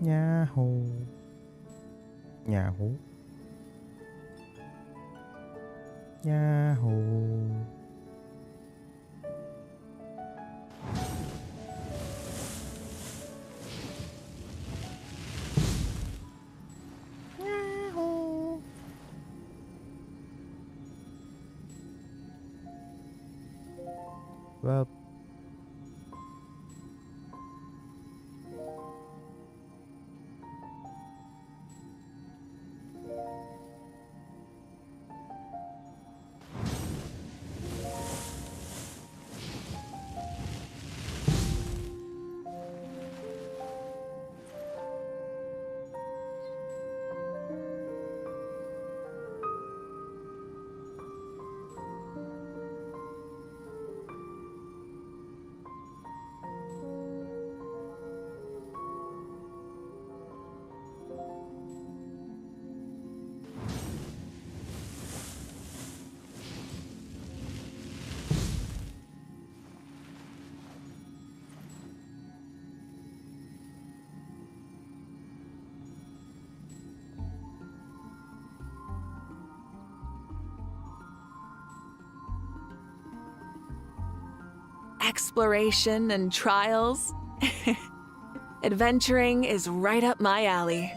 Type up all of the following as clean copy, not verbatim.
Yahoo. Yahoo. Yahoo. Yahoo. Well, Exploration and trials. Adventuring is right up my alley.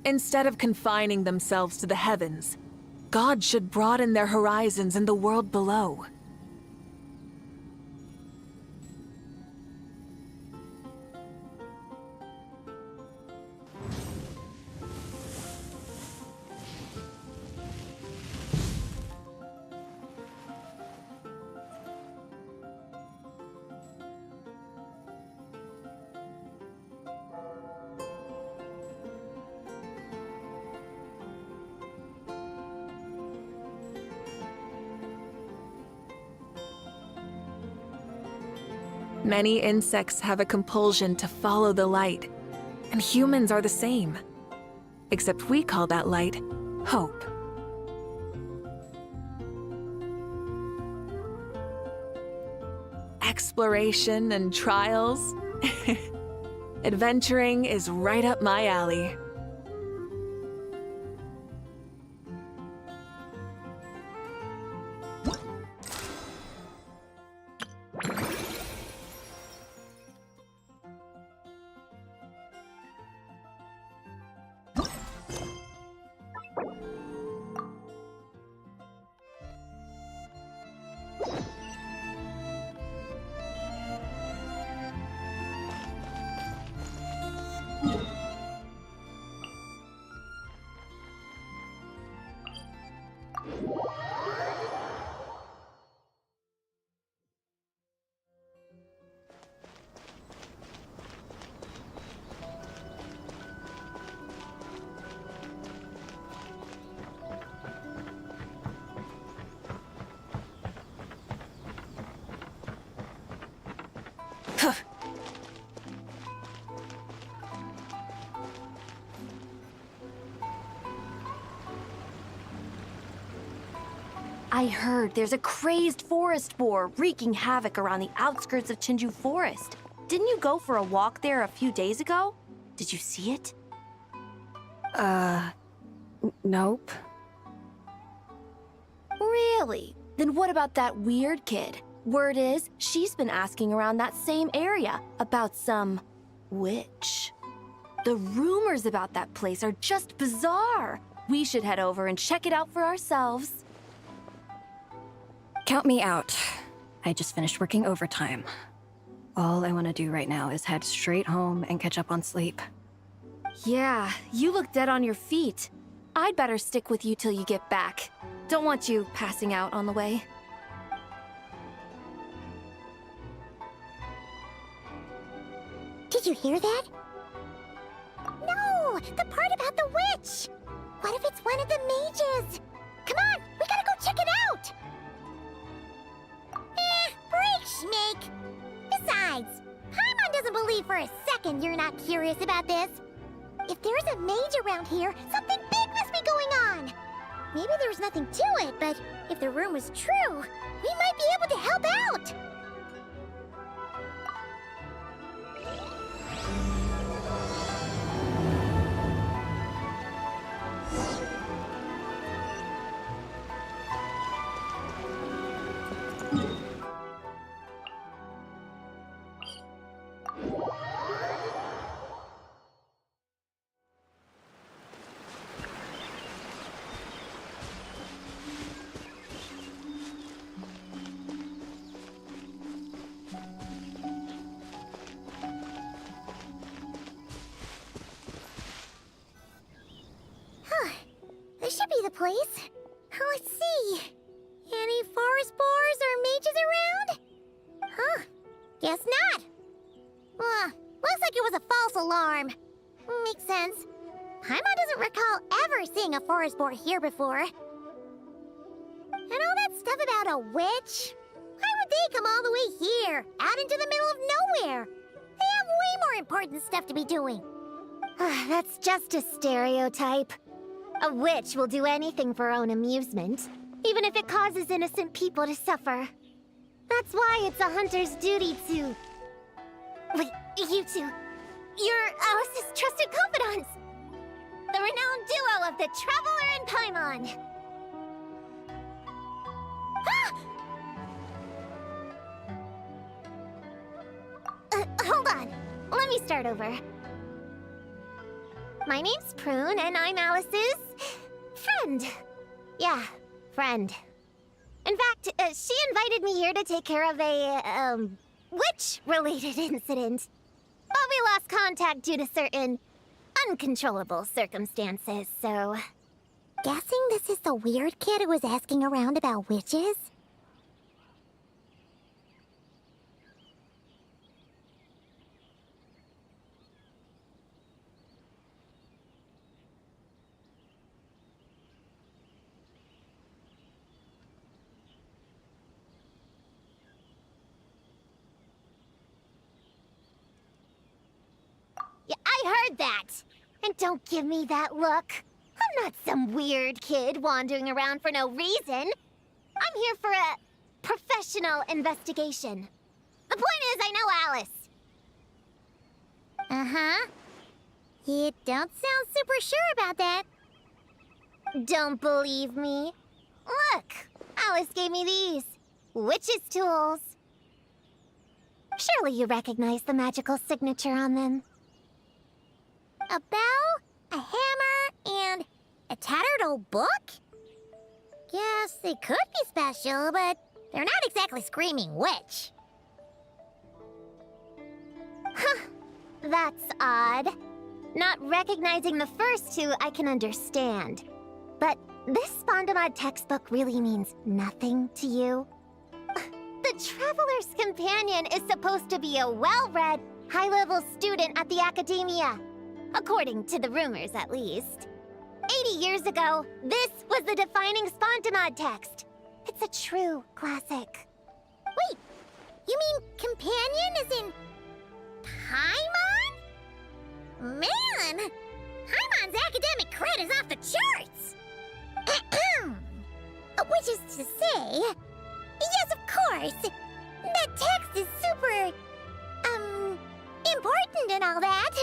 Instead of confining themselves to the heavens, God should broaden their horizons in the world below. Many insects have a compulsion to follow the light, and humans are the same. Except we call that light hope. Exploration and trials. Adventuring is right up my alley. I heard there's a crazed forest boar wreaking havoc around the outskirts of Chinju Forest. Didn't you go for a walk there a few days ago? Did you see it? Nope. Really? Then what about that weird kid? Word is, she's been asking around that same area about some witch. The rumors about that place are just bizarre. We should head over and check it out for ourselves. Count me out. I just finished working overtime. All I want to do right now is head straight home and catch up on sleep. Yeah, you look dead on your feet. I'd better stick with you till you get back. Don't want you passing out on the way. Did you hear that? No! The part about the witch! What if it's one of the mages? Come on! We gotta go check it out! Break, Schmake! Besides, Paimon doesn't believe for a second you're not curious about this. If there's a mage around here, something big must be going on! Maybe there's nothing to it, but if the rumor's true, we might be able to help out! This should be the place. Let's see. Any forest boars or mages around? Huh. Guess not. Looks like it was a false alarm. Makes sense. Paimon doesn't recall ever seeing a forest boar here before. And all that stuff about a witch? Why would they come all the way here, out into the middle of nowhere? They have way more important stuff to be doing. That's just a stereotype. A witch will do anything for her own amusement, even if it causes innocent people to suffer. That's why it's a hunter's duty to... Wait, you two. You're Alice's trusted confidants. The renowned duo of the Traveler and Paimon. Hold on. Let me start over. My name's Prune, and I'm Alice's friend. Yeah, friend. In fact, she invited me here to take care of a, witch-related incident. But we lost contact due to certain uncontrollable circumstances, so... Guessing this is the weird kid who was asking around about witches? Yeah, I heard that! And don't give me that look. I'm not some weird kid wandering around for no reason. I'm here for a professional investigation. The point is, I know Alice. Uh-huh. You don't sound super sure about that. Don't believe me? Look, Alice gave me these. Witch's tools. Surely you recognize the magical signature on them. A bell, a hammer, and a tattered old book? Guess they could be special, but they're not exactly screaming witch. Huh, that's odd. Not recognizing the first two I can understand. But this Spondamod textbook really means nothing to you? The Traveler's Companion is supposed to be a well-read, high-level student at the Academia. According to the rumors, at least. 80 years ago, this was the defining Spondamod text. It's a true classic. Wait, you mean companion as in... Paimon? Man! Paimon's academic cred is off the charts! Which is to say... Yes, of course! That text is super... important and all that.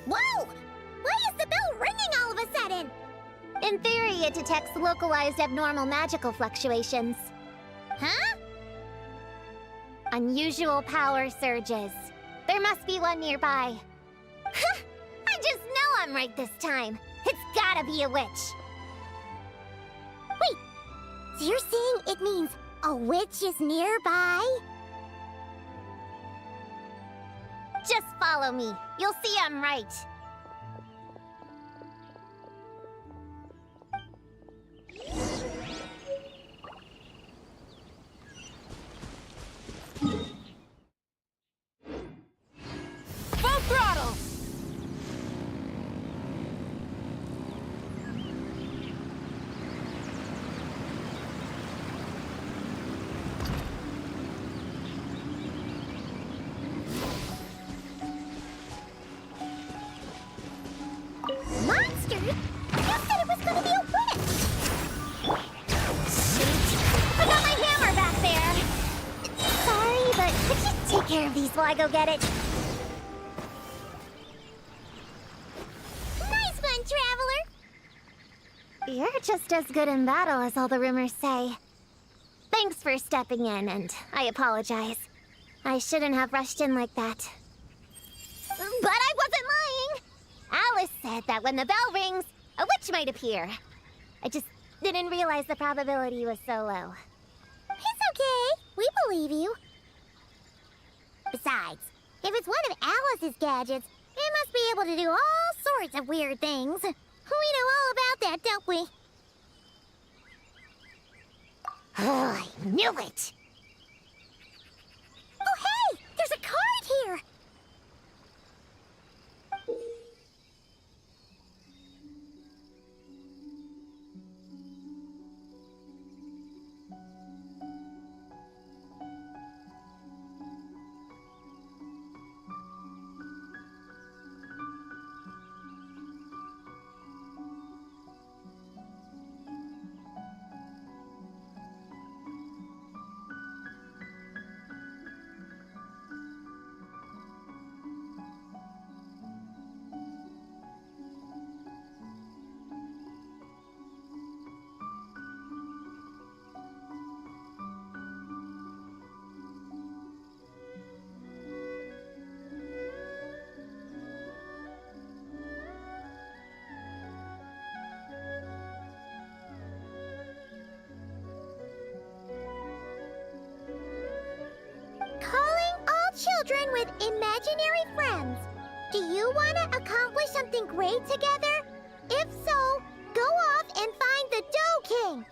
Whoa! Why is the bell ringing all of a sudden? In theory, it detects localized abnormal magical fluctuations. Huh? Unusual power surges. There must be one nearby. I just know I'm right this time. It's gotta be a witch. Wait, so you're saying it means a witch is nearby? Just follow me. You'll see I'm right. Full throttle! Monster? You said it was gonna be a witch! Shoot! I got my hammer back there! Sorry, but could you take care of these while I go get it? Nice one, Traveler! You're just as good in battle as all the rumors say. Thanks for stepping in, and I apologize. I shouldn't have rushed in like that. But I wasn't lying! Alice said that when the bell rings, a witch might appear. I just didn't realize the probability was so low. It's okay. We believe you. Besides, if it's one of Alice's gadgets, it must be able to do all sorts of weird things. We know all about that, don't we? Oh, I knew it! Oh, hey! There's a card here! Children with imaginary friends. Do you want to accomplish something great together? If so, go off and find the Dough King.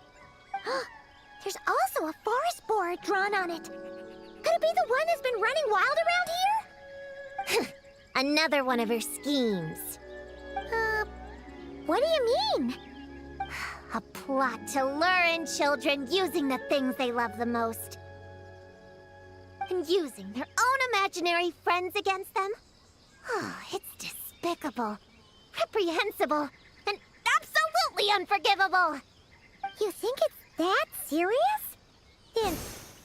There's also a forest board drawn on it. Could it be the one that's been running wild around here? Another one of her schemes. What do you mean? A plot to lure in children using the things they love the most. And using their own imaginary friends against them? Oh, it's despicable, reprehensible, and absolutely unforgivable! You think it's that serious? Then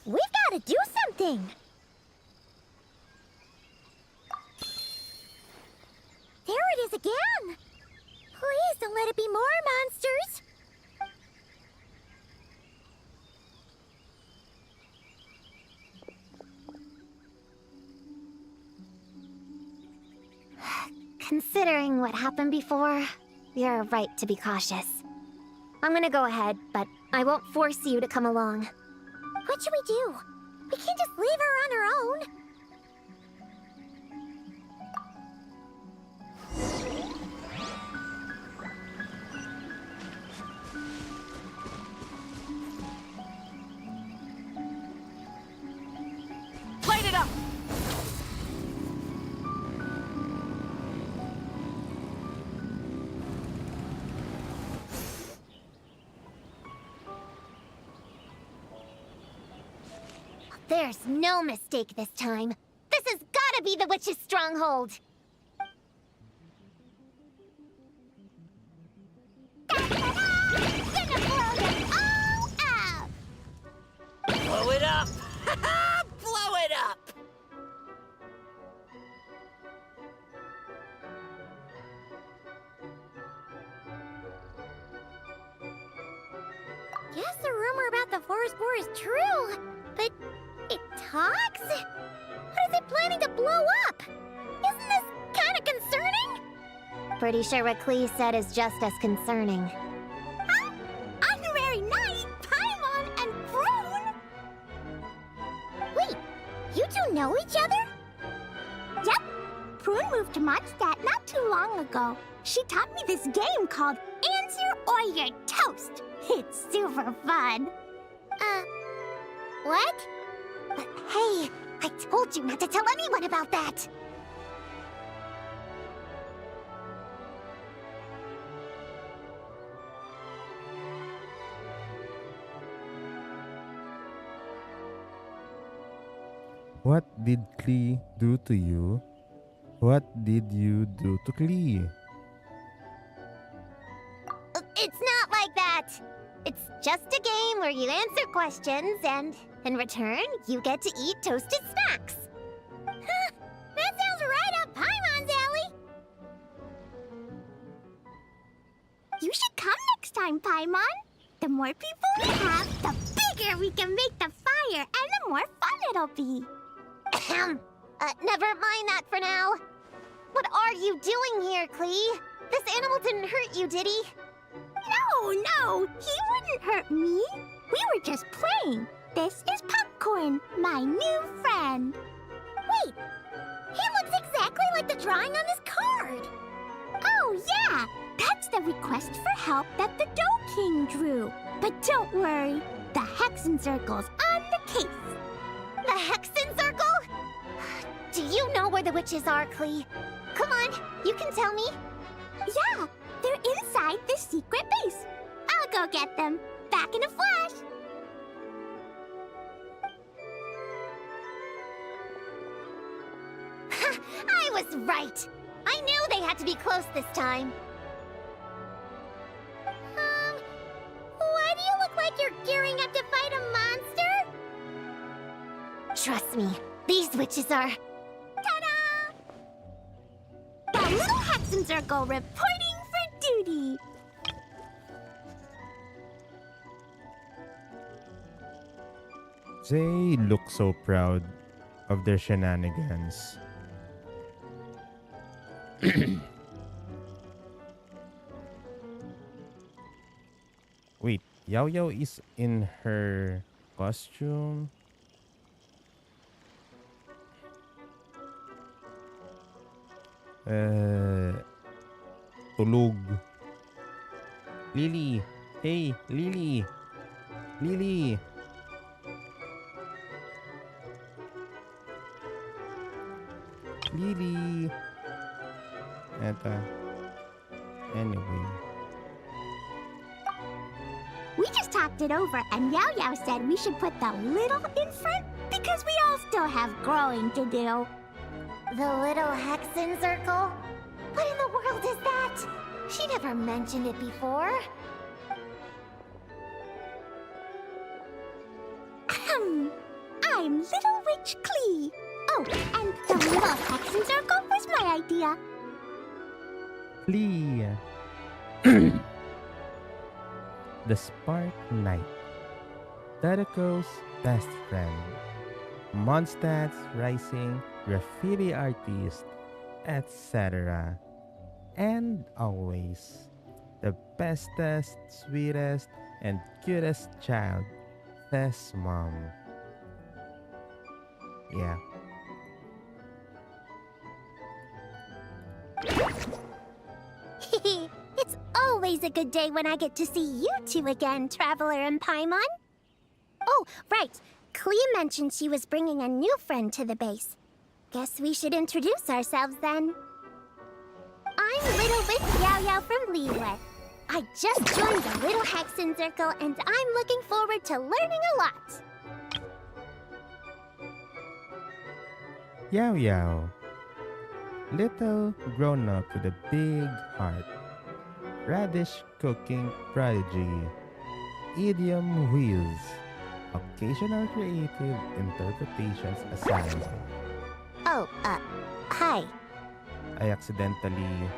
we've got to do something! There it is again! Please don't let it be more monsters! Considering what happened before, you're right to be cautious. I'm gonna go ahead, but I won't force you to come along. What should we do? We can't just leave her on her own. Light it up! There's no mistake this time. This has gotta be the witch's stronghold. Gonna blow them all up! Blow it up! Blow it up! guess the rumor about the forest boar is true. But it talks? What is it planning to blow up? Isn't this kind of concerning? Pretty sure what Klee said is just as concerning. Huh? Honorary Knight, Paimon, and Prune? Wait, you two know each other? Yep. Prune moved to Mondstadt not too long ago. She taught me this game called Answer or You're Toast. It's super fun. What? But hey, I told you not to tell anyone about that! What did Klee do to you? What did you do to Klee? It's not like that! It's just a game where you answer questions and, in return, you get to eat toasted snacks. That sounds right up Paimon's alley. You should come next time, Paimon. The more people we have, the bigger we can make the fire, and the more fun it'll be. Never mind that for now. What are you doing here, Klee? This animal didn't hurt you, did he? No, he wouldn't hurt me. We were just playing. This is Popcorn, my new friend. Wait, he looks exactly like the drawing on this card. Oh, yeah. That's the request for help that the Dough King drew. But don't worry, the Hexenzirkel's on the case. The Hexenzirkel? Do you know where the witches are, Klee? Come on, you can tell me. Yeah, they're inside the secret base. I'll go get them. Back in a flash. I was right. I knew they had to be close this time. Why do you look like you're gearing up to fight a monster? Trust me, these witches are... Ta-da! The little Hexenzirkel reporting for duty. They look so proud of their shenanigans. Wait, Yao Yao is in her costume? Tulog. Lily! Hey, Lily! Lily! Lily! Eto. Anyway. We just talked it over, and Yao Yao said we should put the little in front because we all still have growing to do. The little Hexenzirkel? What in the world is that? She never mentioned it before. I'm Little Witch Klee. Oh, and the little Hexenzirkel was my idea. Flee! The Spark Knight. Tadako's best friend. Mondstadt's rising graffiti artist, etc. And always, the bestest, sweetest, and cutest child, Tess' mom. Yeah. It's always a good day when I get to see you two again, Traveler and Paimon. Oh, right. Klee mentioned she was bringing a new friend to the base. Guess we should introduce ourselves then. I'm Little Witch Yao Yao from Liyue. I just joined the Little Hexenzirkel, and I'm looking forward to learning a lot. Yao Yao. Little grown up with a big heart. Radish cooking prodigy. Idiom whiz. Occasional creative interpretations aside. Oh, hi. I accidentally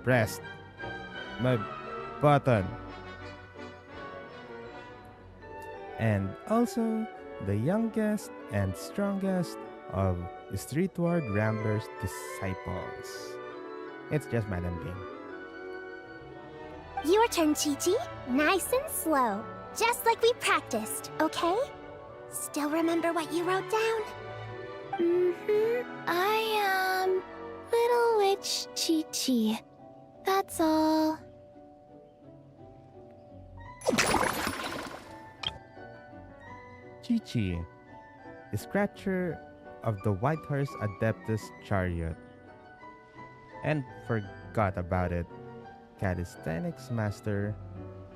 pressed my button. and also the youngest and strongest of Streetward Rambler's disciples. It's just Madam Game. Your turn, Chi-Chi. Nice and slow. Just like we practiced, okay? Still remember what you wrote down? I am Little Witch Chi-Chi. That's all. Chi-Chi, the Scratcher of the White Horse Adeptus Chariot. And forgot about it. Calisthenics Master,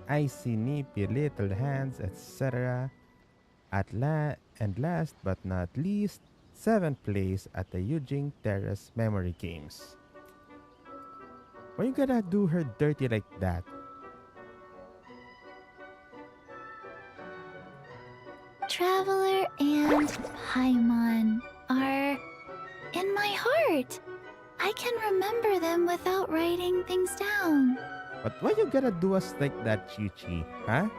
icy nippy little hands, etc. And last but not least, 7th place at the Eugene Terrace Memory Games. Why you gotta do her dirty like that? Traveler and Paimon are in my heart. I can remember them without writing things down. But why you gotta do us like that, Chi-Chi? Huh?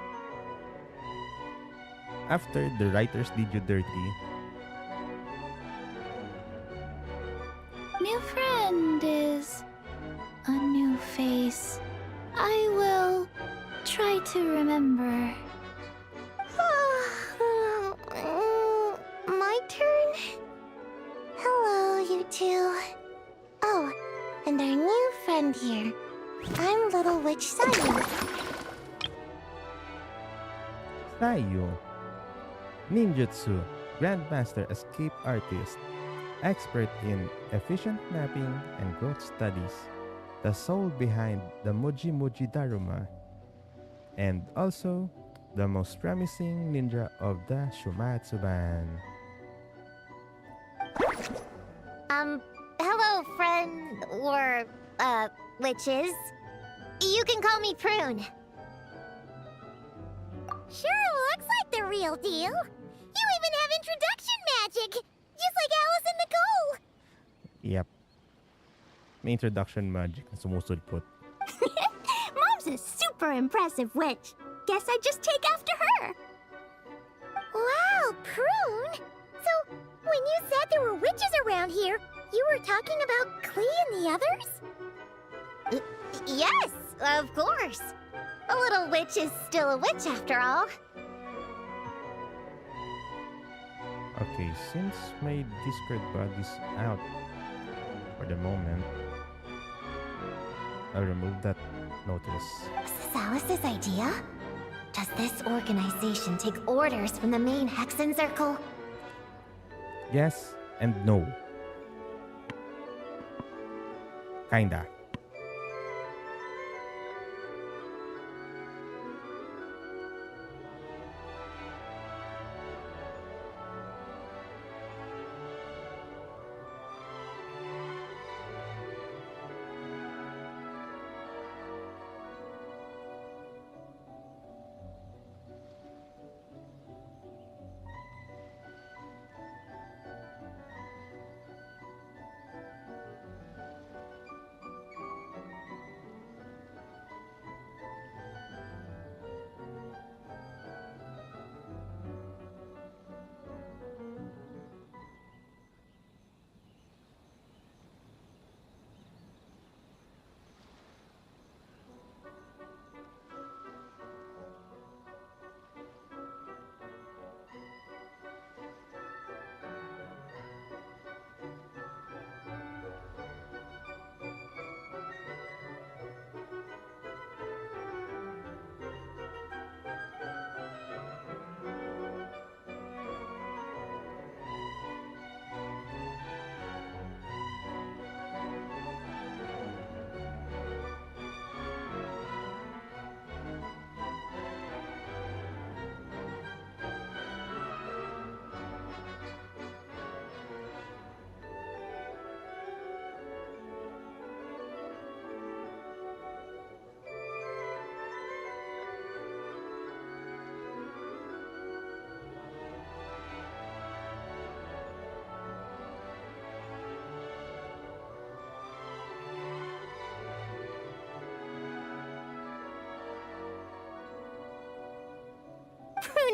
After the writers did you dirty, New friend is a new face. I will try to remember. My turn? Hello, you two. Oh, and our new friend here. I'm Little Witch Sayu. Sayu, ninjutsu, grandmaster escape artist, expert in efficient mapping and growth studies, the soul behind the Muji Muji Daruma, and also the most promising ninja of the Shumatsuban. Hello, friend, or, witches. You can call me Prune. Sure looks like the real deal. You even have introduction magic, just like Alice and Nicole. Yep. May introduction magic na sumusulpot. Mom's a super impressive witch. Guess I just take after her. Wow, Prune! So, when you said there were witches around here, you were talking about Klee and the others? Yes, of course. A little witch is still a witch after all. Okay, since my Discord body's out for the moment, I'll remove that notice. Was this Alice's idea? Does this organization take orders from the main Hexenzirkel? Yes and no. Kinda.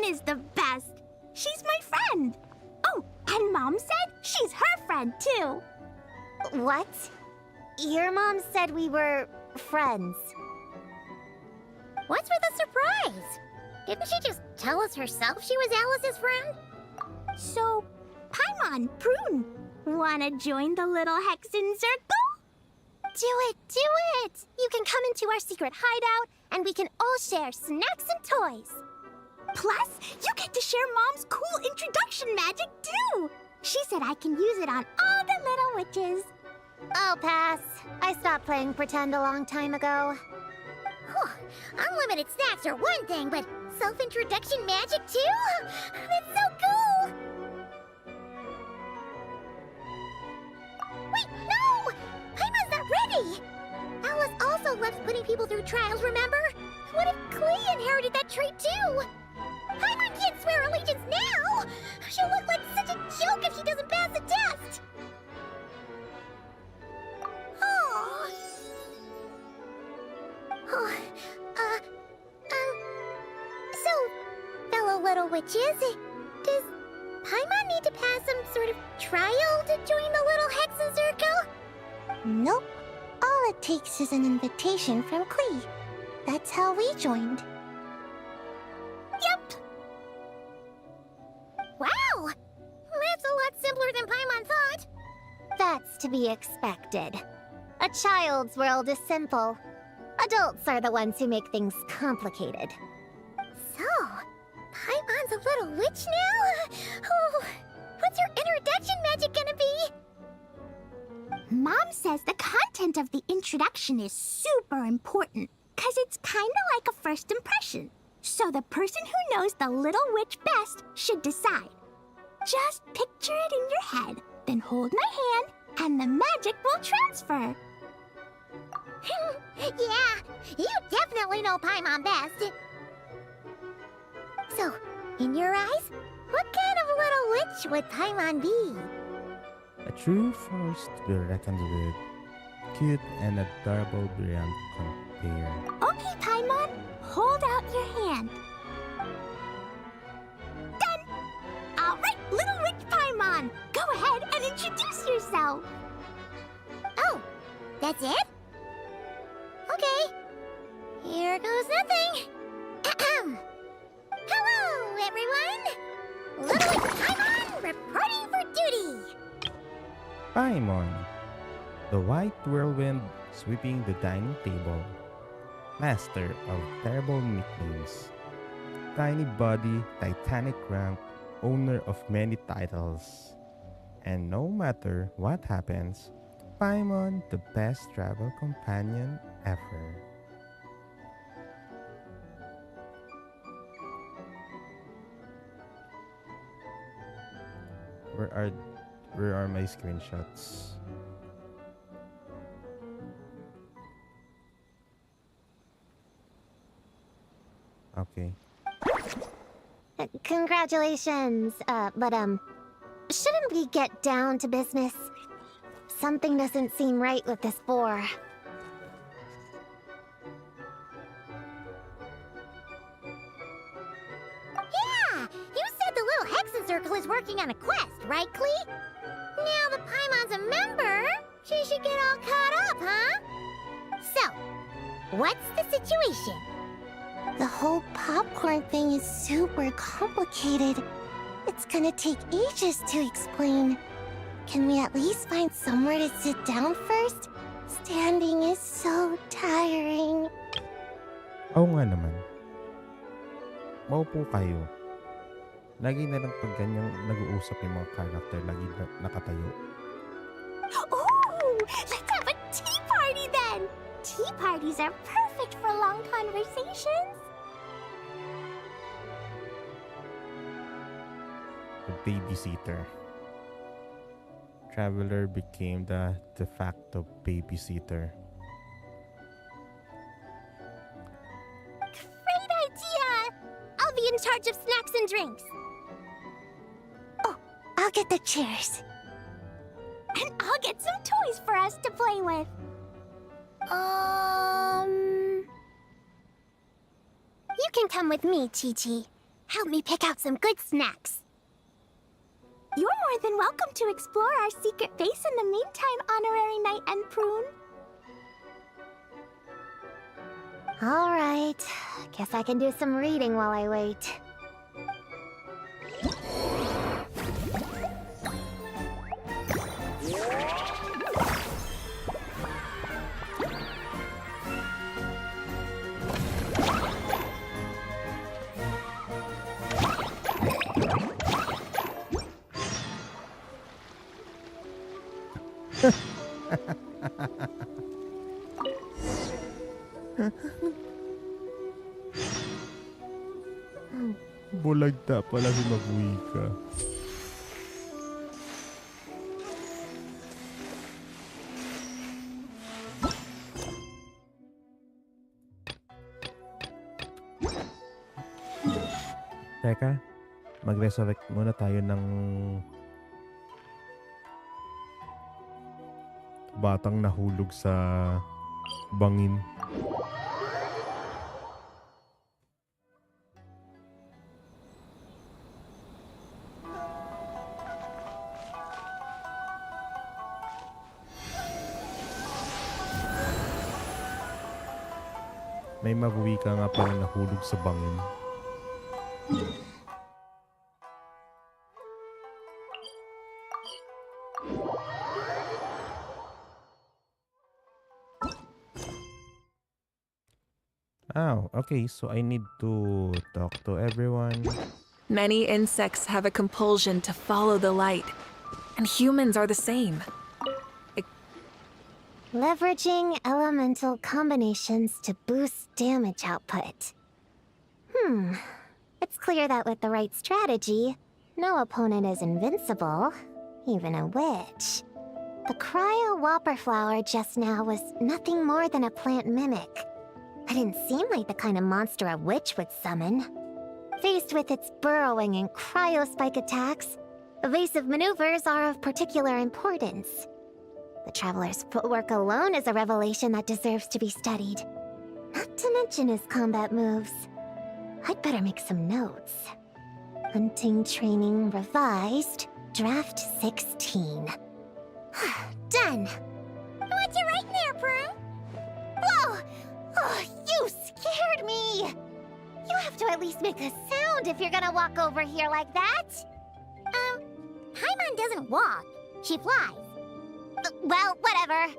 is the best. She's my friend. Oh, and Mom said she's her friend, too. What? Your mom said we were friends. What's with the surprise? Didn't she just tell us herself she was Alice's friend? So, Paimon, Prune, wanna join the little Hexenzirkel? Do it, do it! You can come into our secret hideout, and we can all share snacks and toys. Plus, you get to share Mom's cool introduction magic, too. She said I can use it on all the little witches. I'll pass. I stopped playing pretend a long time ago. Unlimited snacks are one thing, but self-introduction magic too? That's so cool! Wait, no! Paimon's not ready! Alice also loves putting people through trials, remember? What if Klee inherited that trait too? Paimon can't swear allegiance now! She'll look like such a joke if she doesn't pass the test! Oh. So, fellow little witches, does Paimon need to pass some sort of trial to join the little Hexenzirkel? Nope. All it takes is an invitation from Klee. That's how we joined. Yep. Wow! That's a lot simpler than Paimon thought. That's to be expected. A child's world is simple. Adults are the ones who make things complicated. So, Paimon's a little witch now? Oh, what's your introduction magic gonna be? Mom says the content of the introduction is super important, because it's kind of like a first impression. So the person who knows the little witch best should decide. Just picture it in your head, then hold my hand, and the magic will transfer. Yeah, you definitely know Paimon best. So, in your eyes, what kind of little witch would Paimon be? A true force to be reckoned with. Cute and adorable beyond compare. Okay, Paimon, hold out your hand. Done! All right, little witch Paimon, go ahead and introduce yourself. Oh, that's it? Okay. Here goes nothing. Ahem. Hello, everyone! Little Witch Paimon reporting for duty! Paimon, the white whirlwind sweeping the dining table. Master of terrible nicknames. Tiny body, titanic rank, owner of many titles. And no matter what happens, Paimon the best travel companion ever. Where are my screenshots? Okay. Congratulations. But shouldn't we get down to business? Something doesn't seem right with this boar. Yeah! You said the little Hexenzirkel is working on a quest, right, Klee? Now that Paimon's a member, she should get all caught up, huh? So, what's the situation? The whole popcorn thing is super complicated. It's gonna take ages to explain. Can we at least find somewhere to sit down first? Standing is so tiring. Oo nga naman. Maupo kayo. Lagi na lang pag ganyang nag-uusap yung mga character, lagi na nakatayo. Ooh! Let's have a tea party then! Tea parties are perfect for long conversations. The babysitter. Traveler became the de facto babysitter. Great idea! I'll be in charge of snacks and drinks. Oh, I'll get the chairs. And I'll get some toys for us to play with. You can come with me, Chi-Chi. Help me pick out some good snacks. You're more than welcome to explore our secret base in the meantime, Honorary Knight and Prune. All right. Guess I can do some reading while I wait. Bulagta pala si Mabuika. Teka, mag-resurrect muna tayo ng batang nahulog sa bangin. May Mabuika nga pala nahulog sa bangin. Oh, okay. So I need to talk to everyone. Many insects have a compulsion to follow the light, and humans are the same. Leveraging elemental combinations to boost damage output. It's clear that with the right strategy, no opponent is invincible, even a witch. The cryo whopper flower just now was nothing more than a plant mimic. It didn't seem like the kind of monster a witch would summon. Faced with its burrowing and cryo-spike attacks, evasive maneuvers are of particular importance. The Traveler's footwork alone is a revelation that deserves to be studied. Not to mention his combat moves. I'd better make some notes. Hunting training revised, draft 16. Done! What you writing there, Prune? Whoa! Oh, you scared me! You have to at least make a sound if you're gonna walk over here like that. Paimon doesn't walk. She flies. Well, whatever.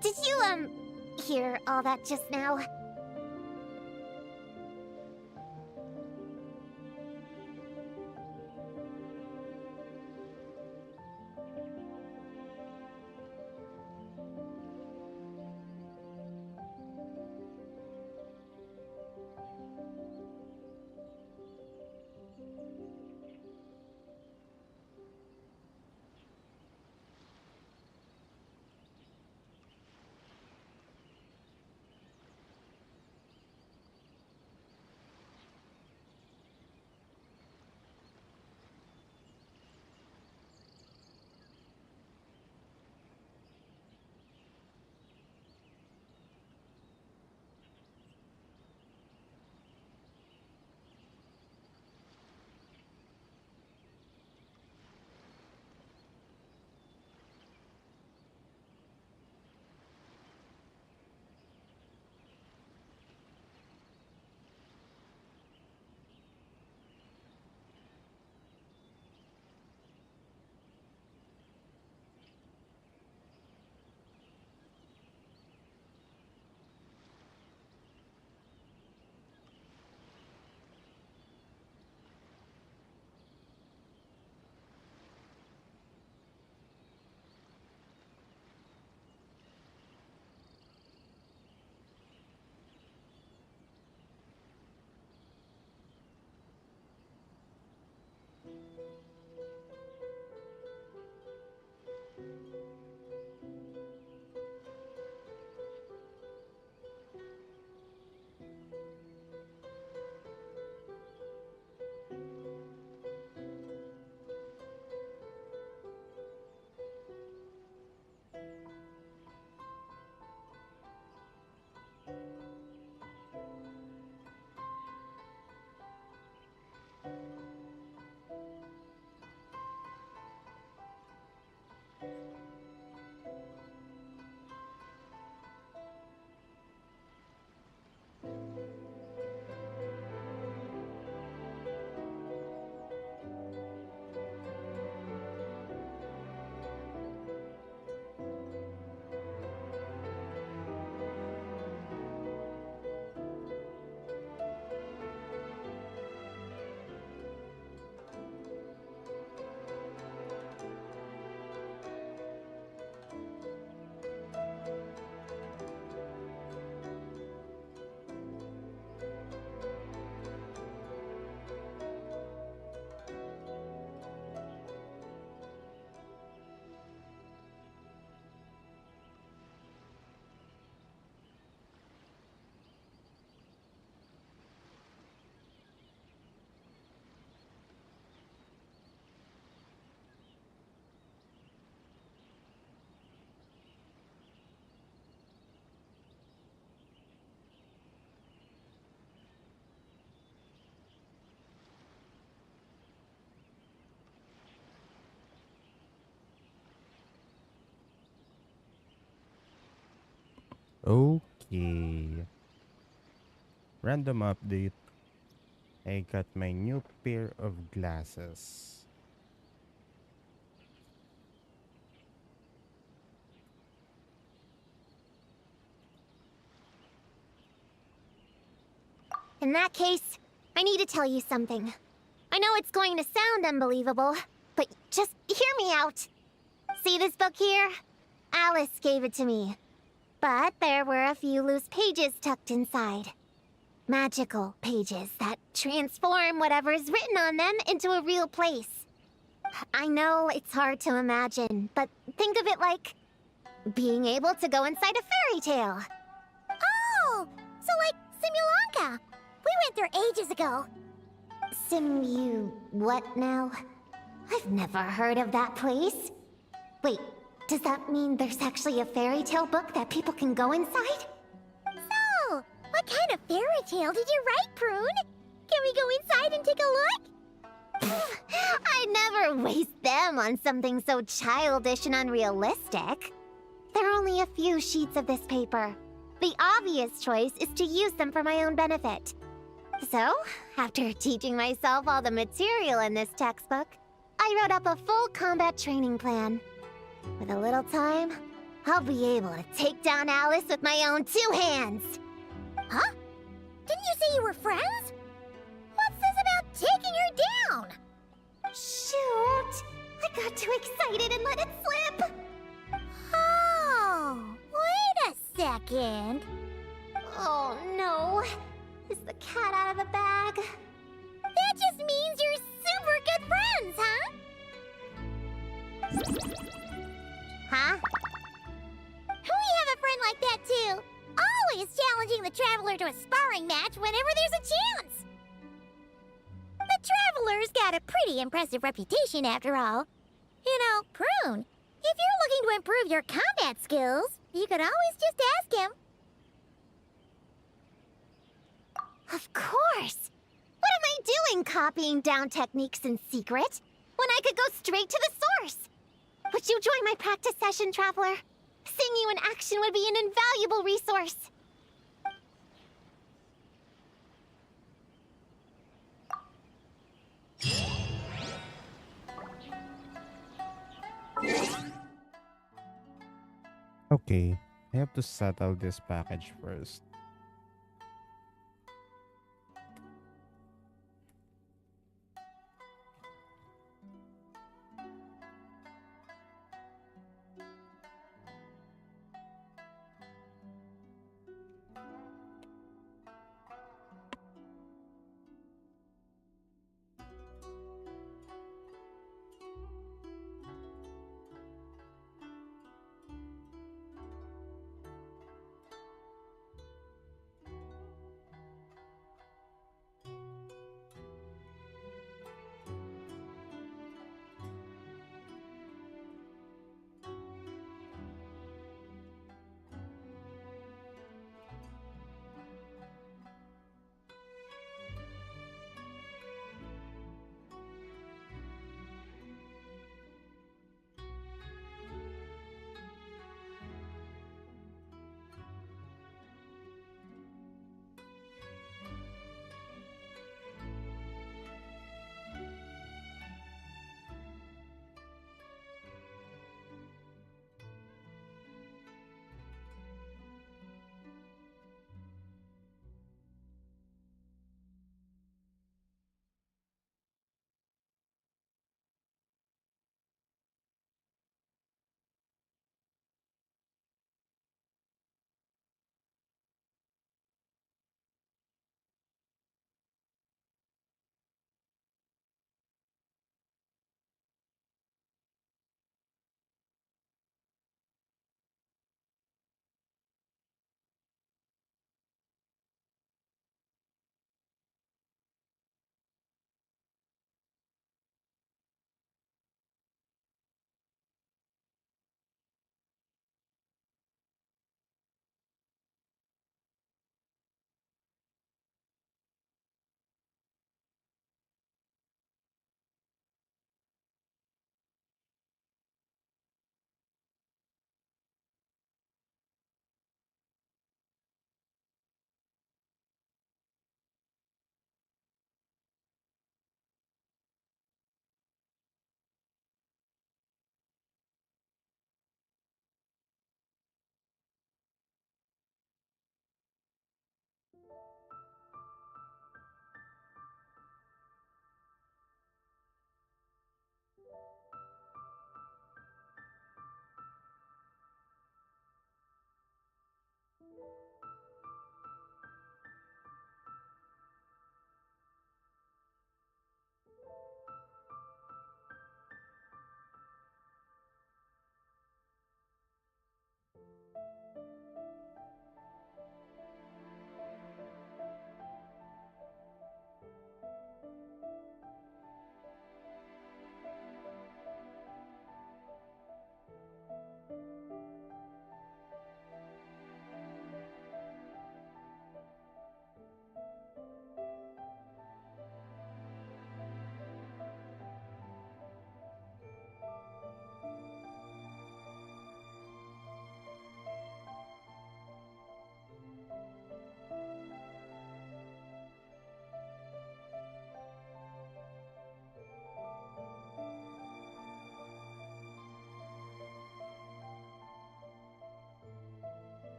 Did you, hear all that just now? Okay. Random update. I got my new pair of glasses. In that case, I need to tell you something. I know it's going to sound unbelievable, but just hear me out. See this book here? Alice gave it to me. But there were a few loose pages tucked inside. Magical pages that transform whatever is written on them into a real place. I know it's hard to imagine, but think of it like being able to go inside a fairy tale. Oh, so like Simulanka. We went there ages ago. What now? I've never heard of that place. Wait, does that mean there's actually a fairy tale book that people can go inside? So, what kind of fairy tale did you write, Prune? Can we go inside and take a look? I never waste them on something so childish and unrealistic. There are only a few sheets of this paper. The obvious choice is to use them for my own benefit. So, after teaching myself all the material in this textbook, I wrote up a full combat training plan. With a little time, I'll be able to take down Alice with my own 2 hands. Huh? Didn't you say you were friends? What's this about taking her down? Shoot! I got too excited and let it slip! Oh, wait a second. Oh no! Is the cat out of the bag? That just means you're super good friends, huh? Huh? We have a friend like that too. Always challenging the Traveler to a sparring match whenever there's a chance. The Traveler's got a pretty impressive reputation after all. You know, Prune, if you're looking to improve your combat skills, you could always just ask him. Of course! What am I doing copying down techniques in secret when I could go straight to the source? Would you join my practice session, Traveler? Seeing you in action would be an invaluable resource. Okay, I have to settle this package first.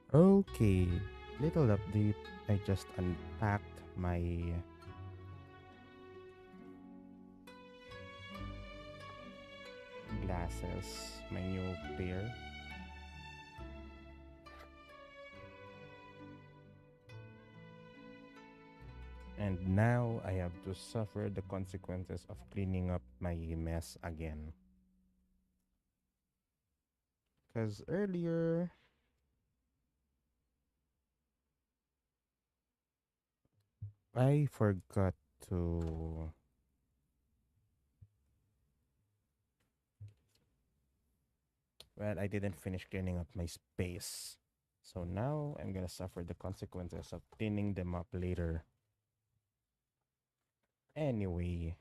Okay, little update. I just unpacked my glasses, my new pair. And now I have to suffer the consequences of cleaning up my mess again. Because earlier, I forgot to. Well, I didn't finish cleaning up my space. So now I'm gonna suffer the consequences of cleaning them up later. Anyway,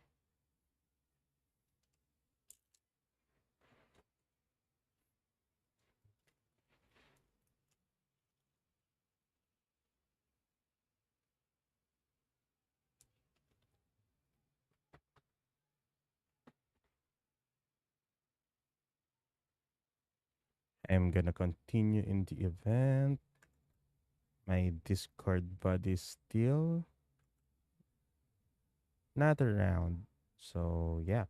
I'm gonna continue in the event. My Discord buddy still not around. So yeah.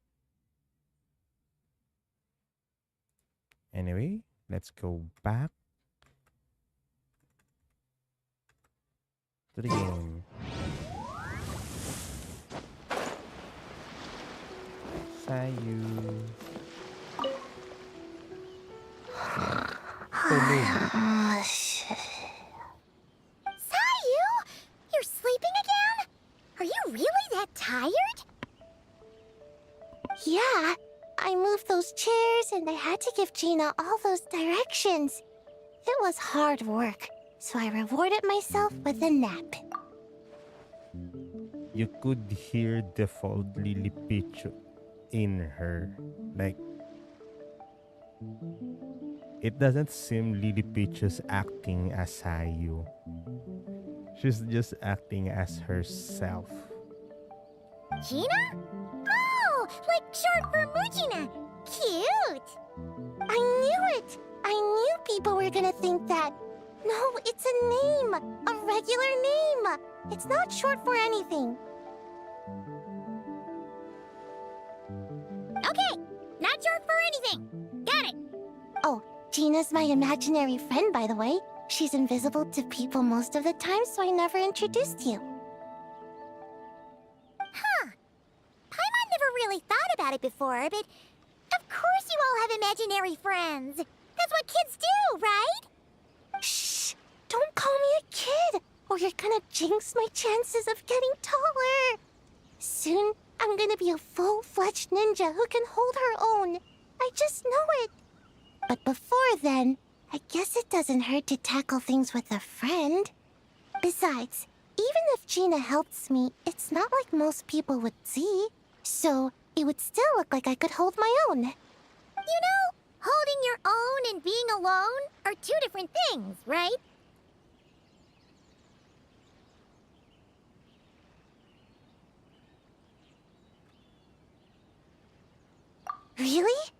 Anyway, let's go back to the game. Sayu. Oh no. Sayu! You're sleeping again? Are you really that tired? Yeah, I moved those chairs and I had to give Gina all those directions. It was hard work, so I rewarded myself with a nap. You could hear the default Lily Pichu in her. Like, it doesn't seem Lily Peach's acting as Sayu. She's just acting as herself. Gina? Oh, like short for Mujina. Cute. I knew it! I knew people were gonna think that. No, it's a name! A regular name! It's not short for anything. Okay, not short for anything. Got it. Oh, Gina's my imaginary friend, by the way. She's invisible to people most of the time, so I never introduced you. Huh. Paimon never really thought about it before, but of course you all have imaginary friends. That's what kids do, right? Shh! Don't call me a kid, or you're gonna jinx my chances of getting taller. Soon, I'm gonna be a full-fledged ninja who can hold her own. I just know it. But before then, I guess it doesn't hurt to tackle things with a friend. Besides, even if Gina helps me, it's not like most people would see. So, it would still look like I could hold my own. You know, holding your own and being alone are two different things, right? Really?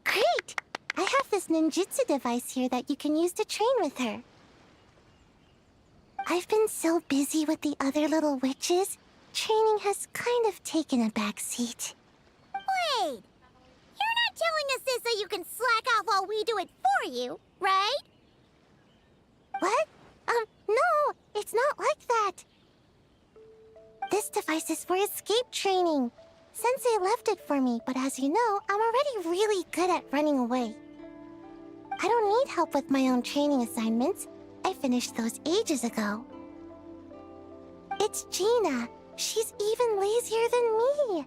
Great! I have this ninjutsu device here that you can use to train with her. I've been so busy with the other little witches, training has kind of taken a back seat. Wait! You're not telling us this so you can slack off while we do it for you, right? What? No, it's not like that. This device is for escape training. Sensei left it for me, but as you know, I'm already really good at running away. I don't need help with my own training assignments. I finished those ages ago. It's Gina. She's even lazier than me.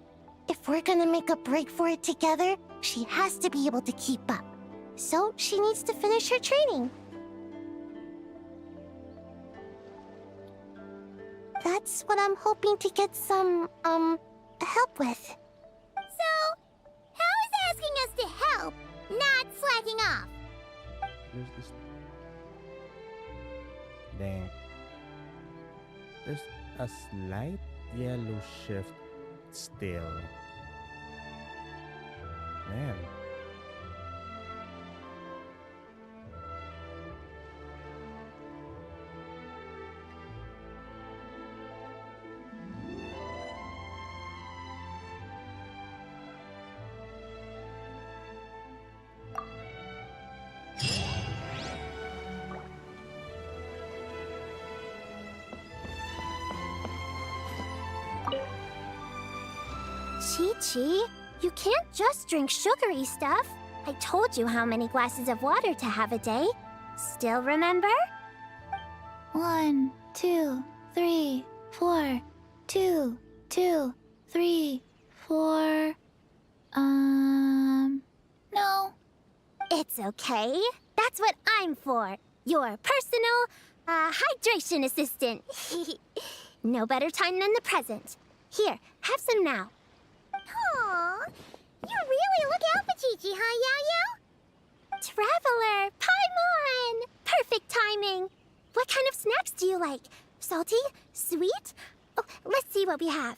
If we're gonna make a break for it together, she has to be able to keep up. So she needs to finish her training. That's what I'm hoping to get some, help with. So, how is asking us to help not slacking off? There's this. Dang. There's a slight yellow shift still. Man. Chi-Chi, you can't just drink sugary stuff. I told you how many glasses of water to have a day. Still remember? 1, 2, 3, 4. 2, 2, 3, 4. No. It's okay. That's what I'm for. Your personal, hydration assistant. No better time than the present. Here, have some now. Aw, you really look out for Chi-Chi, huh, Yao Yao? Traveler, Paimon! Perfect timing. What kind of snacks do you like? Salty? Sweet? Oh, let's see what we have.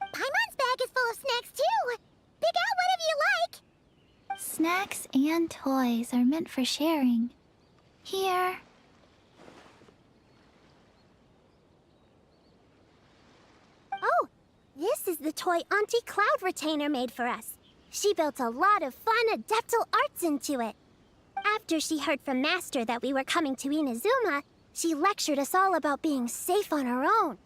Paimon's bag is full of snacks, too. Pick out whatever you like. Snacks and toys are meant for sharing. Here. Oh, this is the toy Auntie Cloud Retainer made for us. She built a lot of fun adeptal arts into it. After she heard from Master that we were coming to Inazuma, she lectured us all about being safe on our own.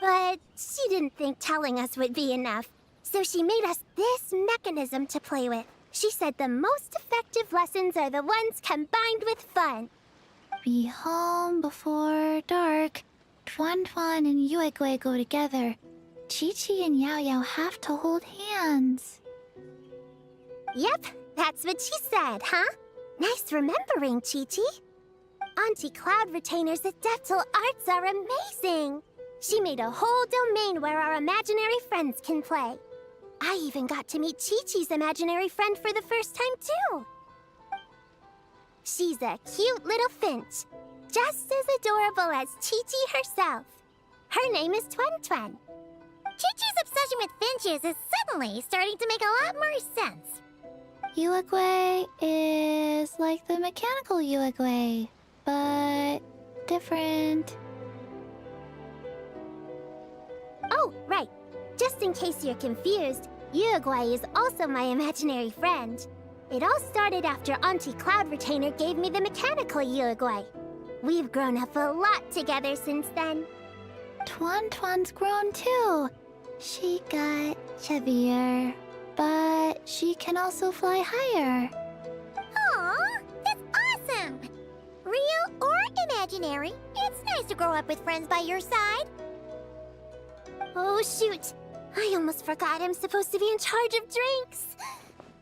But she didn't think telling us would be enough, so she made us this mechanism to play with. She said the most effective lessons are the ones combined with fun. Be home before dark. Tuan Tuan and Yuegui go together. Chi-Chi and Yao Yao have to hold hands. Yep, that's what she said, huh? Nice remembering, Chi-Chi. Auntie Cloud Retainer's adeptal arts are amazing. She made a whole domain where our imaginary friends can play. I even got to meet Chi-Chi's imaginary friend for the first time, too. She's a cute little finch, just as adorable as Chi-Chi herself. Her name is Tuan Tuan. Chi-Chi's obsession with finches is suddenly starting to make a lot more sense. Yuegui is like the mechanical Yuegui, but different. Oh, right. Just in case you're confused, Yuegui is also my imaginary friend. It all started after Auntie Cloud Retainer gave me the mechanical Yuegui. We've grown up a lot together since then. Tuan Tuan's grown too. She got chubbier, but she can also fly higher. Aw, that's awesome! Real or imaginary, it's nice to grow up with friends by your side. Oh, shoot. I almost forgot I'm supposed to be in charge of drinks.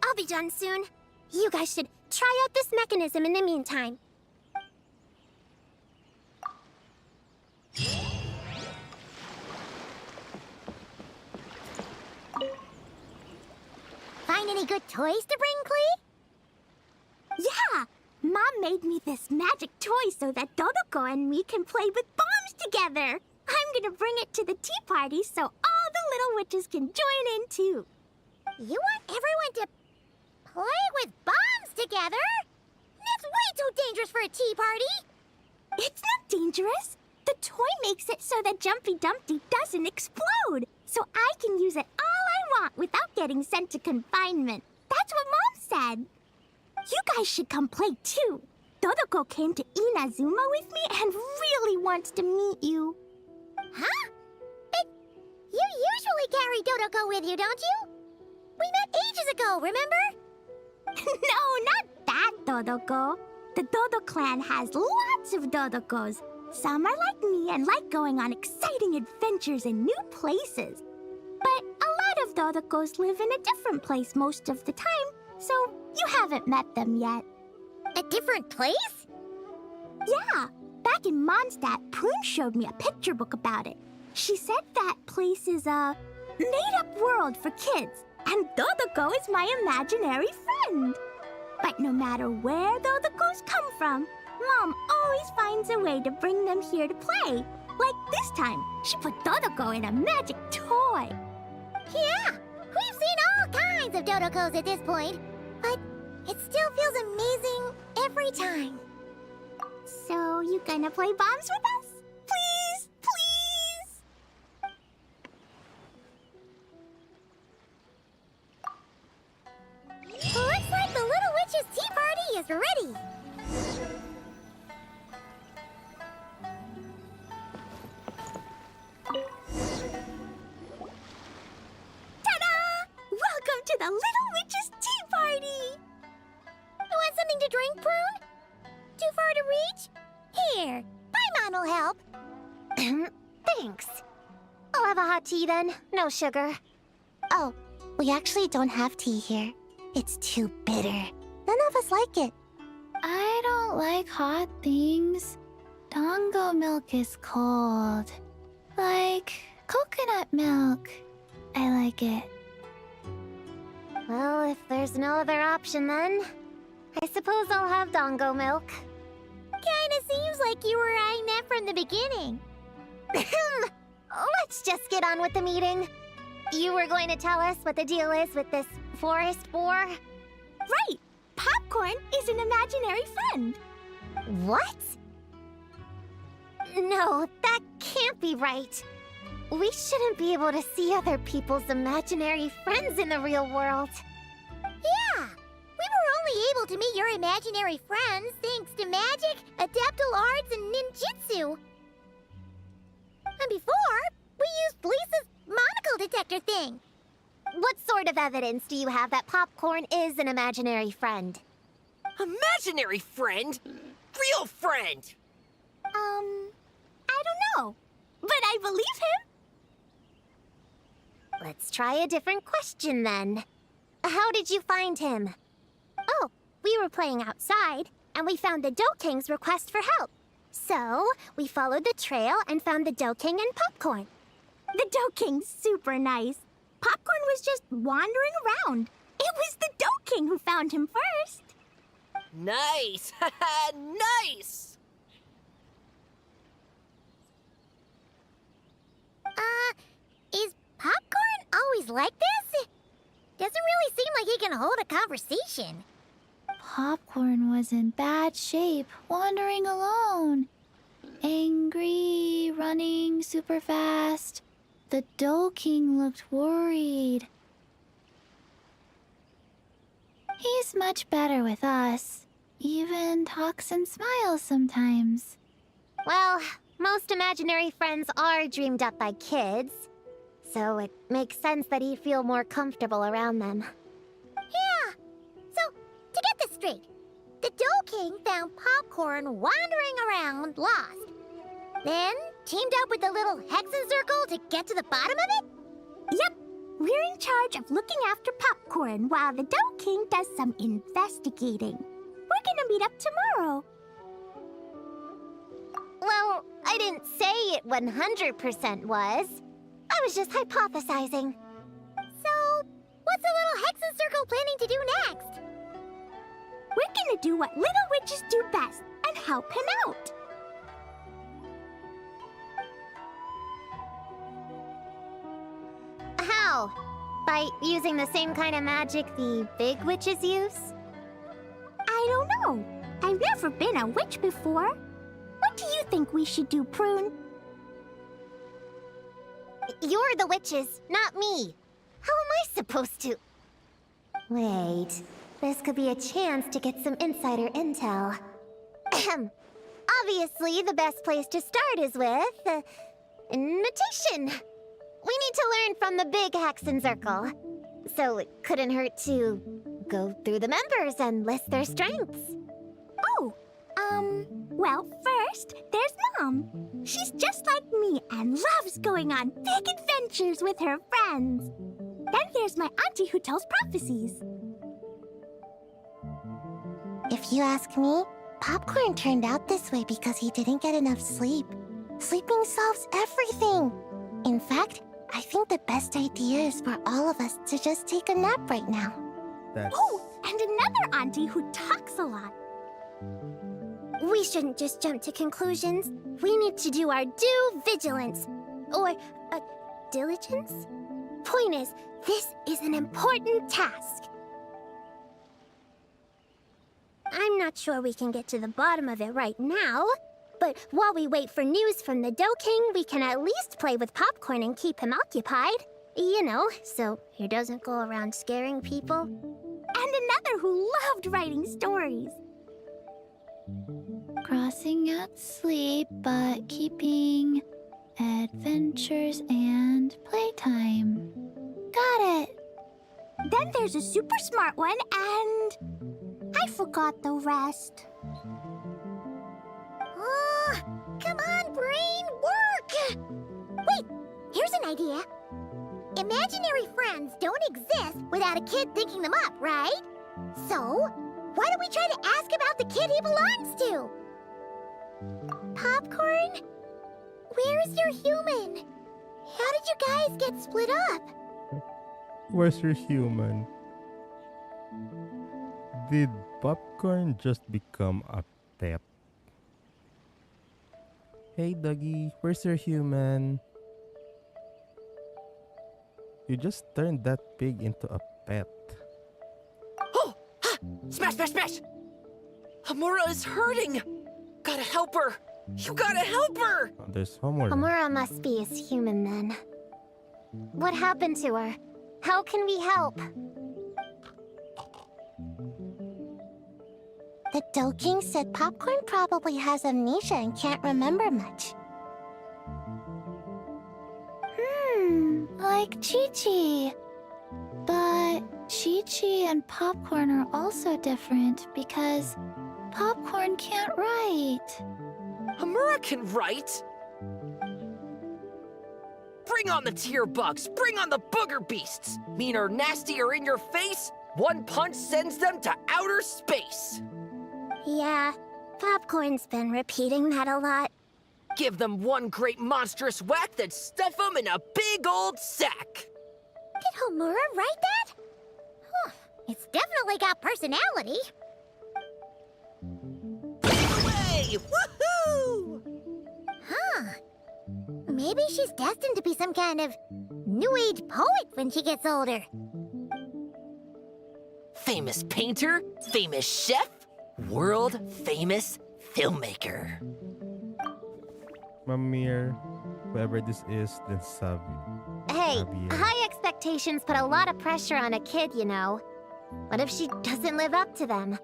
I'll be done soon. You guys should try out this mechanism in the meantime. Find any good toys to bring, Klee? Yeah! Mom made me this magic toy so that Dodoko and me can play with bombs together. I'm gonna bring it to the tea party so all the little witches can join in too. You want everyone to play with bombs together? That's way too dangerous for a tea party! It's not dangerous. The toy makes it so that Jumpy Dumpty doesn't explode, so I can use it all I want without getting sent to confinement. That's what Mom said. You guys should come play too. Dodoko came to Inazuma with me and really wants to meet you. Huh? But you usually carry Dodoko with you, don't you? We met ages ago, remember? No, not that Dodoko. The Dodo clan has lots of Dodokos. Some are like me and like going on exciting adventures in new places. But a lot of Dodokos live in a different place most of the time, so you haven't met them yet. A different place? Yeah, back in Mondstadt, Prune showed me a picture book about it. She said that place is a made-up world for kids, and Dodoko is my imaginary friend. But no matter where Dodokos come from, Mom always finds a way to bring them here to play. Like this time, she put Dodoko in a magic toy. Yeah, we've seen all kinds of Dodokos at this point, but it still feels amazing every time. So, you gonna play bombs with us? Please, please! Looks like the Little Witch's tea party is ready. Ta-da! Thanks. I'll have a hot tea then. No sugar. Oh, we actually don't have tea here. It's too bitter. None of us like it. I don't like hot things. Dango milk is cold. Like coconut milk. I like it. Well, if there's no other option then, I suppose I'll have Dango milk. Kinda seems like you were eyeing that from the beginning. Let's just get on with the meeting. You were going to tell us what the deal is with this forest boar? Right! Popcorn is an imaginary friend. What? No, that can't be right. We shouldn't be able to see other people's imaginary friends in the real world. Yeah, we were only able to meet your imaginary friends thanks to magic, adeptal arts, and ninjutsu. And before, we used Lisa's monocle detector thing. What sort of evidence do you have that Popcorn is an imaginary friend? Imaginary friend? Real friend! I don't know. But I believe him. Let's try a different question then. How did you find him? Oh, we were playing outside, and we found the Dough King's request for help. So, we followed the trail and found the Dough King and Popcorn. The Dough King's super nice. Popcorn was just wandering around. It was the Dough King who found him first. Nice! Nice! Is Popcorn always like this? Doesn't really seem like he can hold a conversation. Popcorn was in bad shape, wandering alone. Angry, running super fast. The Dough King looked worried. He's much better with us. Even talks and smiles sometimes. Well, most imaginary friends are dreamed up by kids, so it makes sense that he'd feel more comfortable around them. Yeah. So, to get this straight, the Dough King found Popcorn wandering around, lost. Then teamed up with the little Hexenzirkel to get to the bottom of it? Yep, we're in charge of looking after Popcorn while the Dough King does some investigating. We're gonna meet up tomorrow. Well, I didn't say it 100% was. I was just hypothesizing. So, what's the little Hexenzirkel planning to do next? We're gonna do what little witches do best and help him out. How? By using the same kind of magic the big witches use? I don't know. I've never been a witch before. What do you think we should do, Prune? You're the witches, not me. How am I supposed to... Wait, this could be a chance to get some insider intel. Ahem. Obviously, the best place to start is with... invitation. We need to learn from the big Hexenzirkel. So it couldn't hurt to go through the members and list their strengths. Oh, well, first, there's Mom. She's just like me and loves going on big adventures with her friends. Then there's my auntie who tells prophecies. If you ask me, Popcorn turned out this way because he didn't get enough sleep. Sleeping solves everything. In fact, I think the best idea is for all of us to just take a nap right now. That's... Oh, and another auntie who talks a lot. We shouldn't just jump to conclusions. We need to do our due vigilance. Or, diligence? Point is, this is an important task. I'm not sure we can get to the bottom of it right now, but while we wait for news from the Dough King, we can at least play with Popcorn and keep him occupied. You know, so he doesn't go around scaring people. And another who loved writing stories. Crossing out sleep, but keeping adventures and playtime. Got it. Then there's a super smart one, and I forgot the rest. Oh, come on, brain, work! idea. Imaginary friends don't exist without a kid thinking them up, right? So, why don't we try to ask about the kid he belongs to? Popcorn? Where's your human? How did you guys get split up? Where's your human? Did Popcorn just become a pet? Hey Dougie, where's your human? You just turned that pig into a pet. Oh! Ha! Smash, smash, smash! Hamura is hurting! Gotta help her! You gotta help her! Oh, there's Homura. Homura must be his human then. What happened to her? How can we help? The Doking said Popcorn probably has amnesia and can't remember much. Like Chi-Chi. But Chi-Chi and Popcorn are also different because Popcorn can't write. Hamura can write! Bring on the tear bugs! Bring on the booger beasts! Mean or nasty or in your face, one punch sends them to outer space! Yeah, Popcorn's been repeating that a lot. Give them one great monstrous whack, then stuff them in a big old sack! Did Homura write that? Huh, it's definitely got personality. Away! Woohoo! Huh. Maybe she's destined to be some kind of new age poet when she gets older. Famous painter, famous chef, world famous filmmaker. Mamir, whoever this is, then Hey, Javier. high expectations put a lot of pressure on a kid, you know. What if she doesn't live up to them?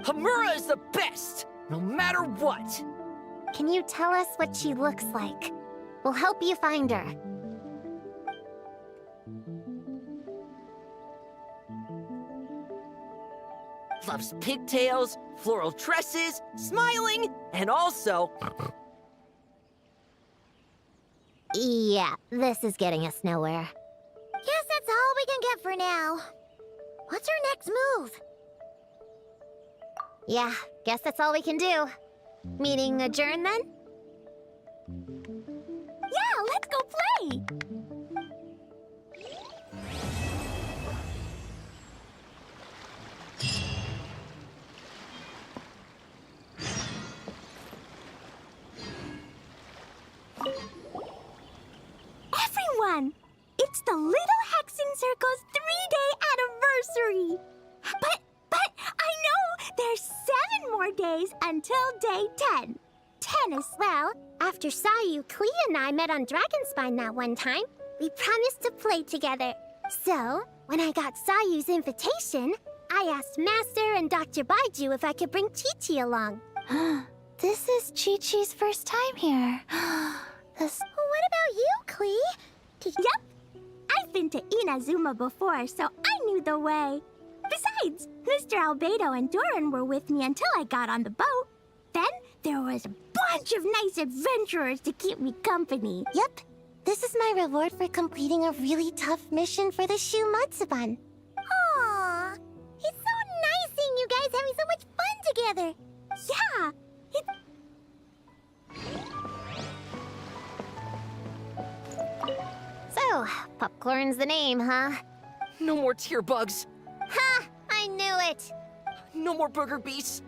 Hamura is the best, no matter what. Can you tell us what she looks like? We'll help you find her. Loves pigtails, floral tresses, smiling, and also... Yeah, this is getting us nowhere. Guess that's all we can get for now. What's her next move? Yeah, guess that's all we can do. Meeting adjourn then? Yeah, let's go play! Everyone! It's the Little Hexenzirkel's 3-day anniversary! But I know there's 7 more days until day 10. 10 as well. After Sayu, Klee, and I met on Dragonspine that one time, we promised to play together. So, when I got Sayu's invitation, I asked Master and Dr. Baiju if I could bring Chi-Chi along. This is Chi-Chi's first time here. This... What about you, Klee? Yep. I've been to Inazuma before, so I knew the way. Besides, Mr. Albedo and Doran were with me until I got on the boat. Then there was a bunch of nice adventurers to keep me company. Yep, this is my reward for completing a really tough mission for the Shu Matsuban. Aww. It's so nice seeing you guys having so much fun together. Yeah, So, Popcorn's the name, huh? No more tear bugs, Ha! I knew it! no more booger beasts.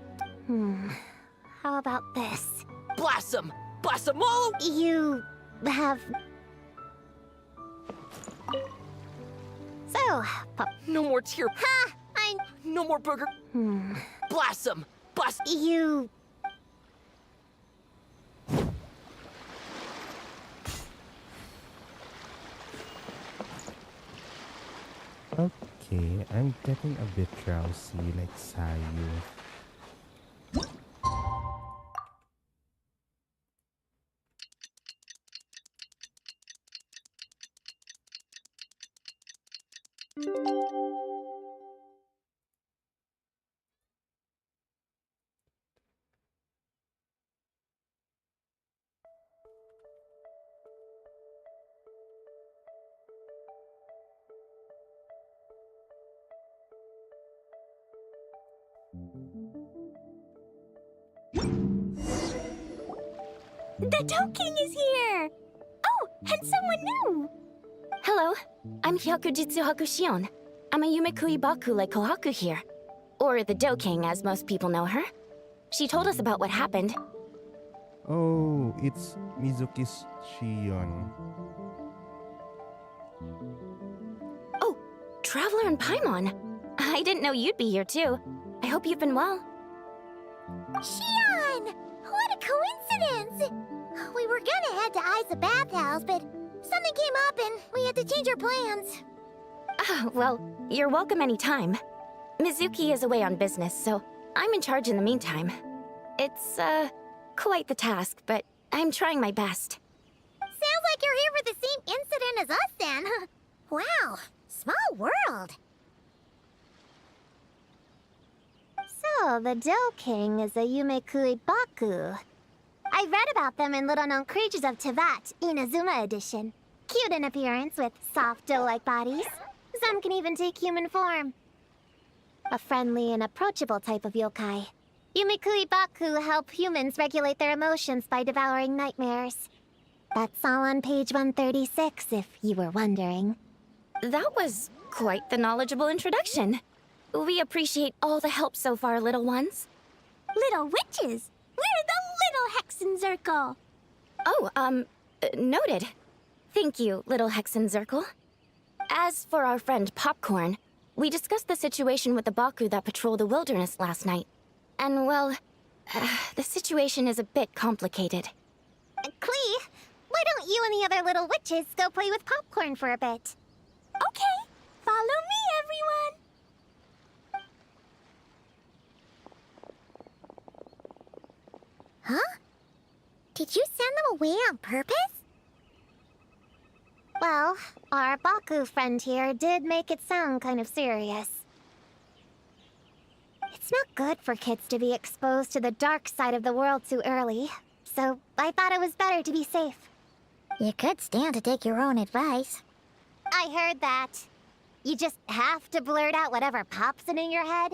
How about this? Blossom! Blossom all! You have... So, No more tear... Ha! No more booger... Blossom! Blossom! You... Okay, I'm getting a bit drowsy like Sayu. The Dough King is here! Oh, and someone new! Hello, I'm Hyakujitsu Hakushion. I'm a Yumekui Baku like Kohaku here. Or the Dough King, as most people know her. She told us about what happened. Oh, it's Mizuki's Shion. Oh, Traveler and Paimon. I didn't know you'd be here too. I hope you've been well. Shion! What a coincidence! We were gonna head to Aiza Bathhouse, but something came up and we had to change our plans. Well, you're welcome anytime. Mizuki is away on business, so I'm in charge in the meantime. It's, quite the task, but I'm trying my best. Sounds like you're here for the same incident as us then. Wow, small world. So, the Dough King is a Yumekui Baku. I read about them in Little Known Creatures of Teyvat, Inazuma edition. Cute in appearance with soft dough-like bodies. Some can even take human form. A friendly and approachable type of yokai. Yumekui Baku help humans regulate their emotions by devouring nightmares. That's all on page 136, if you were wondering. That was quite the knowledgeable introduction. We appreciate all the help so far, little ones. Little witches! We're the Little Hexenzirkel! Oh, noted. Thank you, little Hexenzirkel. As for our friend Popcorn, we discussed the situation with the Baku that patrolled the wilderness last night. And, well, the situation is a bit complicated. Klee, why don't you and the other little witches go play with Popcorn for a bit? Okay, follow me, everyone! Huh? Did you send them away on purpose? Well, our Baku friend here did make it sound kind of serious. It's not good for kids to be exposed to the dark side of the world too early, so I thought it was better to be safe. You could stand to take your own advice. I heard that. You just have to blurt out whatever pops in your head.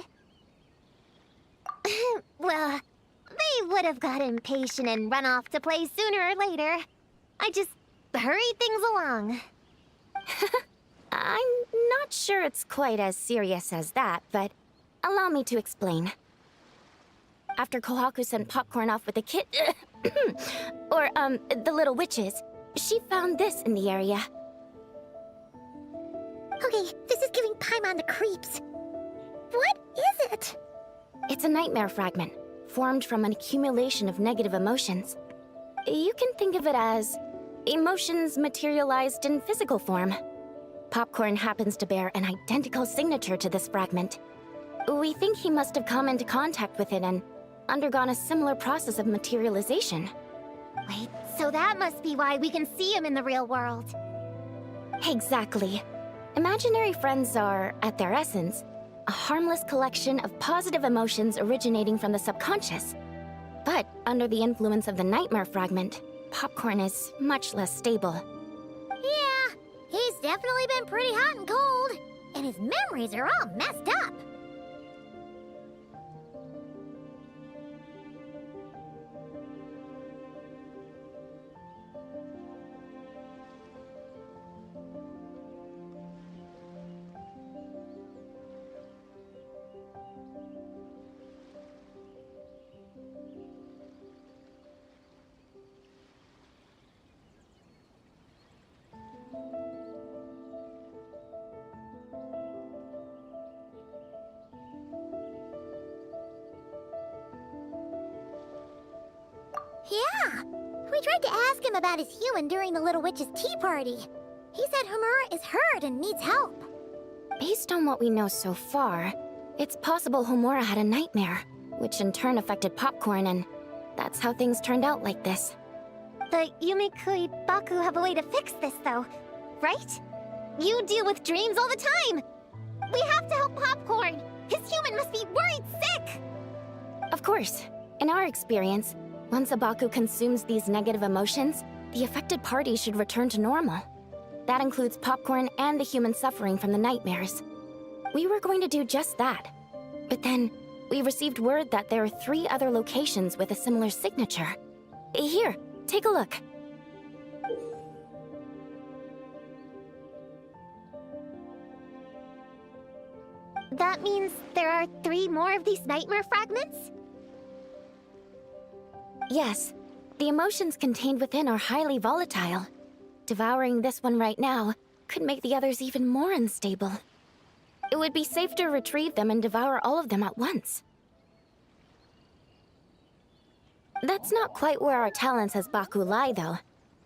Well, they would have got impatient and run off to play sooner or later. I just hurried things along. I'm not sure it's quite as serious as that, but allow me to explain. After Kohaku sent Popcorn off with the kid... or, the little witches, she found this in the area. Okay, this is giving Paimon the creeps. What is it? It's a nightmare fragment, formed from an accumulation of negative emotions. You can think of it as emotions materialized in physical form. Popcorn happens to bear an identical signature to this fragment. We think he must have come into contact with it and undergone a similar process of materialization. Wait, so that must be why we can see him in the real world. Exactly. Imaginary friends are, at their essence, a harmless collection of positive emotions originating from the subconscious. But under the influence of the nightmare fragment, Popcorn is much less stable. Yeah, he's definitely been pretty hot and cold, and his memories are all messed up. Yeah, we tried to ask him about his human during the Little Witch's tea party. He said Homura is hurt and needs help. Based on what we know so far, it's possible Homura had a nightmare, which in turn affected Popcorn, and that's how things turned out like this. The Yumekui Baku have a way to fix this, though, right? You deal with dreams all the time! We have to help Popcorn! His human must be worried sick! Of course. In our experience, once a Baku consumes these negative emotions, the affected party should return to normal. That includes Popcorn and the human suffering from the nightmares. We were going to do just that. But then, We received word that there are 3 other locations with a similar signature. Here, take a look. That means there are 3 more of these nightmare fragments? Yes, the emotions contained within are highly volatile. Devouring this one right now could make the others even more unstable. It would be safe to retrieve them and devour all of them at once. That's not quite where our talents as Baku lie, though.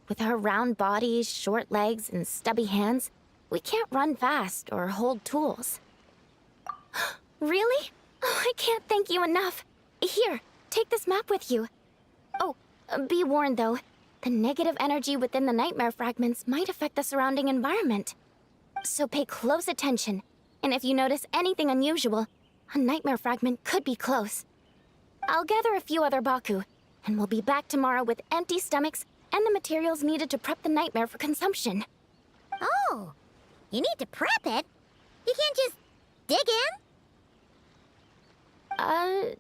With our round bodies, short legs, and stubby hands, we can't run fast or hold tools. Really? Oh, I can't thank you enough. Here, take this map with you. Oh, be warned, though. The negative energy within the nightmare fragments might affect the surrounding environment. So pay close attention, and if you notice anything unusual, a nightmare fragment could be close. I'll gather a few other Baku, and we'll be back tomorrow with empty stomachs and the materials needed to prep the nightmare for consumption. Oh, you need to prep it? You can't just dig in?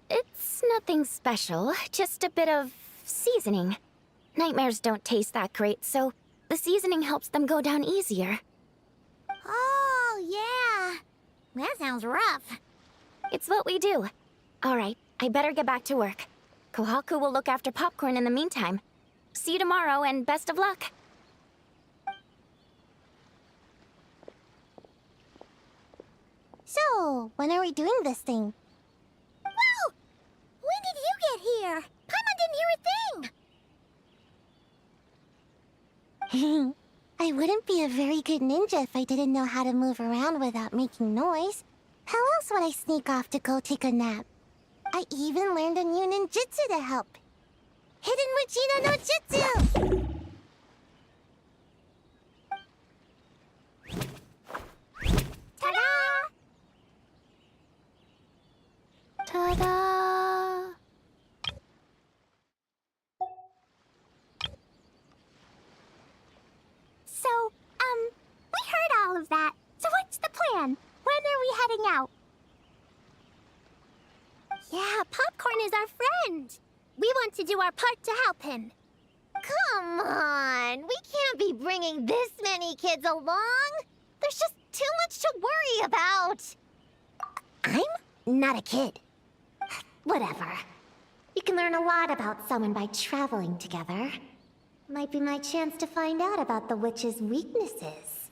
It's nothing special, just a bit of seasoning. Nightmares don't taste that great, so the seasoning helps them go down easier. Oh, yeah. That sounds rough. It's what we do. All right, I better get back to work. Kohaku will look after Popcorn in the meantime. See you tomorrow, and best of luck. So, when are we doing this thing? Whoa! When did you get here? Paimon didn't hear a thing. I wouldn't be a very good ninja if I didn't know how to move around without making noise. How else would I sneak off to go take a nap? I even learned a new ninjutsu to help. Hidden Wujino no Jutsu! Ta-da! Ta-da! So, we heard all of that. So what's the plan? When are we heading out? Yeah, Popcorn is our friend. We want to do our part to help him. Come on! We can't be bringing this many kids along! There's just too much to worry about! I'm not a kid. Whatever. You can learn a lot about someone by traveling together. Might be my chance to find out about the witch's weaknesses.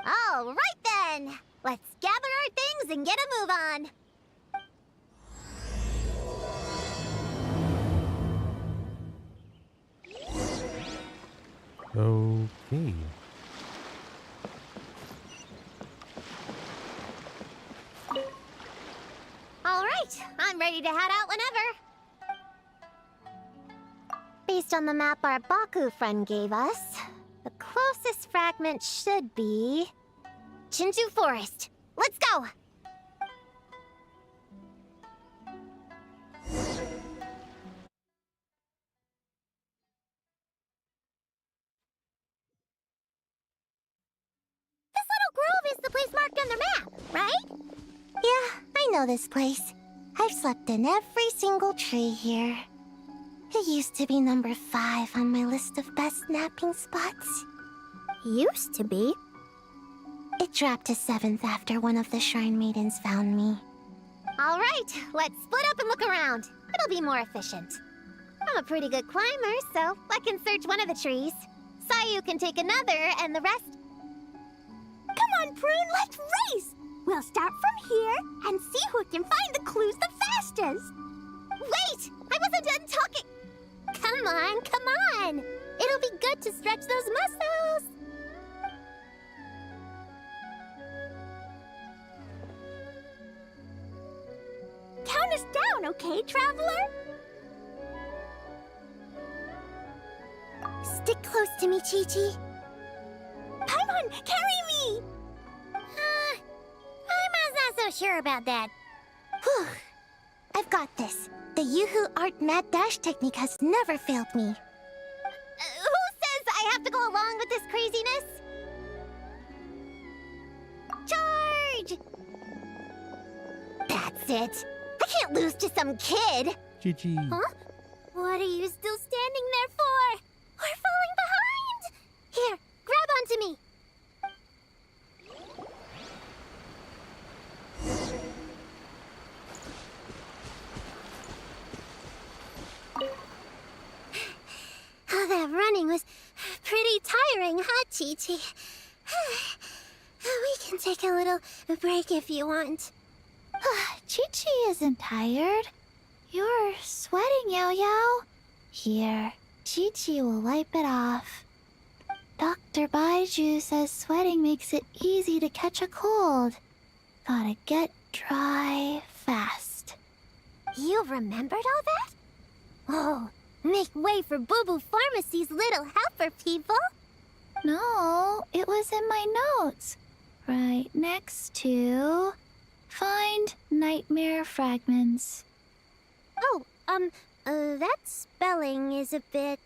All right then. Let's gather our things and get a move on. Okay. All right, I'm ready to head out whenever. Based on the map our Baku friend gave us, the closest fragment should be... Chinju Forest. Let's go! This little grove is the place marked on the map, right? Yeah, I know this place. I've slept in every single tree here. It used to be number 5 on my list of best napping spots. Used to be. It dropped to 7th after one of the Shrine Maidens found me. All right, let's split up and look around. It'll be more efficient. I'm a pretty good climber, so I can search one of the trees. Sayu can take another, and the rest... Come on, Prune, let's race! We'll start from here and see who can find the clues the fastest. Wait! I wasn't done talking! Come on, come on! It'll be good to stretch those muscles! Count us down, okay, traveler? Stick close to me, Chi-Chi. Paimon, carry me! I'm not so sure about that. Whew. I've got this. The Yoo-Hoo Art Mad Dash technique has never failed me. Who says I have to go along with this craziness? Charge! That's it. I can't lose to some kid. Chi-Chi. Huh? What are you still standing there for? We're falling behind! Here, grab onto me. Oh, that running was pretty tiring, huh, Chi-Chi? We can take a little break if you want. Chi-Chi isn't tired. You're sweating, Yo-Yo. Here, Chi-Chi will wipe it off. Dr. Baiju says sweating makes it easy to catch a cold. Gotta get dry fast. You remembered all that? Oh, make way for Boo Boo Pharmacy's little helper, people. No, it was in my notes. Right next to... Find nightmare fragments. Oh, that spelling is a bit...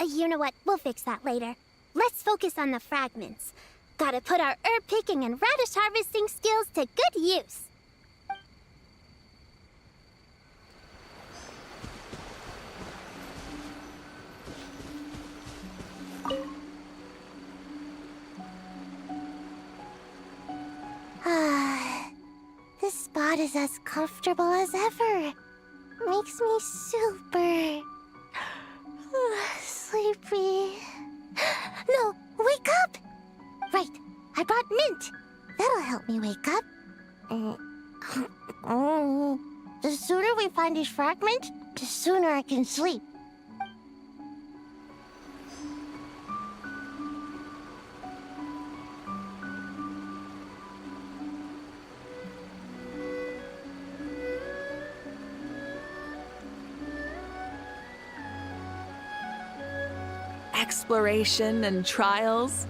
you know what? We'll fix that later. Let's focus on the fragments. Gotta put our herb picking and radish harvesting skills to good use. This spot is as comfortable as ever. Makes me super sleepy. No, wake up! Right, I brought mint. That'll help me wake up. The sooner we find these fragments, the sooner I can sleep. Exploration and trials.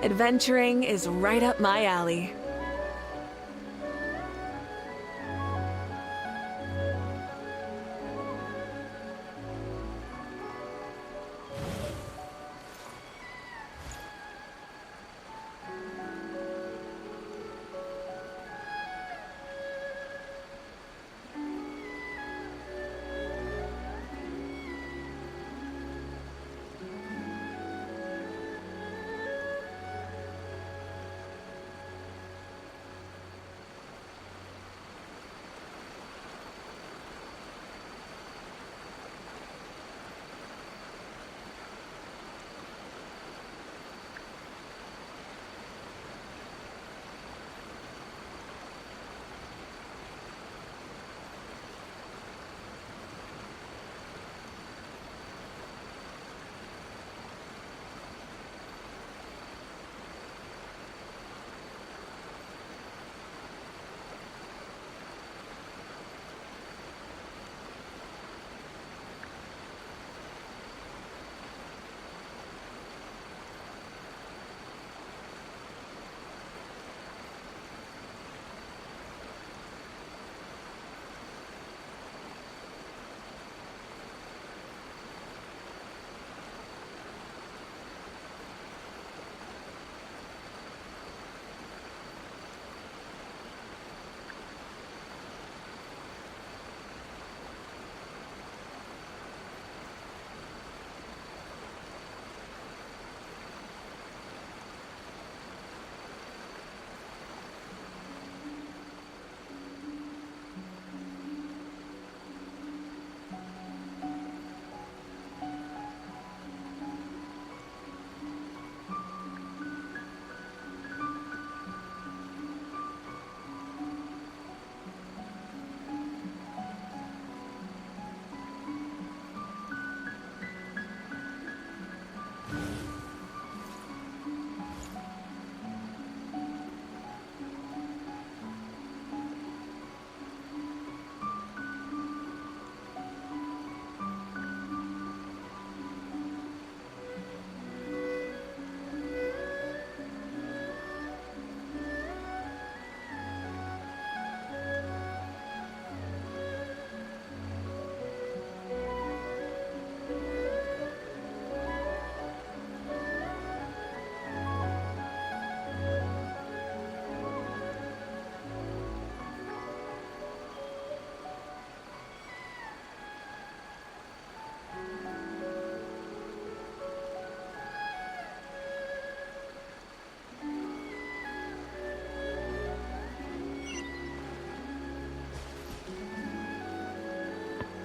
Adventuring is right up my alley.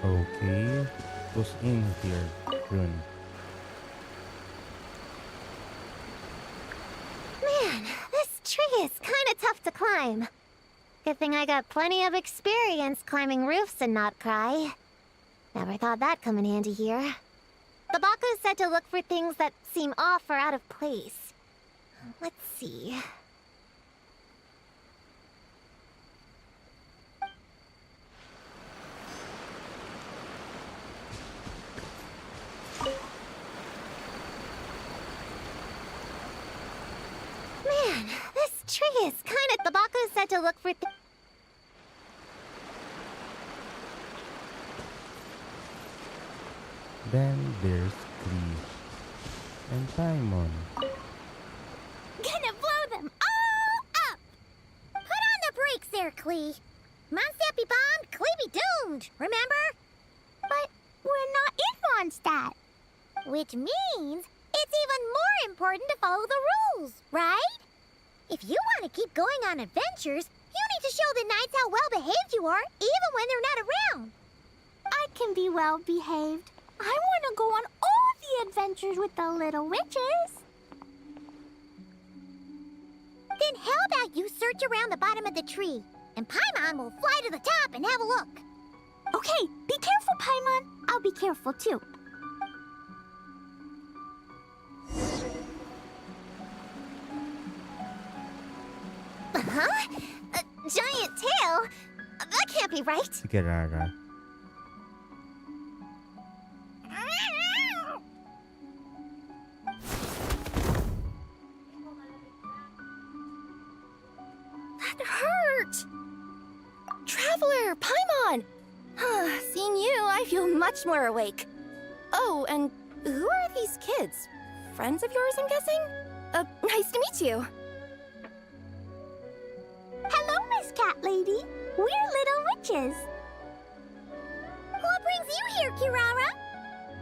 Okay. Who's in here? Rune. Man, this tree is kinda tough to climb. Good thing I got plenty of experience climbing roofs and not cry. Never thought that'd come in handy here. The Baku said to look for things that seem off or out of place. Let's see. Man, this tree is kinda... The Baku said to look for Then there's Klee and Paimon. Gonna blow them all up! Put on the brakes there, Klee. Mondstadt be bombed, Klee be doomed, remember? But we're not in Mondstadt. Which means it's even more important to follow the rules, right? If you want to keep going on adventures, you need to show the knights how well behaved you are, even when they're not around. I can be well behaved. I want to go on all the adventures with the little witches. Then how about you search around the bottom of the tree, and Paimon will fly to the top and have a look. Okay, be careful, Paimon. I'll be careful too. Huh? A giant tail? That can't be right. Kirara. That hurt! Traveler, Paimon! Seeing you, I feel much more awake. Oh, and who are these kids? Friends of yours, I'm guessing? Nice to meet you. Hello, Miss Cat Lady. We're little witches. What brings you here, Kirara?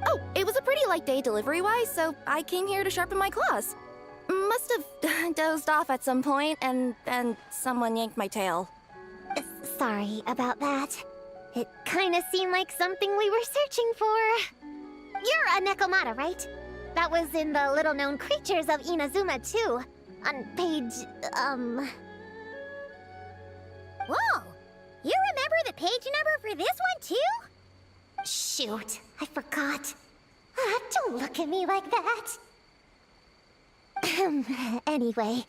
Oh, it was a pretty light day delivery-wise, so I came here to sharpen my claws. Must have dozed off at some point, and then someone yanked my tail. Sorry about that. It kinda seemed like something we were searching for. You're a Nekomata, right? That was in the little-known creatures of Inazuma, too. On page, Whoa! You remember the page number for this one, too? Shoot, I forgot. Don't look at me like that. Anyway,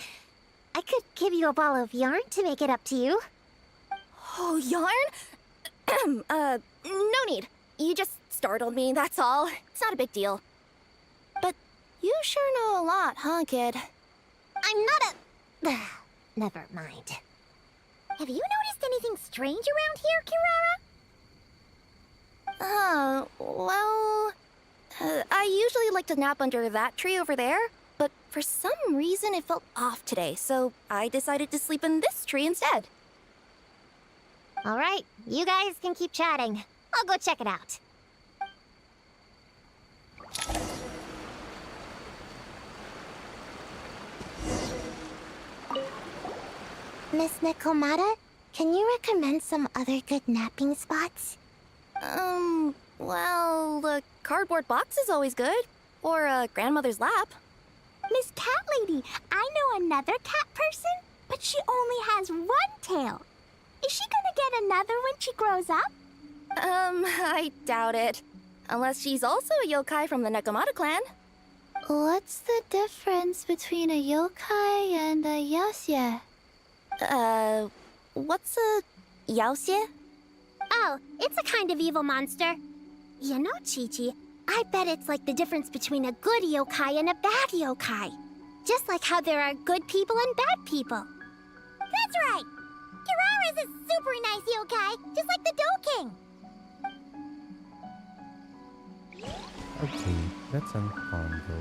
I could give you a ball of yarn to make it up to you. Oh, yarn? No need. You just startled me, that's all. It's not a big deal. But you sure know a lot, huh, kid? I'm not a... Never mind. Have you noticed anything strange around here, Kirara? Well... I usually like to nap under that tree over there, but for some reason it felt off today, so I decided to sleep in this tree instead. All right, you guys can keep chatting. I'll go check it out. Miss Nekomata, can you recommend some other good napping spots? Well, the cardboard box is always good. Or a grandmother's lap. Miss Cat Lady, I know another cat person, but she only has one tail. Is she gonna get another when she grows up? I doubt it. Unless she's also a yokai from the Nekomata clan. What's the difference between a yokai and a yaoxie? What's a yaoxie? Oh, it's a kind of evil monster. You know, Chi-Chi, I bet it's like the difference between a good yokai and a bad yokai. Just like how there are good people and bad people. That's right! Kirara's a super nice yokai, just like the Dough King. Okay, that's on Congo.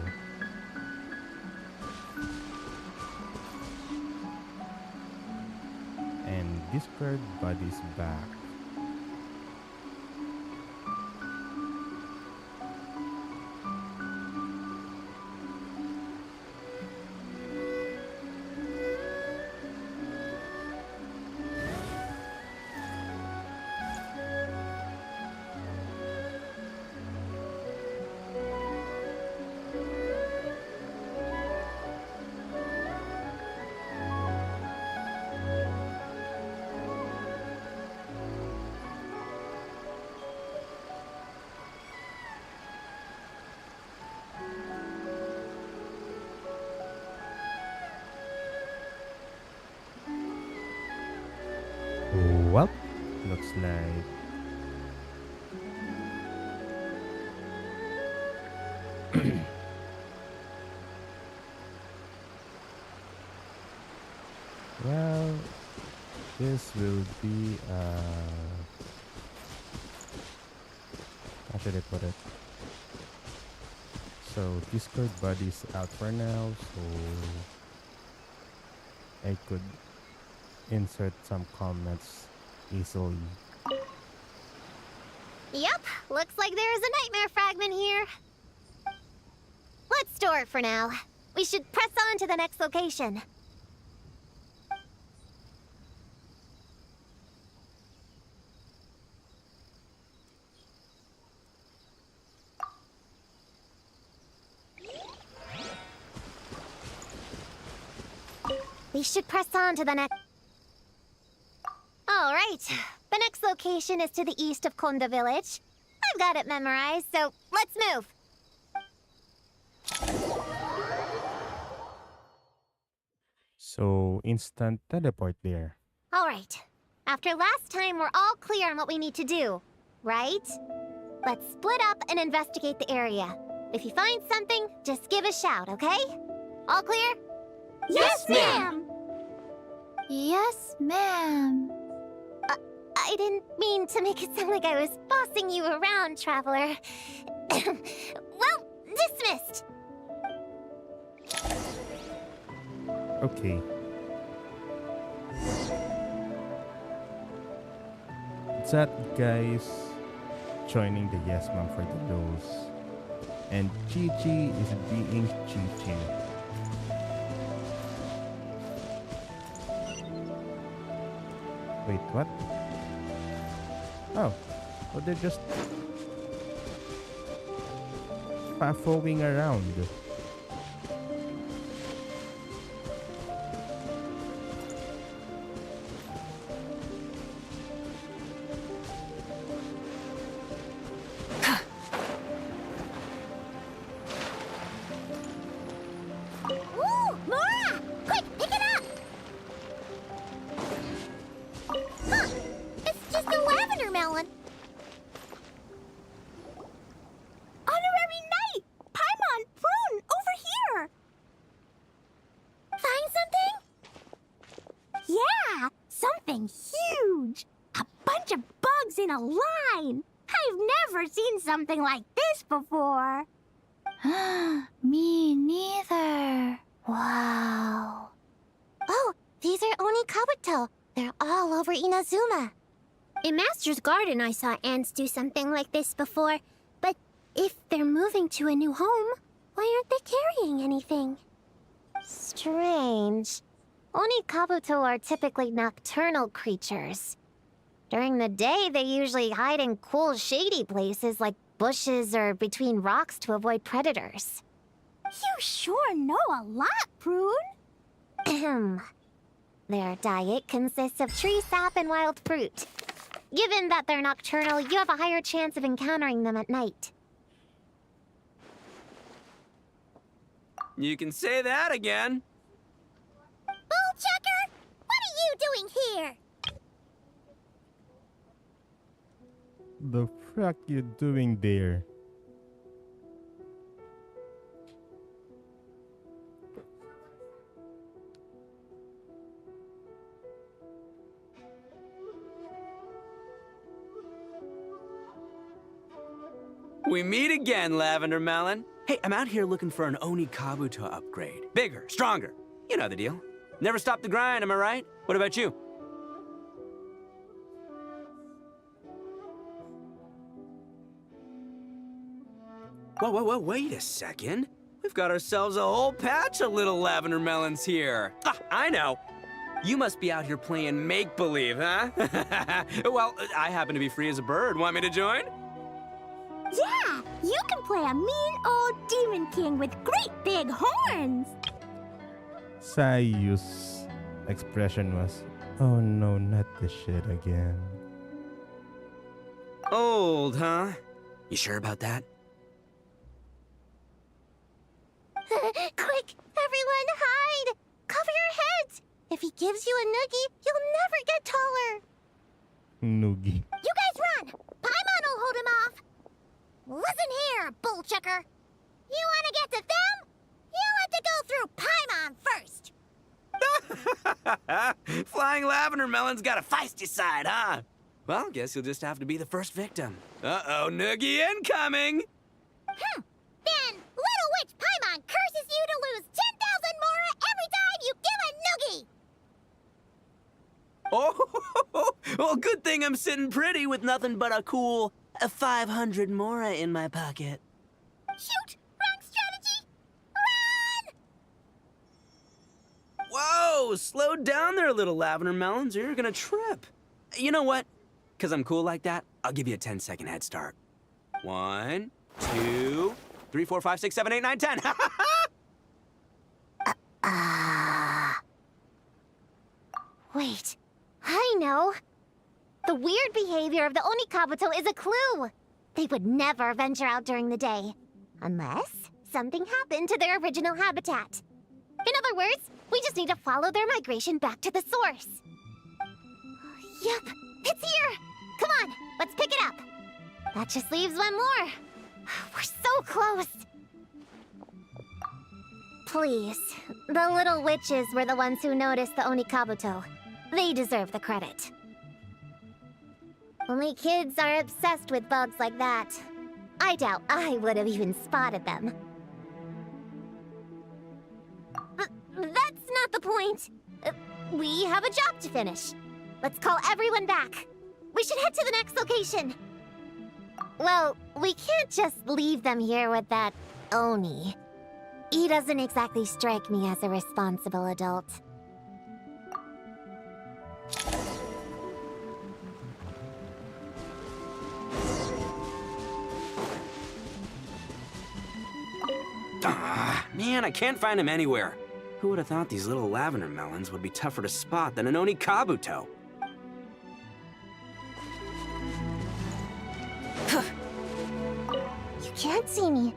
And Discord buddy's back. Well, looks like well, this will be how should I put it? So Discord buddy's out for now, so I could insert some comments easily. Yep, looks like there is a nightmare fragment here. Let's store it for now. We should press on to the next location. We should press on to the next... All right. The next location is to the east of Konda Village. I've got it memorized, so let's move. So instant teleport there. All right. After last time, we're all clear on what we need to do, right? Let's split up and investigate the area. If you find something, just give a shout, okay? All clear? Yes, ma'am! Yes, ma'am. I didn't mean to make it sound like I was bossing you around, Traveler. Well, dismissed. Okay. That guy's joining the Yes Ma'am for the dose. And Chi-Chi is being Chi-Chi. Wait, what? Oh, well, they're just faffing around. Ooh, Mora! Quick, pick it up! Huh, it's just a lavender melon. Honorary Knight! Paimon, Prune, over here! Find something? Yeah, something huge! A bunch of bugs in a line! I've never seen something like this before. Me neither. Wow. Oh, these are Oni Kabuto. They're all over Inazuma. In Master's Garden, I saw ants do something like this before. But if they're moving to a new home, why aren't they carrying anything? Strange. Oni Kabuto are typically nocturnal creatures. During the day, they usually hide in cool, shady places like bushes or between rocks to avoid predators. You sure know a lot, Prune. Ahem. Their diet consists of tree sap and wild fruit. Given that they're nocturnal, you have a higher chance of encountering them at night. You can say that again. Bullchucker! What are you doing here? The fuck you doing there? We meet again, Lavender Melon. Hey, I'm out here looking for an Oni Kabuto upgrade. Bigger, stronger. You know the deal. Never stop the grind, am I right? What about you? Whoa, wait a second. We've got ourselves a whole patch of little Lavender Melons here. Ah, I know. You must be out here playing make-believe, huh? Well, I happen to be free as a bird. Want me to join? Yeah, you can play a mean old demon king with great big horns. Sayu's expression was, oh no, not this shit again. Old, huh? You sure about that? Quick, everyone hide! Cover your heads! If he gives you a noogie, you'll never get taller. Noogie. You guys run! Paimon will hold him off! Listen here, bullchucker! You want to get to them? You have to go through Paimon first! Flying lavender melon's got a feisty side, huh? Well, guess you'll just have to be the first victim. Uh-oh, Noogie incoming! Then Little Witch Paimon curses you to lose 10,000 mora every time you give a noogie! Oh, well, good thing I'm sitting pretty with nothing but a cool 500 mora in my pocket. Shoot! Wrong strategy! Run! Whoa, slow down there, little lavender melons, or you're gonna trip. You know what? Because I'm cool like that, I'll give you a 10-second head start. 1, 2, 3, 4, 5, 6, 7, 8, 9, 10. Wait, I know. The weird behavior of the Onikabuto is a clue. They would never venture out during the day, unless something happened to their original habitat. In other words, we just need to follow their migration back to the source. Yep, it's here! Come on, let's pick it up. That just leaves one more. We're so close. Please, the little witches were the ones who noticed the Onikabuto. They deserve the credit. Only kids are obsessed with bugs like that. I doubt I would have even spotted them. That's not the point. We have a job to finish. Let's call everyone back. We should head to the next location. Well, we can't just leave them here with that Oni. He doesn't exactly strike me as a responsible adult. Man, I can't find him anywhere. Who would have thought these little lavender melons would be tougher to spot than an Onikabuto? You can't see me.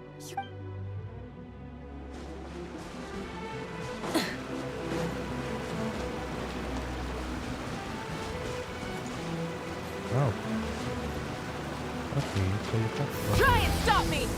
Oh. Okay, so you talk about... Try and stop me!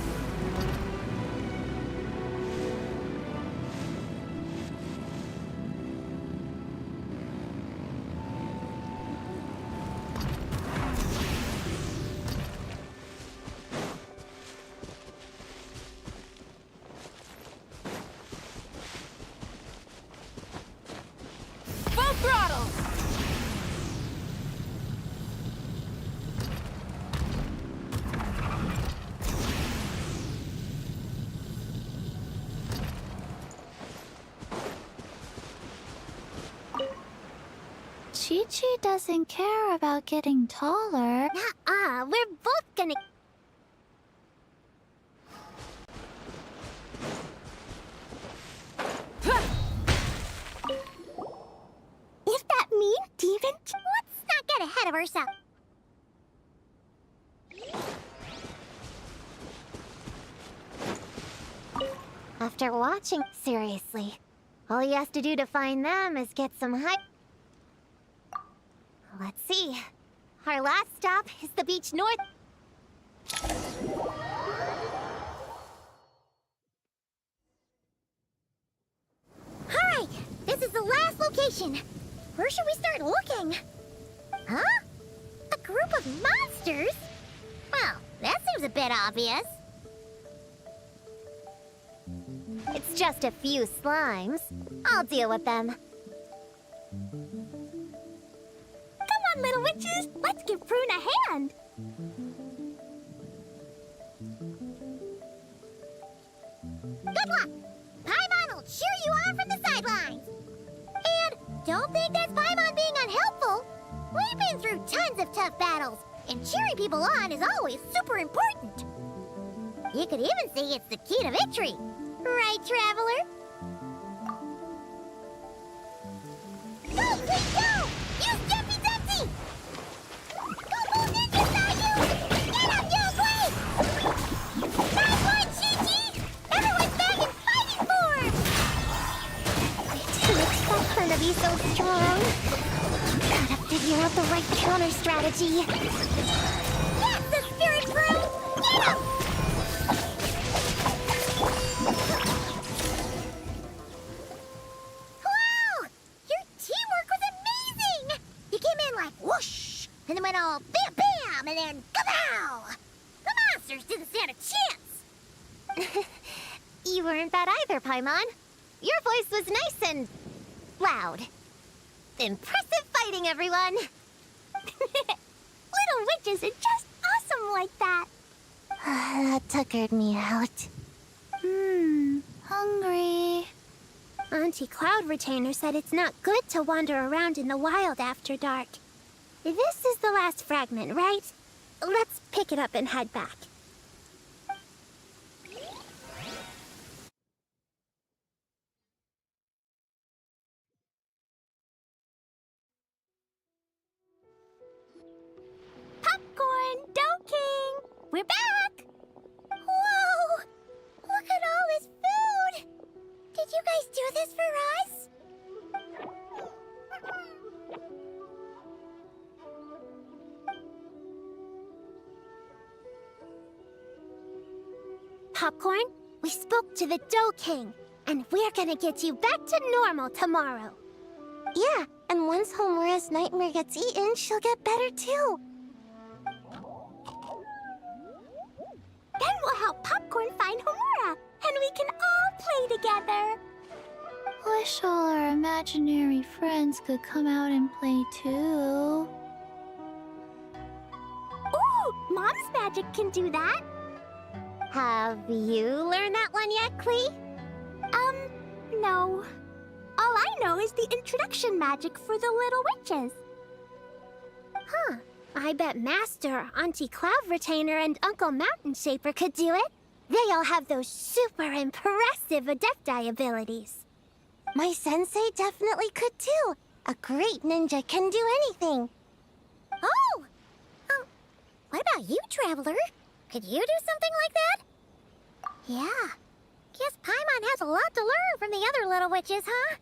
Full throttle! Chi-Chi doesn't care about getting taller. We're both gonna... Is that mean, Demon? Let's not get ahead of ourselves. After watching... Seriously. All he has to do to find them is get some hype. Let's see. Our last stop is the beach north... Alright, this is the last location. Where should we start looking? Huh? A group of monsters? Well, that seems a bit obvious. It's just a few slimes. I'll deal with them. Come on, little witches! Let's give Prune a hand! Good luck! Paimon will cheer you on from the sidelines! And don't think that's Paimon being unhelpful! We've been through tons of tough battles, and cheering people on is always super important! You could even say it's the key to victory! Right, Traveler? Go, please go! Use Jumpy Dempsey! Go, Blue Ninja Sayu! Get him, Youngway! Nice one, Chi-Chi! Everyone's back and fighting for him! I didn't expect her to be so strong. Gotta figure out the right counter killer strategy. That's the spirit, Prune! Get him! Wow! Your teamwork was amazing! You came in like whoosh, and then went all bam bam, and then kapow! The monsters didn't stand a chance! You weren't bad either, Paimon. Your voice was nice and loud. Impressive fighting, everyone! Little witches are just awesome like that. That tuckered me out. Hungry. Auntie Cloud Retainer said it's not good to wander around in the wild after dark. This is the last fragment, right? Let's pick it up and head back. Popcorn, Dough King! We're back! Whoa! Look at all this food! Did you guys do this for us? Popcorn, we spoke to the Dough King, and we're gonna get you back to normal tomorrow. Yeah, and once Homura's nightmare gets eaten, she'll get better too. Then we'll help Popcorn find Homura, and we can all play together. Wish all our imaginary friends could come out and play too. Ooh, Mom's magic can do that. Have you learned that one yet, Klee? No. All I know is the introduction magic for the little witches. Huh. I bet Master, Auntie Cloud Retainer, and Uncle Mountain Shaper could do it. They all have those super impressive Adepti abilities. My sensei definitely could too. A great ninja can do anything. Oh! What about you, Traveler? Could you do something like that? Yeah. Guess Paimon has a lot to learn from the other little witches, huh?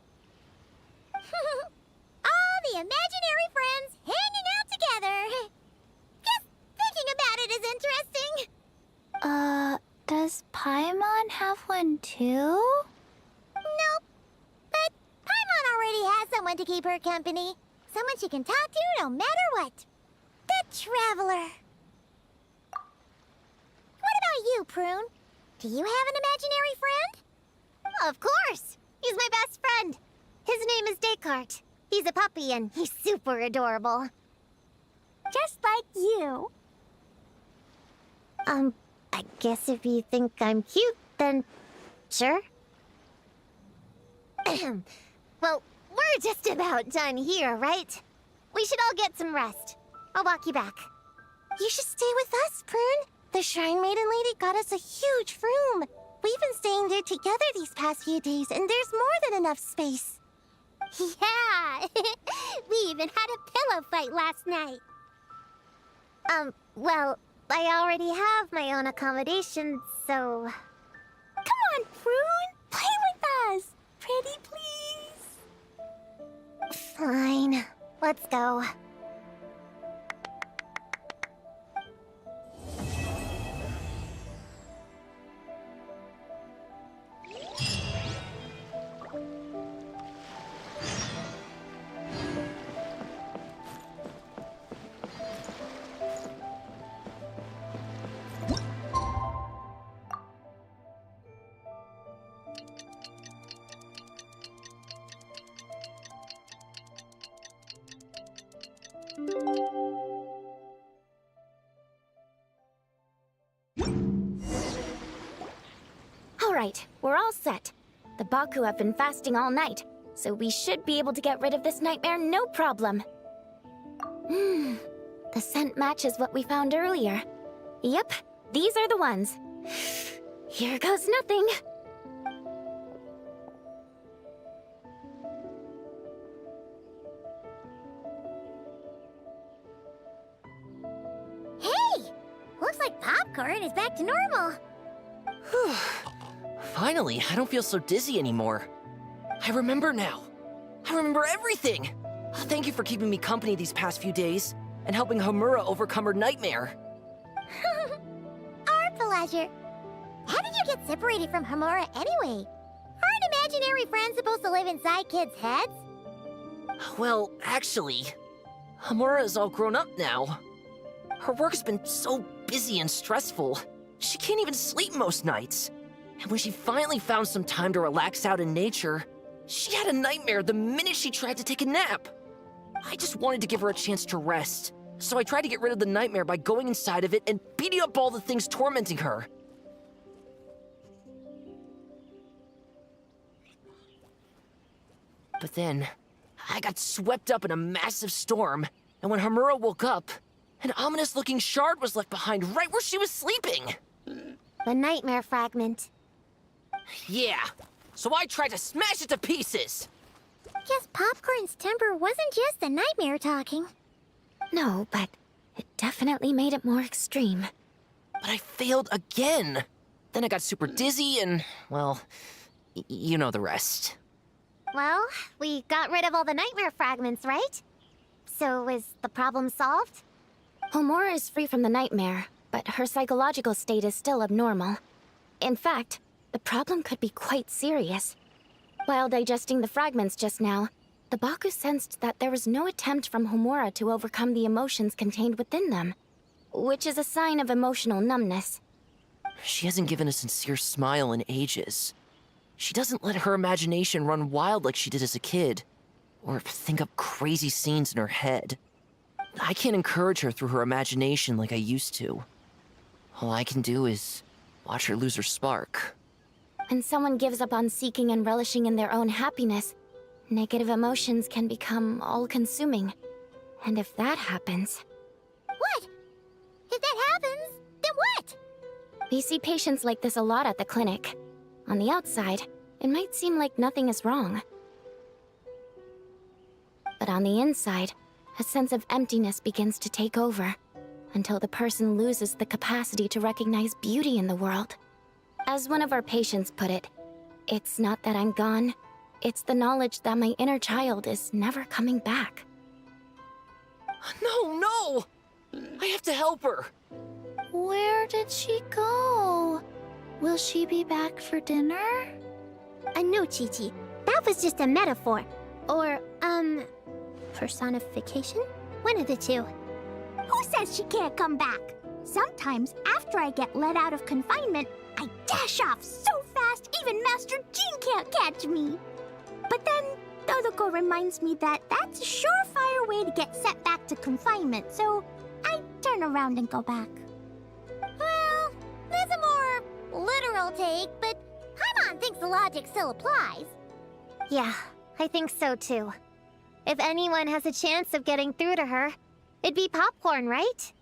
All the imaginary friends hanging out together. Just thinking about it is interesting. Does Paimon have one too? Nope. But Paimon already has someone to keep her company. Someone she can talk to no matter what. The Traveler. What about you, Prune? Do you have an imaginary friend? Of course! He's my best friend. His name is Descartes. He's a puppy and he's super adorable. Just like you. I guess if you think I'm cute, then sure. Well, we're just about done here, right? We should all get some rest. I'll walk you back. You should stay with us, Prune. The Shrine Maiden Lady got us a huge room. We've been staying there together these past few days, and there's more than enough space. Yeah. We even had a pillow fight last night. Well, I already have my own accommodation, so... Come on, Prune. Play with us. Pretty please. Fine. Let's go. Alright, we're all set. The Baku have been fasting all night, so we should be able to get rid of this nightmare no problem. The scent matches what we found earlier. Yep, these are the ones. Here goes nothing. Hey! Looks like Popcorn is back to normal. Finally, I don't feel so dizzy anymore. I remember now. I remember everything. Thank you for keeping me company these past few days. and helping Homura overcome her nightmare. Our pleasure. How did you get separated from Homura anyway? Aren't imaginary friends supposed to live inside kids' heads? Well, actually, Homura is all grown up now. Her work's been so busy and stressful, she can't even sleep most nights. And when she finally found some time to relax out in nature, she had a nightmare the minute she tried to take a nap. I just wanted to give her a chance to rest, so I tried to get rid of the nightmare by going inside of it and beating up all the things tormenting her. But then, I got swept up in a massive storm, and when Homura woke up, an ominous-looking shard was left behind right where she was sleeping. The nightmare fragment. Yeah, so I tried to smash it to pieces. Guess Popcorn's temper wasn't just the nightmare talking. No, but it definitely made it more extreme. But I failed again. Then I got super dizzy and, well, you know the rest. Well, we got rid of all the nightmare fragments, right? So is the problem solved? Homura is free from the nightmare, but her psychological state is still abnormal. In fact, the problem could be quite serious. While digesting the fragments just now, the Baku sensed that there was no attempt from Homura to overcome the emotions contained within them, which is a sign of emotional numbness. She hasn't given a sincere smile in ages. She doesn't let her imagination run wild like she did as a kid, or think up crazy scenes in her head. I can't encourage her through her imagination like I used to. All I can do is watch her lose her spark. When someone gives up on seeking and relishing in their own happiness, negative emotions can become all-consuming. And if that happens... What? If that happens, then what? We see patients like this a lot at the clinic. On the outside, it might seem like nothing is wrong. But on the inside, a sense of emptiness begins to take over, until the person loses the capacity to recognize beauty in the world. As one of our patients put it, it's not that I'm gone, it's the knowledge that my inner child is never coming back. No! I have to help her! Where did she go? Will she be back for dinner? No, Chi-Chi. That was just a metaphor. Or, personification? One of the two. Who says she can't come back? Sometimes, after I get let out of confinement, I dash off so fast even Master Jean can't catch me. But then, Dodoko reminds me that that's a surefire way to get sent back to confinement, so I turn around and go back. Well, that's a more literal take, but Paimon thinks the logic still applies. Yeah, I think so too. If anyone has a chance of getting through to her, it'd be Popcorn, right?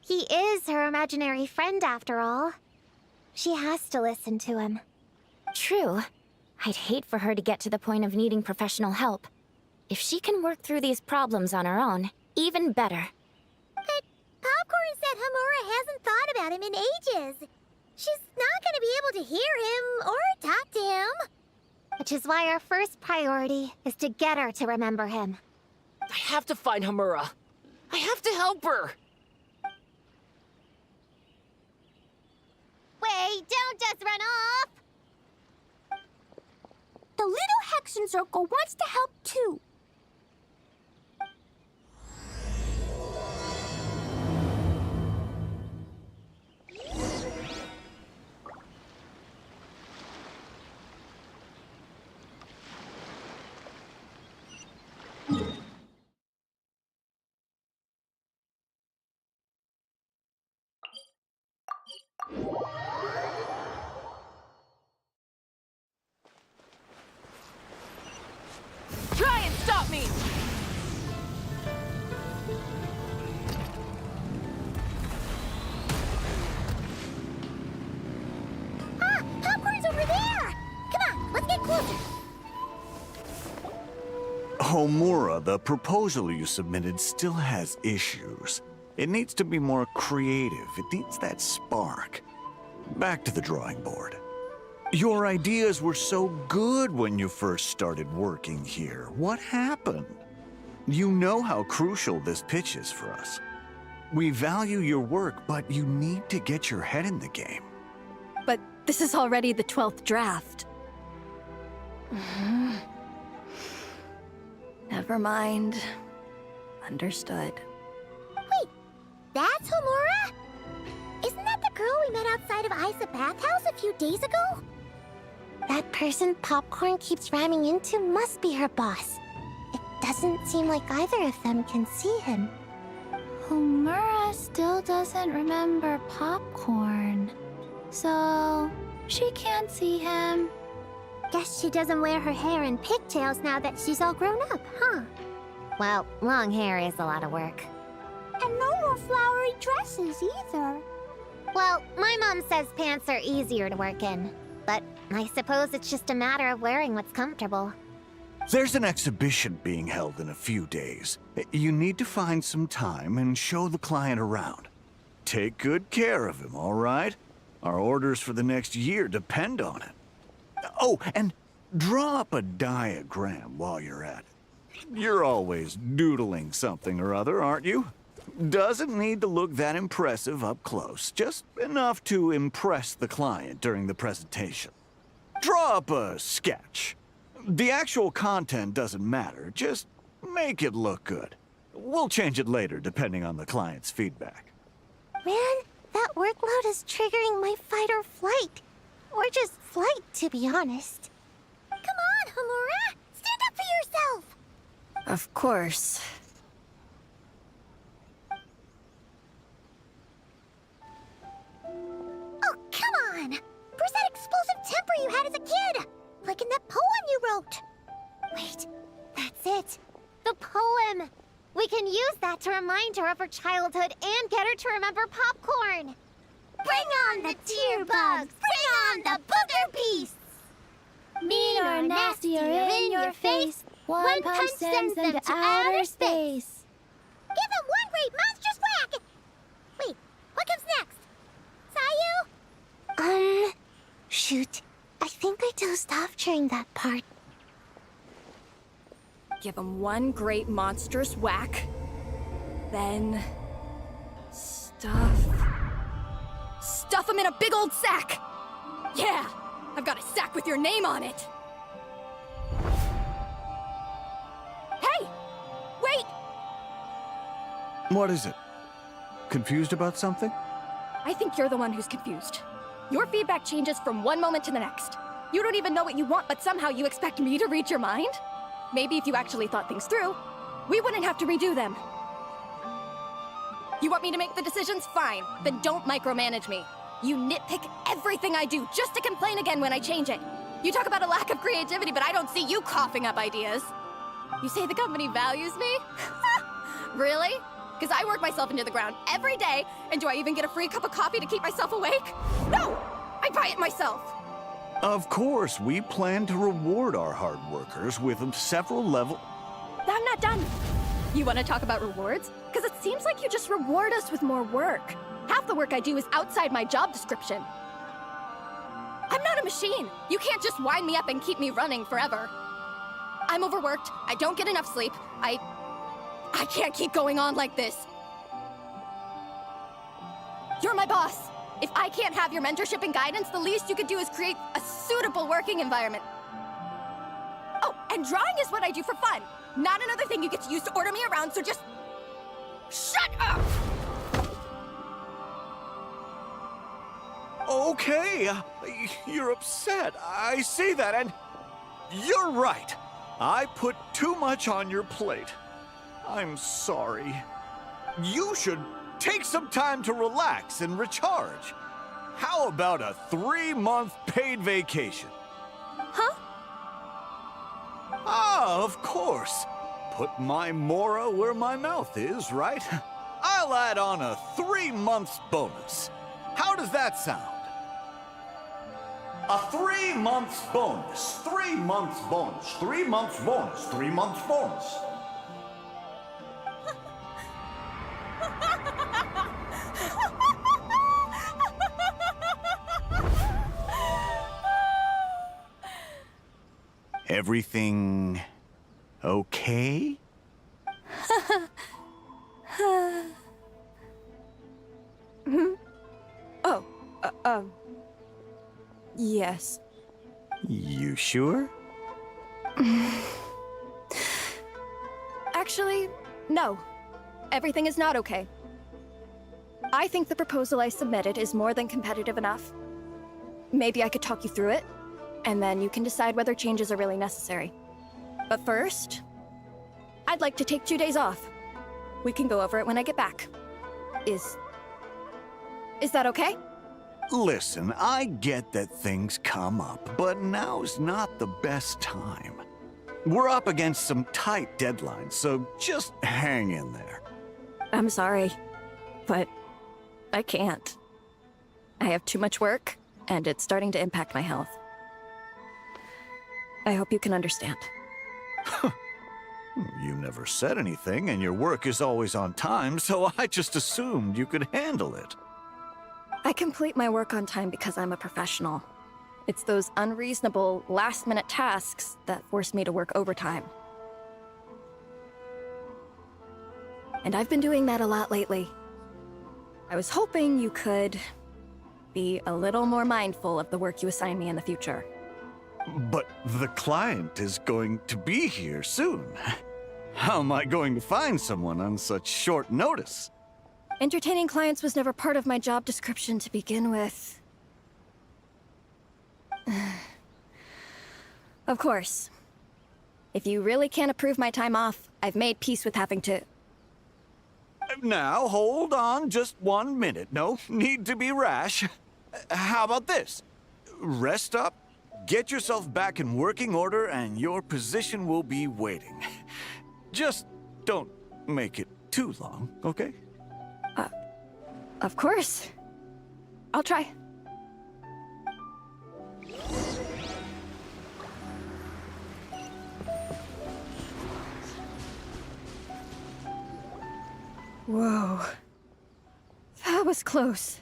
He is her imaginary friend after all. She has to listen to him. True. I'd hate for her to get to the point of needing professional help. If she can work through these problems on her own, even better. But Popcorn said Homura hasn't thought about him in ages. She's not gonna be able to hear him or talk to him. Which is why our first priority is to get her to remember him. I have to find Homura. I have to help her! Wait, don't just run off! The little Hexenzirkel wants to help too. Try and stop me! Ah, Popcorn's over there! Come on, let's get closer. Homura, the proposal you submitted still has issues. It needs to be more creative. It needs that spark. Back to the drawing board. Your ideas were so good when you first started working here. What happened? You know how crucial this pitch is for us. We value your work, but you need to get your head in the game. But this is already the 12th draft. Never mind. Understood. Wait, that's Homura? Isn't that the girl we met outside of Isa Bathhouse a few days ago? That person Popcorn keeps ramming into must be her boss. It doesn't seem like either of them can see him. Homura still doesn't remember Popcorn. So, she can't see him. Guess she doesn't wear her hair in pigtails now that she's all grown up, huh? Well, long hair is a lot of work. And no more flowery dresses either. Well, my mom says pants are easier to work in. But I suppose it's just a matter of wearing what's comfortable. There's an exhibition being held in a few days. You need to find some time and show the client around. Take good care of him, all right? Our orders for the next year depend on it. Oh, and draw up a diagram while you're at it. You're always doodling something or other, aren't you? Doesn't need to look that impressive up close, just enough to impress the client during the presentation. Draw up a sketch. The actual content doesn't matter, just make it look good. We'll change it later depending on the client's feedback. Man, that workload is triggering my fight or flight. Or just flight, to be honest. Come on, Homura! Stand up for yourself! Of course. Oh, come on! Where's that explosive temper you had as a kid? Like in that poem you wrote. Wait, that's it. The poem! We can use that to remind her of her childhood and get her to remember Popcorn. Bring on the tear bugs! Bring on the booger beasts! Mean or nasty or in your face, one punch sends them to outer space. Give them one great monstrous whack! Wait, what comes next? Sayu? Shoot. I think I dozed off during that part. Give him one great monstrous whack. Then... Stuff him in a big old sack! Yeah! I've got a sack with your name on it! Hey! Wait! What is it? Confused about something? I think you're the one who's confused. Your feedback changes from one moment to the next. You don't even know what you want, but somehow you expect me to read your mind? Maybe if you actually thought things through, we wouldn't have to redo them. You want me to make the decisions? Fine. Then don't micromanage me. You nitpick everything I do just to complain again when I change it. You talk about a lack of creativity, but I don't see you coughing up ideas. You say the company values me? Really? Because I work myself into the ground every day, and do I even get a free cup of coffee to keep myself awake? No! I buy it myself! Of course, we plan to reward our hard workers with several level... I'm not done. You want to talk about rewards? Because it seems like you just reward us with more work. Half the work I do is outside my job description. I'm not a machine. You can't just wind me up and keep me running forever. I'm overworked. I don't get enough sleep. I can't keep going on like this. You're my boss. If I can't have your mentorship and guidance, the least you could do is create a suitable working environment. Oh, and drawing is what I do for fun. Not another thing you get to use to order me around, so just... shut up! Okay, you're upset. I see that, and you're right. I put too much on your plate. I'm sorry. You should take some time to relax and recharge. How about a 3-month paid vacation? Huh? Ah, of course. Put my Mora where my mouth is, right? I'll add on a 3-month bonus. How does that sound? A 3-month bonus, 3 months bonus, 3 months bonus, 3 months bonus. Everything okay? Yes. You sure? Actually, no. Everything is not okay. I think the proposal I submitted is more than competitive enough. Maybe I could talk you through it, and then you can decide whether changes are really necessary. But first, I'd like to take 2 days off. We can go over it when I get back. Is that okay? Listen, I get that things come up, but now's not the best time. We're up against some tight deadlines, so just hang in there. I'm sorry, but I can't. I have too much work, and it's starting to impact my health. I hope you can understand. You never said anything, and your work is always on time, so I just assumed you could handle it. I complete my work on time because I'm a professional. It's those unreasonable, last-minute tasks that force me to work overtime. And I've been doing that a lot lately. I was hoping you could be a little more mindful of the work you assign me in the future. But the client is going to be here soon. How am I going to find someone on such short notice? Entertaining clients was never part of my job description to begin with. Of course. If you really can't approve my time off, I've made peace with having to... Now, hold on just 1 minute. No need to be rash. How about this? Rest up, get yourself back in working order, and your position will be waiting. Just don't make it too long, okay? Of course. I'll try. Whoa. That was close.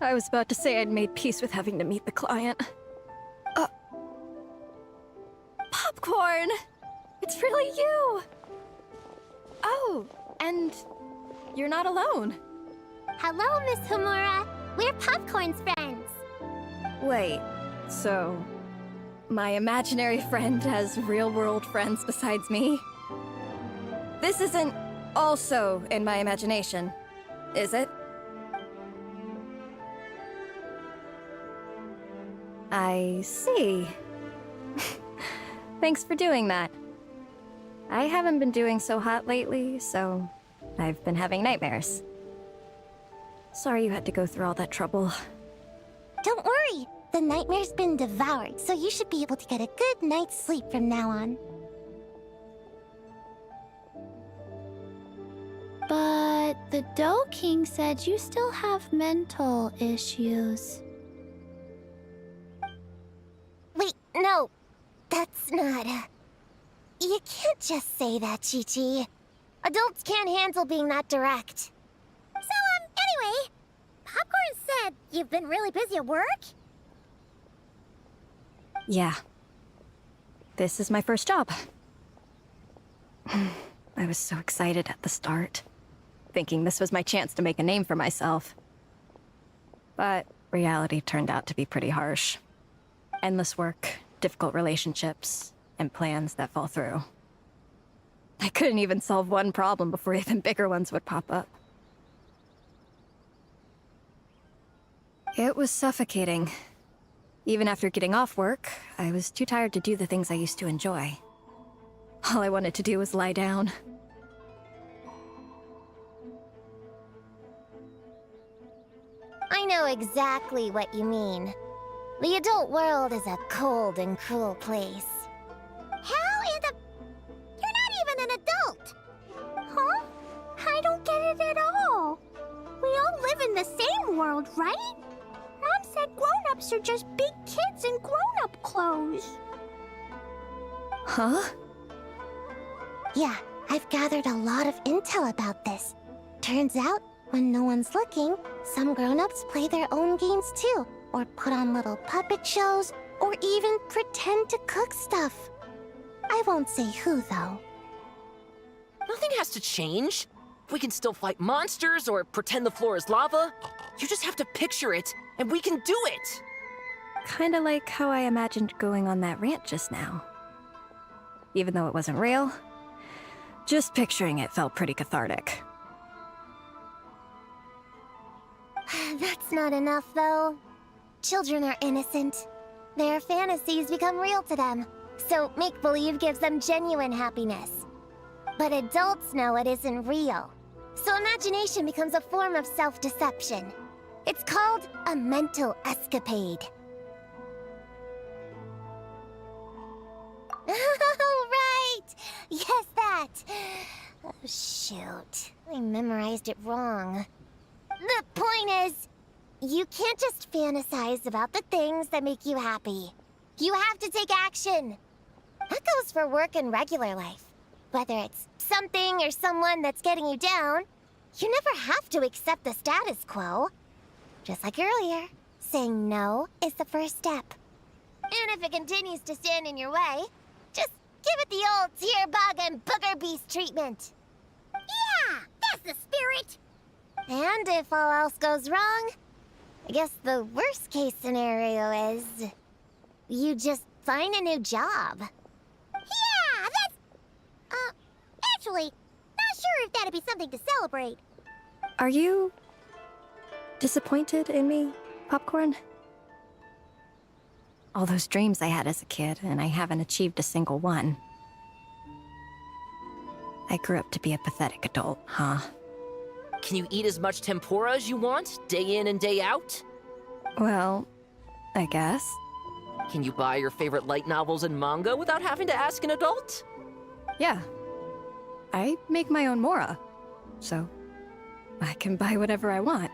I was about to say I'd made peace with having to meet the client. Popcorn! It's really you! Oh, and you're not alone. Hello, Miss Homura. We're Popcorn's friends. Wait, so my imaginary friend has real-world friends besides me? This isn't also in my imagination, is it? I see. Thanks for doing that. I haven't been doing so hot lately, so I've been having nightmares. Sorry you had to go through all that trouble. Don't worry. The nightmare's been devoured, so you should be able to get a good night's sleep from now on. But the Dough King said you still have mental issues. Wait, no. That's not... You can't just say that, Chi-Chi. Adults can't handle being that direct. So, anyway, Popcorn said you've been really busy at work? Yeah. This is my first job. I was so excited at the start, thinking this was my chance to make a name for myself. But reality turned out to be pretty harsh. Endless work, difficult relationships, and plans that fall through. I couldn't even solve one problem before even bigger ones would pop up. It was suffocating. Even after getting off work, I was too tired to do the things I used to enjoy. All I wanted to do was lie down. I know exactly what you mean. The adult world is a cold and cruel place. How in the... You're not even an adult! Huh? I don't get it at all. We all live in the same world, right? Mom said grown-ups are just big kids in grown-up clothes. Huh? Yeah, I've gathered a lot of intel about this. Turns out, when no one's looking, some grown-ups play their own games too, or put on little puppet shows, or even pretend to cook stuff. I won't say who, though. Nothing has to change. We can still fight monsters or pretend the floor is lava. You just have to picture it, and we can do it! Kinda like how I imagined going on that rant just now. Even though it wasn't real, just picturing it felt pretty cathartic. That's not enough, though. Children are innocent. Their fantasies become real to them, so make-believe gives them genuine happiness. But adults know it isn't real, so imagination becomes a form of self-deception. It's called a mental escapade. Oh, right! Yes, that! Oh, shoot. I memorized it wrong. The point is, you can't just fantasize about the things that make you happy. You have to take action. That goes for work and regular life. Whether it's something or someone that's getting you down, you never have to accept the status quo. Just like earlier, saying no is the first step. And if it continues to stand in your way, just give it the old tear bug and booger beast treatment. Yeah, that's the spirit. And if all else goes wrong, I guess the worst case scenario is you just find a new job. Yeah, that's... actually, not sure if that'd be something to celebrate. Are you disappointed in me, Popcorn? All those dreams I had as a kid, and I haven't achieved a single one. I grew up to be a pathetic adult, huh? Can you eat as much tempura as you want, day in and day out? Well, I guess. Can you buy your favorite light novels and manga without having to ask an adult? Yeah. I make my own mora, so I can buy whatever I want.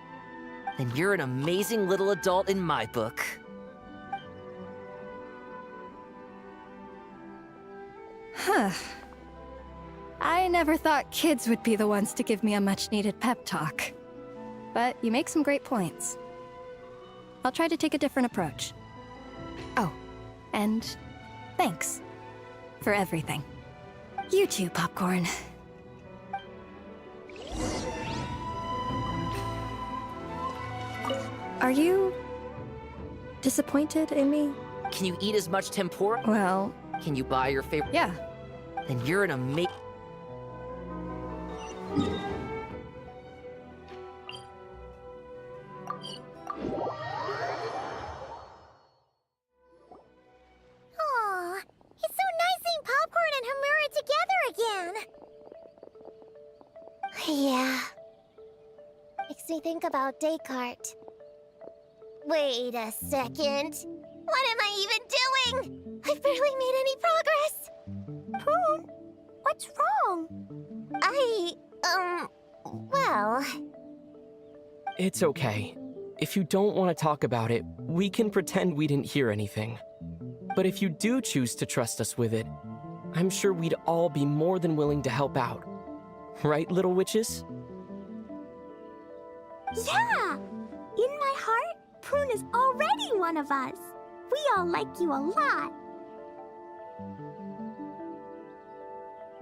Then you're an amazing little adult in my book. Huh. I never thought kids would be the ones to give me a much-needed pep talk. But you make some great points. I'll try to take a different approach. Oh, and thanks for everything. You too, Popcorn. Are you disappointed in me? Can you eat as much tempura? Well, Can you buy your favorite? yeah. Then you're an amazing... Aw, it's so nice seeing Popcorn and Hamura together again. Yeah. Makes me think about Descartes. Wait a second. What am I even doing? I've barely made any progress. Prune, what's wrong? Well... It's okay. If you don't want to talk about it, we can pretend we didn't hear anything. But if you do choose to trust us with it, I'm sure we'd all be more than willing to help out. Right, little witches? Yeah! In my heart, Prune is already one of us. We all like you a lot.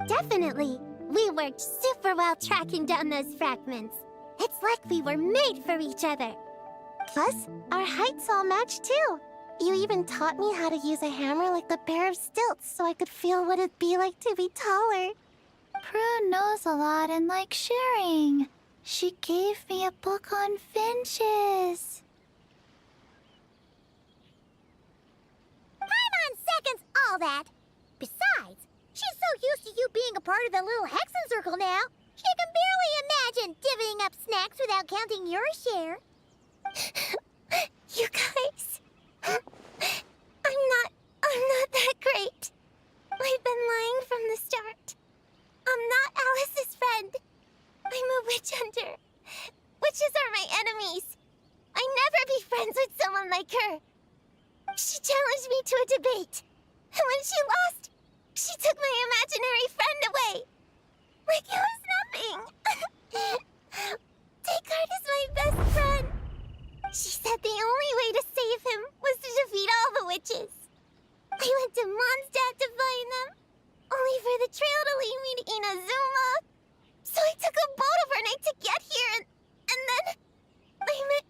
Definitely. We worked super well tracking down those fragments. It's like we were made for each other. Plus, our heights all match too. You even taught me how to use a hammer like the Bear of Stilts so I could feel what it'd be like to be taller. Prune knows a lot and likes sharing. She gave me a book on finches. Paimon seconds all that. Besides, she's so used to you being a part of the little Hexenzirkel now, she can barely imagine divvying up snacks without counting your share. You guys, I'm not that great. I've been lying from the start. I'm not Alice's friend. I'm a witch hunter. Witches are my enemies. I never be friends with someone like her. She challenged me to a debate, and when she lost, she took my imaginary friend away. Like it was nothing. Descartes is my best friend. She said the only way to save him was to defeat all the witches. I went to Mondstadt to find them, only for the trail to lead me to Inazuma. So I took a boat overnight to get here, and then I met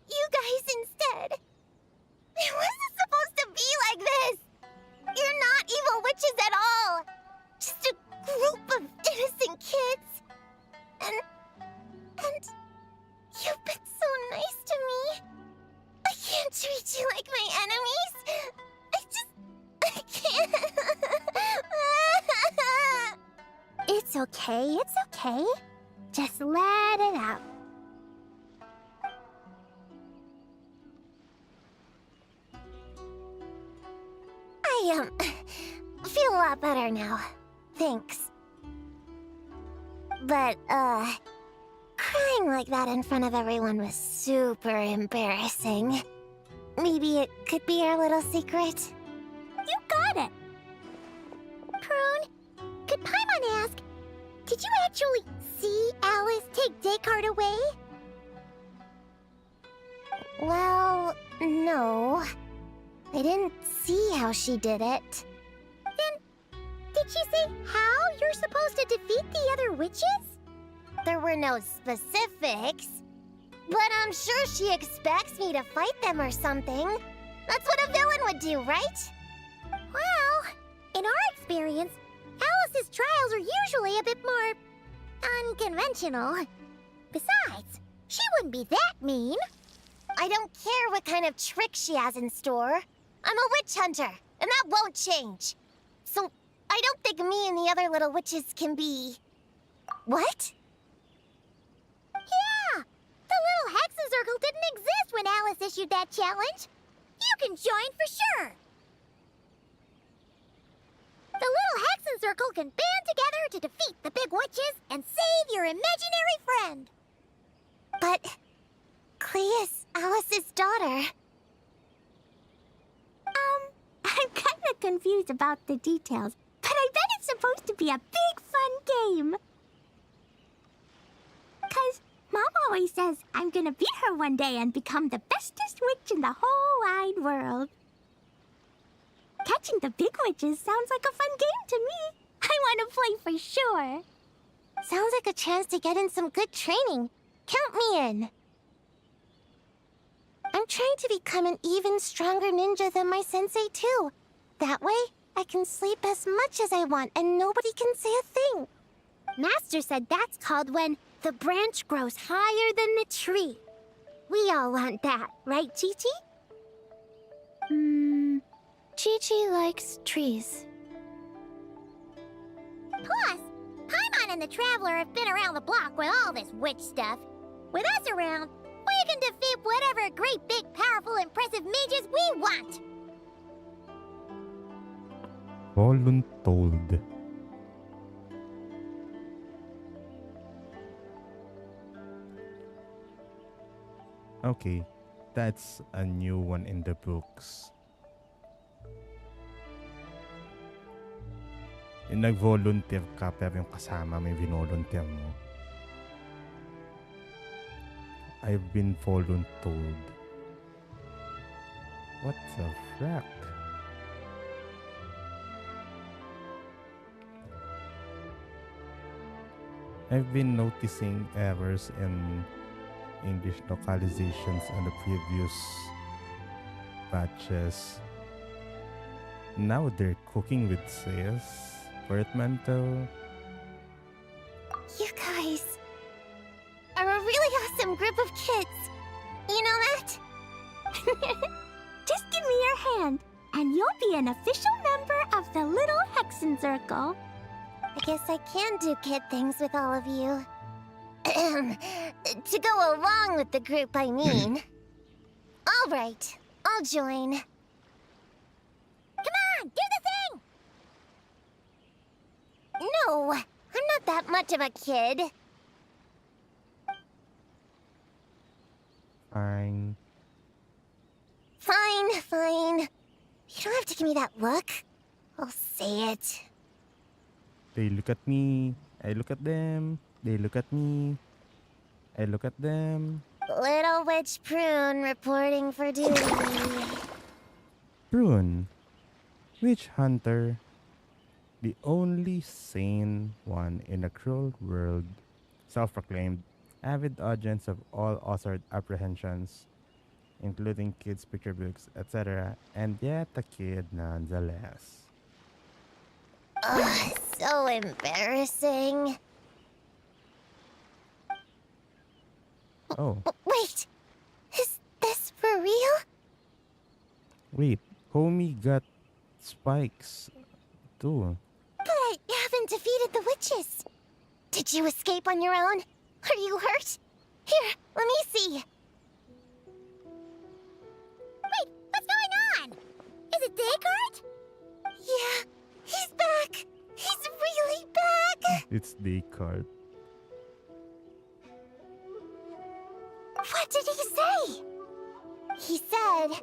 okay? Just let it out. I, feel a lot better now. Thanks. But, crying like that in front of everyone was super embarrassing. Maybe it could be our little secret? You got it! Prune, could Paimon ask, did you actually see Alice take Descartes away? Well, no. I didn't see how she did it. Then, did she say how you're supposed to defeat the other witches? There were no specifics. But I'm sure she expects me to fight them or something. That's what a villain would do, right? Well, in our experience, Alice's trials are usually a bit more unconventional. Besides, she wouldn't be that mean. I don't care what kind of trick she has in store. I'm a witch hunter, and that won't change. So, I don't think me and the other little witches can be... What? Yeah! The little Hexenzirkel didn't exist when Alice issued that challenge. You can join for sure. The little Hexenzirkel can band together to defeat the big witches and save your imaginary friend. But... Clea's Alice's daughter. I'm kinda confused about the details, but I bet it's supposed to be a big fun game. 'Cause Mom always says I'm gonna beat her one day and become the bestest witch in the whole wide world. Catching the big witches sounds like a fun game to me. I want to play for sure. Sounds like a chance to get in some good training. Count me in. I'm trying to become an even stronger ninja than my sensei, too. That way, I can sleep as much as I want and nobody can say a thing. Master said that's called when the branch grows higher than the tree. We all want that, right, Chi-Chi? Chi-Chi likes trees. Plus, Paimon and the Traveler have been around the block with all this witch stuff. With us around, we can defeat whatever great, big, powerful, impressive mages we want. Voluntold. Okay, that's a new one in the books. Yung nag-volunteer ka pero yung kasama may vinolunteer mo. I've been voluntold. What the frack? I've been noticing errors in English localizations on the previous batches. Now they're cooking with sis, portmanteau. You guys are a really awesome group of kids. You know that? Just give me your hand, and you'll be an official member of the little Hexenzirkel. I guess I can do kid things with all of you. To go along with the group, I mean. All right, I'll join. Come on, do the thing! No, I'm not that much of a kid. Fine. Fine. You don't have to give me that look. I'll say it. They look at me, I look at them. They look at me, I look at them. Little Witch Prune reporting for duty. Prune, witch hunter, the only sane one in a cruel world, self-proclaimed, avid audience of all authored apprehensions, including kids' picture books, etc., and yet a kid nonetheless. Ugh, so embarrassing. Oh, Wait, is this for real? wait, homie got spikes too. But I haven't defeated the witches. Did you escape on your own? Are you hurt? Here, let me see. Wait, what's going on? Is it Descartes? Yeah, he's back. He's really back. It's the card. What did he say? He said...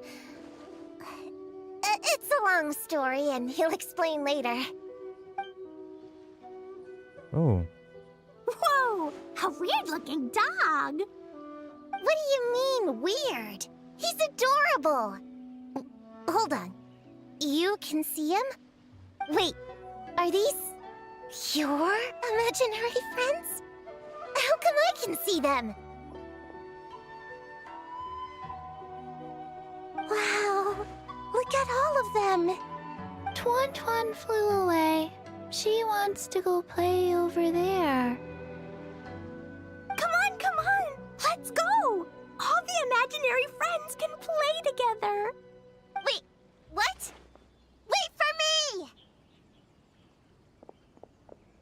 it's a long story, and he'll explain later. Oh. Whoa! A weird-looking dog! What do you mean, weird? He's adorable! Hold on. You can see him? Wait, are these your imaginary friends? How come I can see them? Wow, look at all of them! Tuan Tuan flew away. She wants to go play over there. Come on, come on! Let's go! All the imaginary friends can play together! Wait, what? Wait for me!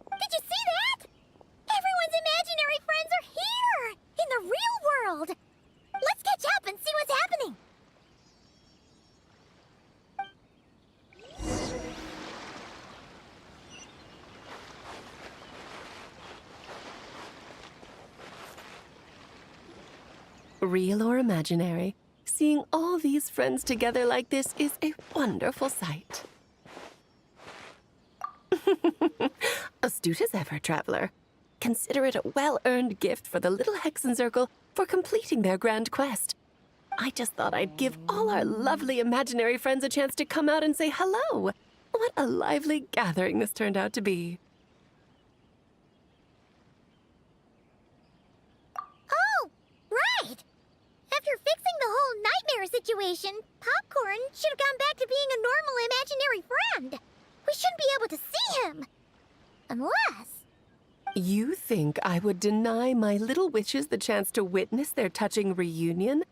Did you see that? Everyone's imaginary friends are here! In the real world! Let's catch up and see what's happening! Real or imaginary, seeing all these friends together like this is a wonderful sight. Astute as ever, traveler. Consider it a well-earned gift for the little Hexenzirkel for completing their grand quest. I just thought I'd give all our lovely imaginary friends a chance to come out and say hello. What a lively gathering this turned out to be. Oh, right! After fixing the whole nightmare situation, Popcorn should have gone back to being a normal imaginary friend. We shouldn't be able to see him. Unless... You think I would deny my little witches the chance to witness their touching reunion?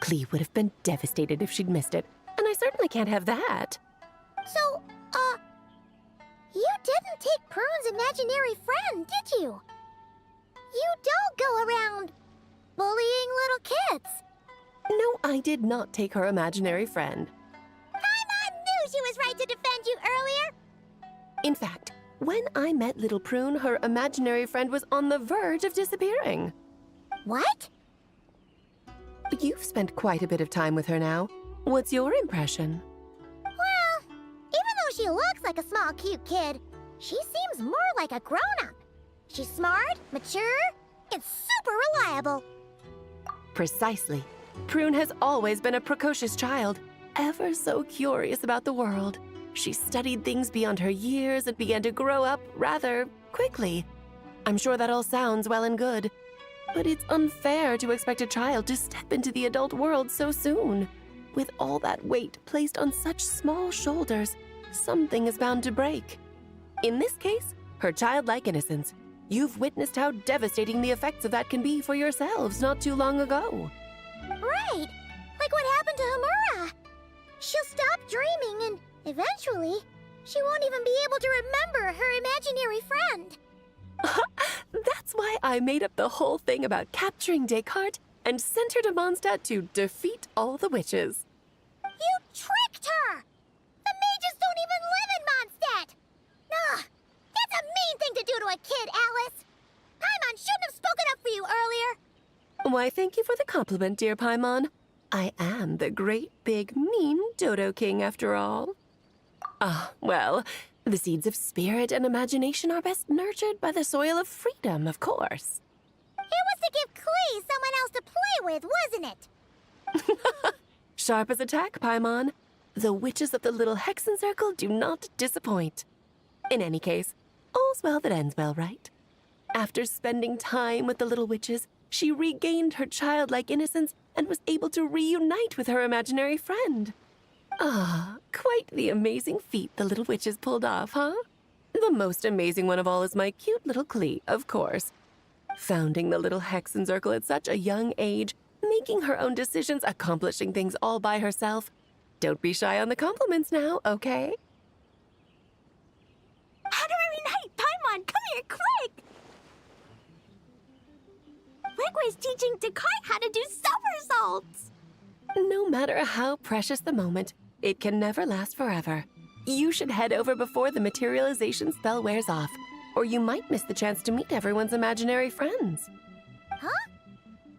Clee would have been devastated if she'd missed it, and I certainly can't have that. So, you didn't take Prune's imaginary friend, did you? You don't go around bullying little kids. No, I did not take her imaginary friend. Paimon knew she was right to defend you earlier. In fact, when I met little Prune, her imaginary friend was on the verge of disappearing. What? You've spent quite a bit of time with her now. What's your impression? Well, even though she looks like a small, cute kid, she seems more like a grown-up. She's smart, mature, and super reliable. Precisely. Prune has always been a precocious child, ever so curious about the world. She studied things beyond her years and began to grow up rather quickly. I'm sure that all sounds well and good, but it's unfair to expect a child to step into the adult world so soon. With all that weight placed on such small shoulders, something is bound to break. In this case, her childlike innocence. You've witnessed how devastating the effects of that can be for yourselves not too long ago. Right, like what happened to Hamura. She'll stop dreaming and eventually, she won't even be able to remember her imaginary friend. That's why I made up the whole thing about capturing Descartes and sent her to Mondstadt to defeat all the witches. You tricked her! The mages don't even live in Mondstadt! Ugh, that's a mean thing to do to a kid, Alice! Paimon shouldn't have spoken up for you earlier! Why, thank you for the compliment, dear Paimon. I am the great, big, mean Dodo King, after all. Ah, well, the seeds of spirit and imagination are best nurtured by the soil of freedom, of course. It was to give Clee someone else to play with, wasn't it? Sharp as a tack, Paimon. The witches of the little Hexenzirkel do not disappoint. In any case, all's well that ends well, right? After spending time with the little witches, she regained her childlike innocence and was able to reunite with her imaginary friend. Ah, quite the amazing feat the little witches pulled off, huh? The most amazing one of all is my cute little Clee, of course. Founding the little Hexenzirkel at such a young age, making her own decisions, accomplishing things all by herself. Don't be shy on the compliments now, okay? Honorary Knight, Paimon, come here, quick! Wigway's teaching Dekai how to do somersaults! No matter how precious the moment, it can never last forever. You should head over before the materialization spell wears off, or you might miss the chance to meet everyone's imaginary friends. Huh?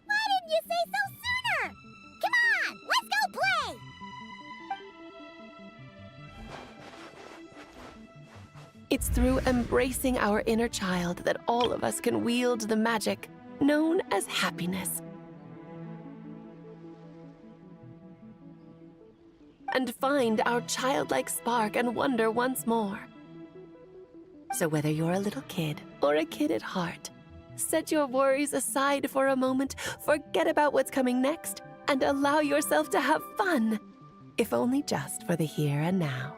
Why didn't you say so sooner? Come on, let's go play! It's through embracing our inner child that all of us can wield the magic known as happiness. And find our childlike spark and wonder once more. So whether you're a little kid or a kid at heart, set your worries aside for a moment, forget about what's coming next, and allow yourself to have fun, if only just for the here and now.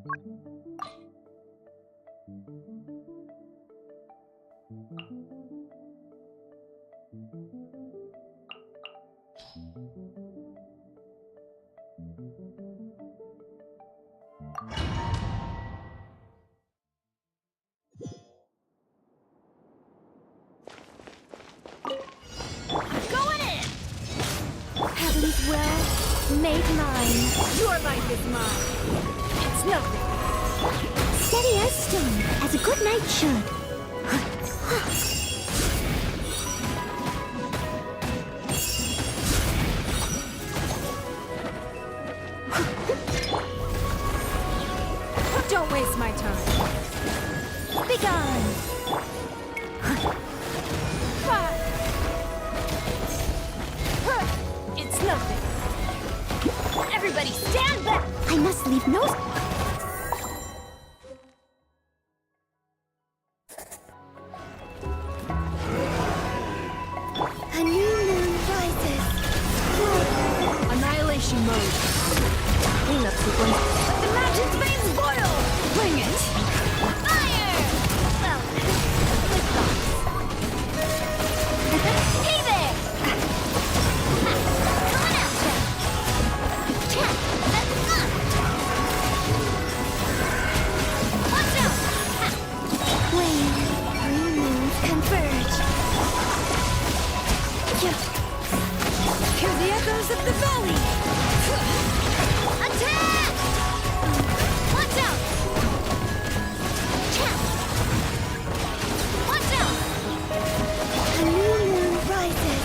Going in! Heaven's well, made mine. Your life is mine. It's nothing. Steady as stone, as a good knight should. Don't waste my time. Begone! It's nothing. Everybody stand back! I must leave no... A new moon rises. Annihilation mode. Cleanup sequence. Let the magic's veins boil! Bring it! Fire! Well, with thoughts. Hey there! Coming out, Chat! That's fun! Watch out! Wayne, three moons converge. Hear the echoes of the valley! Attack! Watch out! Chat! Watch out! A new moon rises.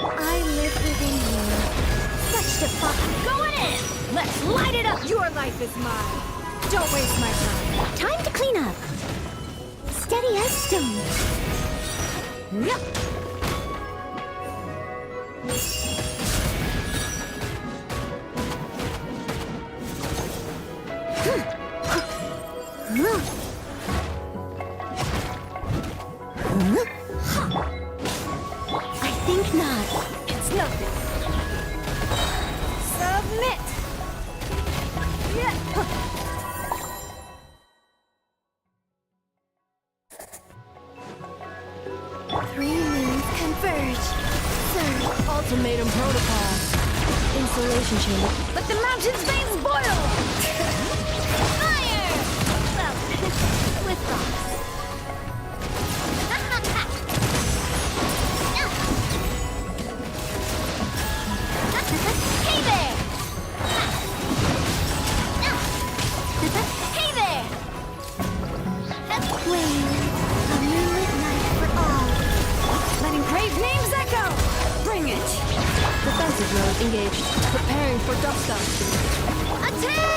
I live within you. Such defiance. Going in! Let's light it up! Your life is mine. Don't waste my time. Time to clean up. Steady as stone. Yep. I think not. It's nothing. Submit! Yeah. Three moons converge. Sir, Ultimatum protocol. Insulation chamber. Let the mountain's veins boil! fire! Well, with thoughts. Hey there! Hey there! Wayne, a moonlit night for all. Letting brave names echo! Bring it! Defensive mode engaged. Preparing for dust up. Attack!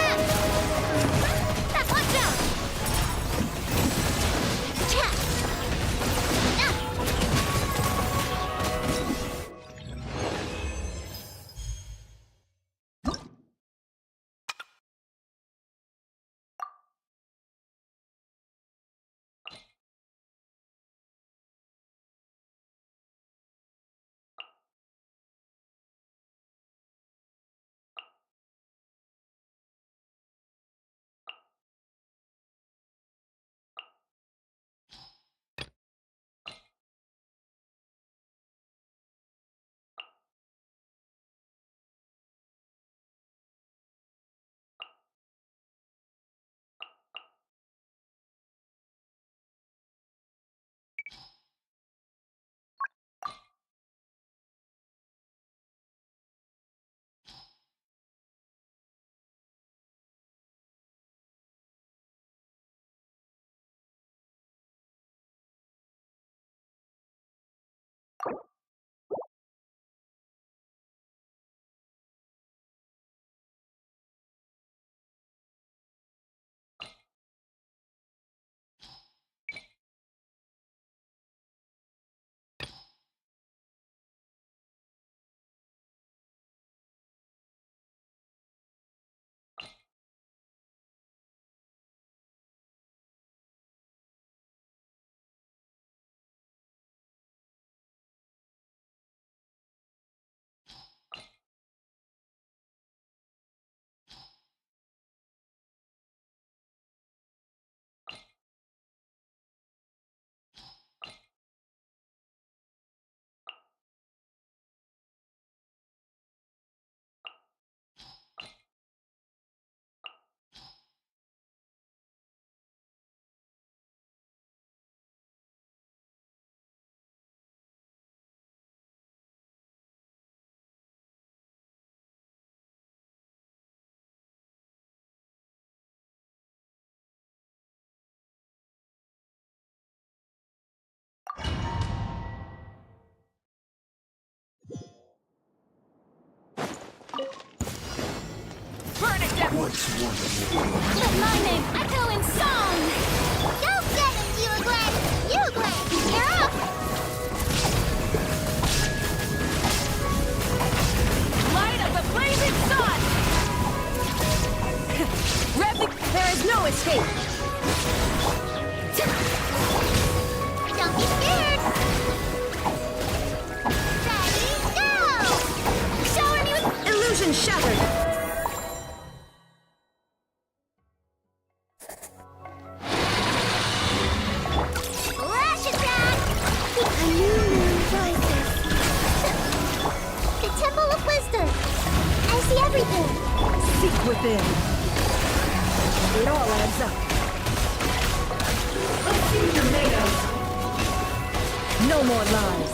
But my name echo in song! Go get it, Uruguay! Uruguay, you're up! Light of the blazing sun! There is no escape! Don't be scared! Ready, go! Shower me with illusion shattered! Flash attack! A new moon rises. The Temple of Wisdom. I see everything. Seek within. It all adds up. Let's see what you're made of. No more lies.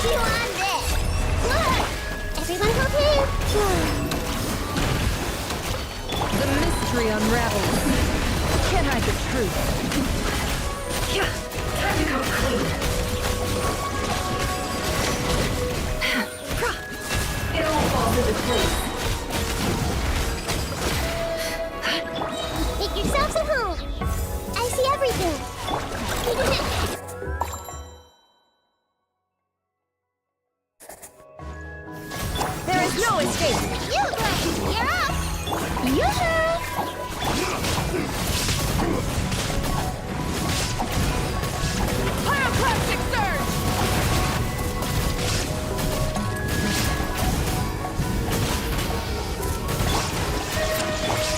You on this! Look! Everyone hold hands! The mystery unravels. Can I the truth? Time to come clean. It all falls into place. Make yourselves at home! I see everything! There is no escape! Uruguay, you're up! Yoo-hoo! Pyroclastic surge!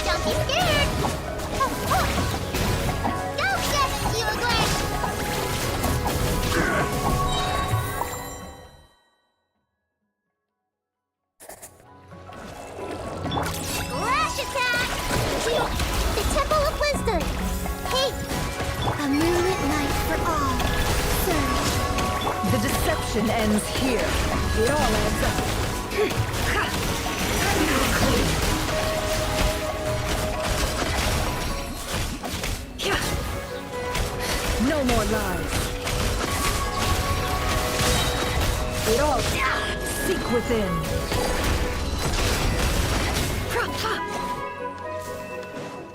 Don't be scared! Oh, oh. Go get it, Uruguay! Flash attack! The Temple of Wisdom! Hey! A moonlit night for all. Surge. The deception ends here. It all adds up. Time to come clean. No more lies. It all seek within.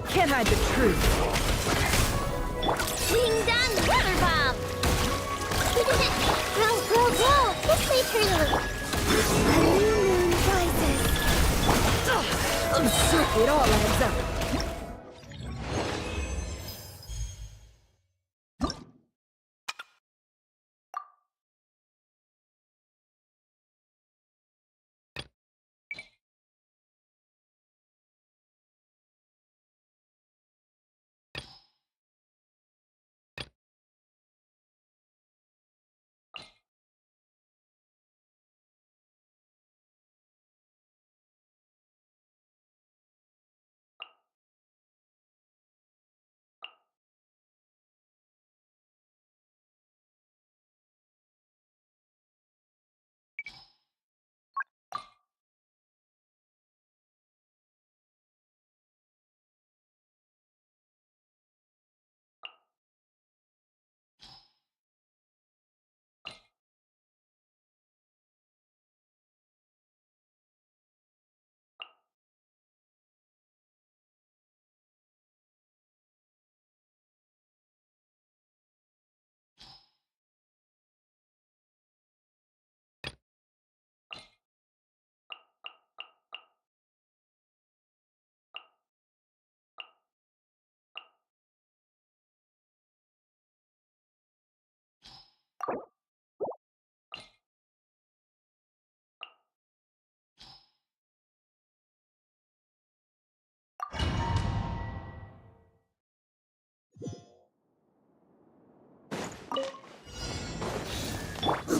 Can't hide the truth. Ding dong weather bomb! Go, go, go! This way, Curly! A new moon rises. It all adds up.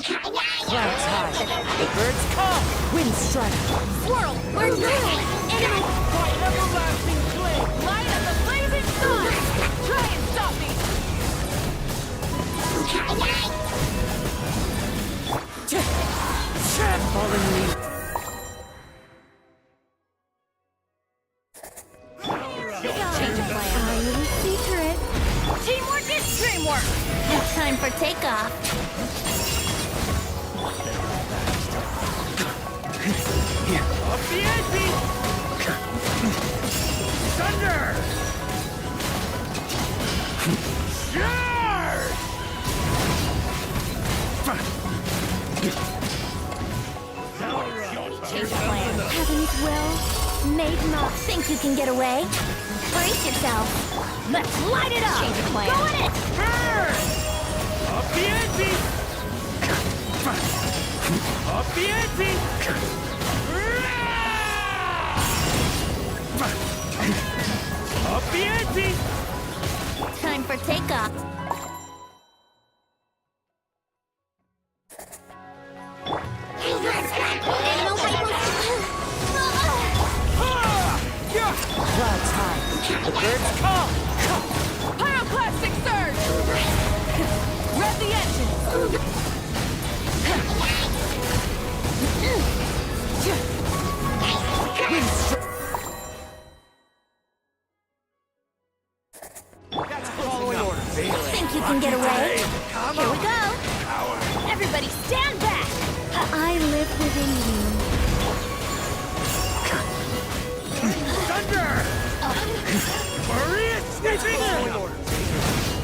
Clouds high. The birds call. Wind strike. Swirl! We're moving! Enemy! My everlasting flame! Light of the blazing sun! Try and stop me! Falling leaf. Our little secret. Teamwork is dreamwork! It's time for takeoff. Up the ante! Thunder! Charge! Change plan. Heaven's will. Made not think you can get away. Brace yourself. Let's light it up. Change of plan. Go in it. Burn! Up the ante! Up the ante! Up the ante! Time for takeoff. Clouds high. The birds call. Pyroclastic surge! Rev the engine! Following orders. Think you can get away? Here we go. Everybody stand back! I live within you. Thunder! Maria snitching in!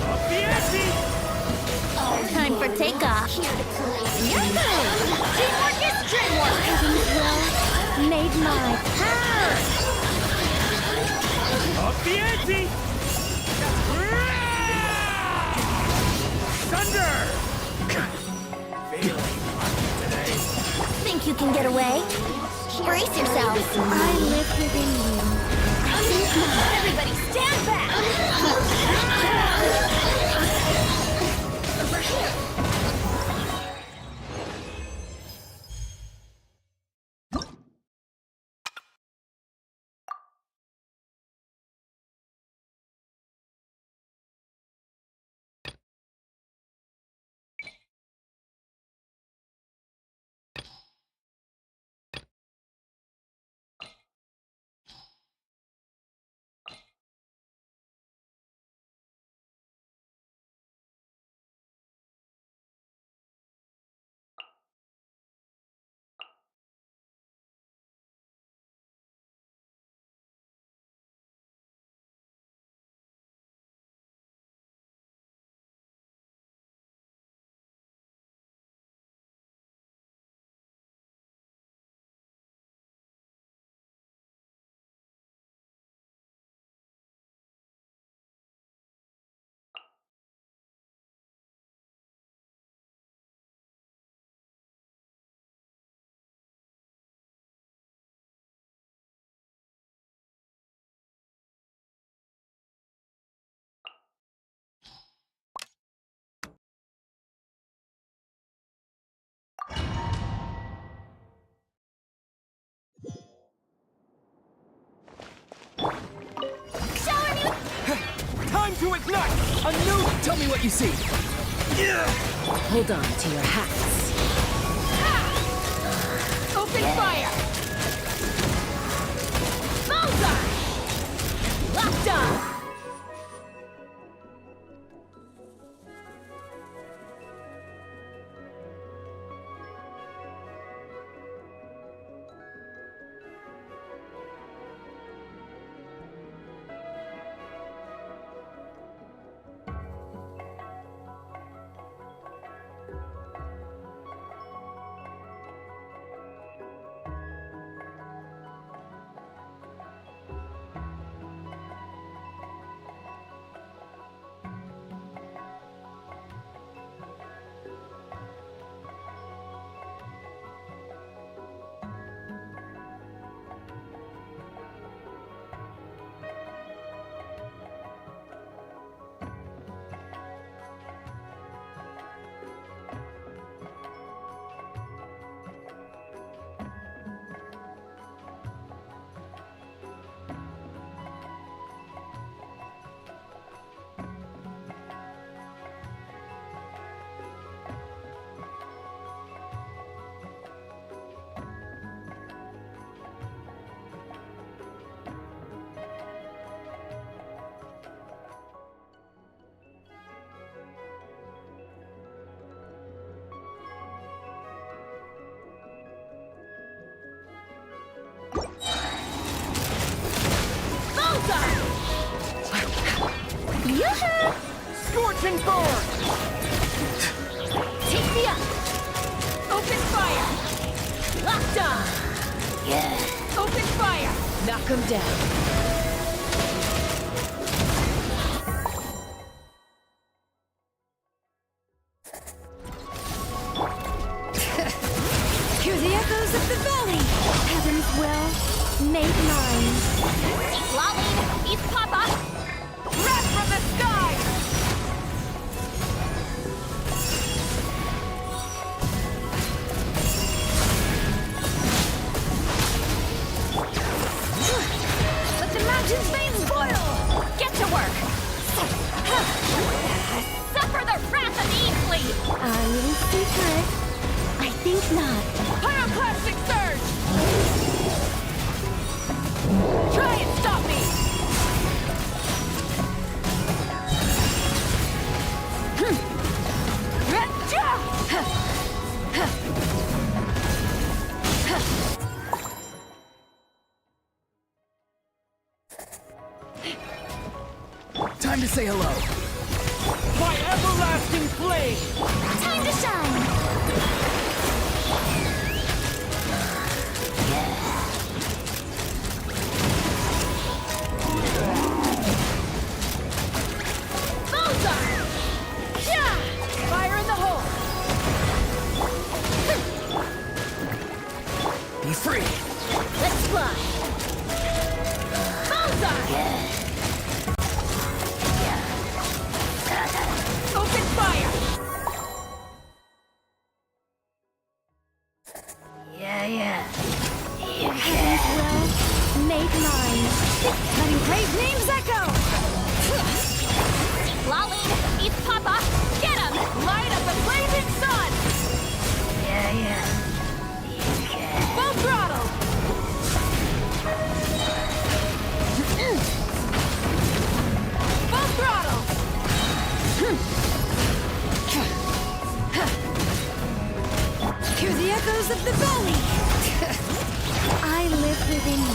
Up the ante! Time for takeoff. Teamwork is dreamwork! Heaven's will. Made my power. Up the ante! Thunder! Think you can get away? Brace yourself. I live within you. Everybody stand back! Time to ignite! A new... Tell me what you see. Hold on to your hats. Open fire! Bullseye! Locked on! Genshin burn! Take me up! Open fire! Locked on! Yeah! Open fire! Knock him down! Hear the echoes of the valley! Heaven's will, make mine. Lolly! Eat Papa! Wrath from the sky! Let the mountain's veins boil! Get to work! Suffer the wrath of the Eastly! Our little secret. I think not. Pyroclastic surge! Try and stop me! Time to say hello. My everlasting flame! Time to shine! Bullseye! Yeah! Fire in the hole! Be free! Let's fly! Bullseye! Open fire! Heaven's will, make mine. Letting great names echo! Lolly! Eat Papa! Get him! Light up the blazing sun! Full throttle! Full throttle! Hear the echoes of the valley! I live within you.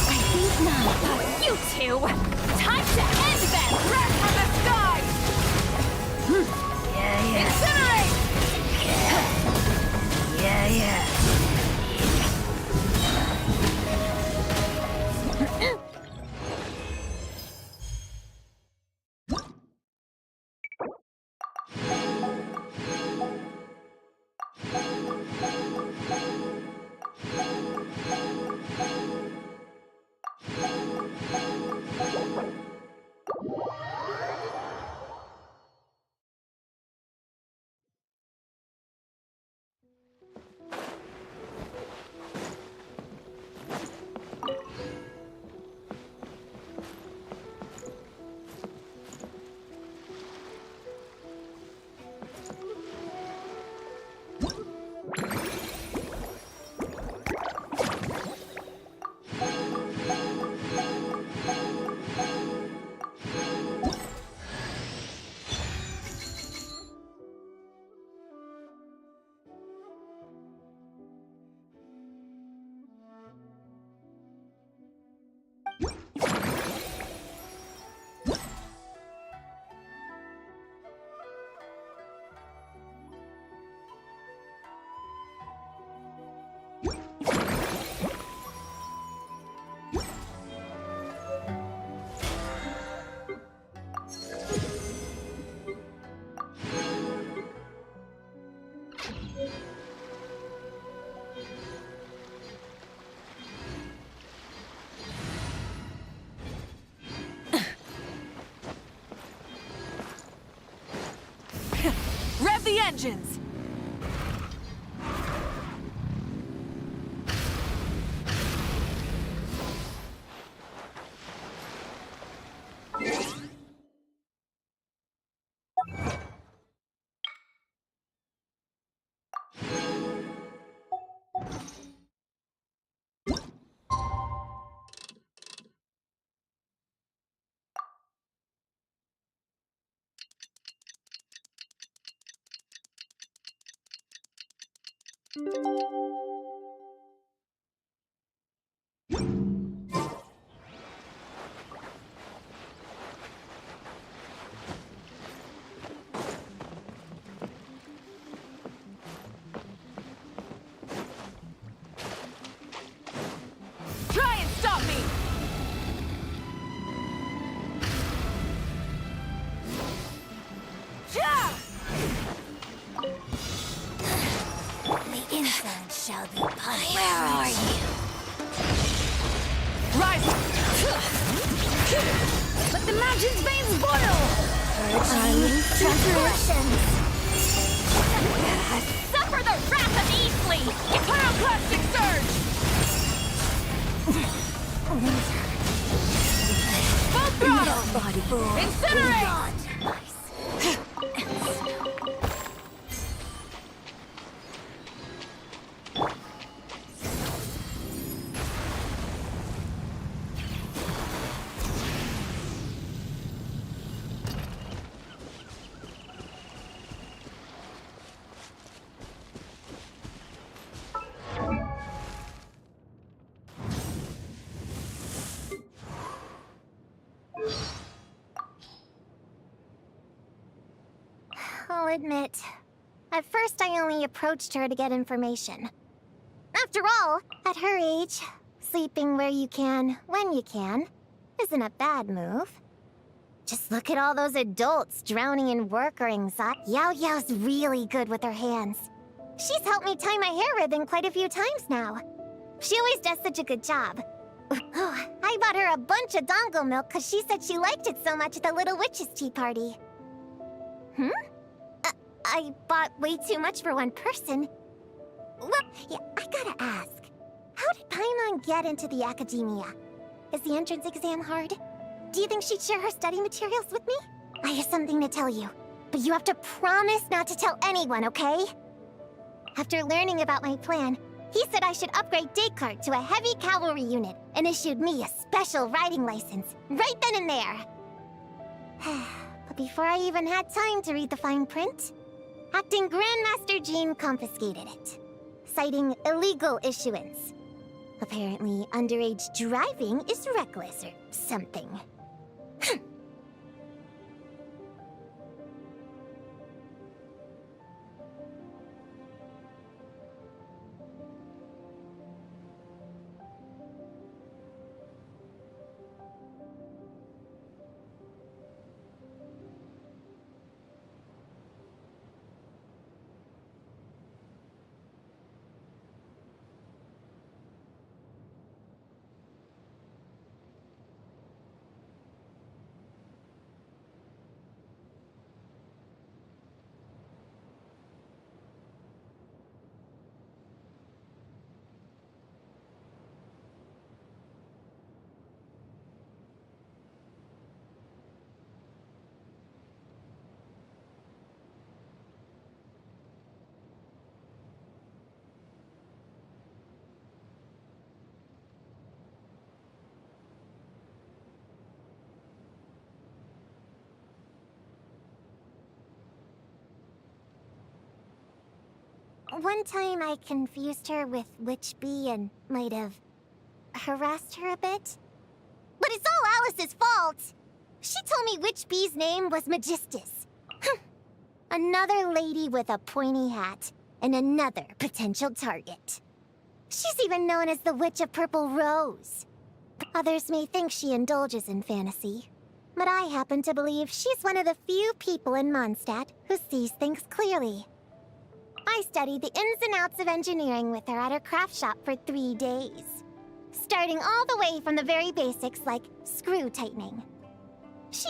I think not. You two! Time to end them! Wrath from the sky! Incinerate! Rev the engines! Rise! Let the mountain's veins boil! Suffer the wrath of Eastly! Pyroclastic surge! Full throttle! Incinerate! I'll admit, at first I only approached her to get information. After all, at her age, sleeping where you can, when you can, isn't a bad move. Just look at all those adults drowning in work or anxiety. Yao Yao's really good with her hands. She's helped me tie my hair ribbon quite a few times now. She always does such a good job. Oh, I bought her a bunch of dongo milk because she said she liked it so much at the Little Witch's tea party. I bought way too much for one person. Well, yeah, I gotta ask. How did Paimon get into the academia? Is the entrance exam hard? Do you think she'd share her study materials with me? I have something to tell you, but you have to promise not to tell anyone, okay? After learning about my plan, he said I should upgrade Descartes to a heavy cavalry unit and issued me a special riding license, right then and there. But before I even had time to read the fine print, Acting Grandmaster Jean confiscated it, citing illegal issuance. Apparently, underage driving is reckless or something. One time I confused her with Witch Bee and might have harassed her a bit. But it's all Alice's fault! She told me Witch Bee's name was Magistus. Another lady with a pointy hat and another potential target. She's even known as the Witch of Purple Rose. Others may think she indulges in fantasy, but I happen to believe she's one of the few people in Mondstadt who sees things clearly. I studied the ins and outs of engineering with her at her craft shop for 3 days, starting all the way from the very basics like screw tightening.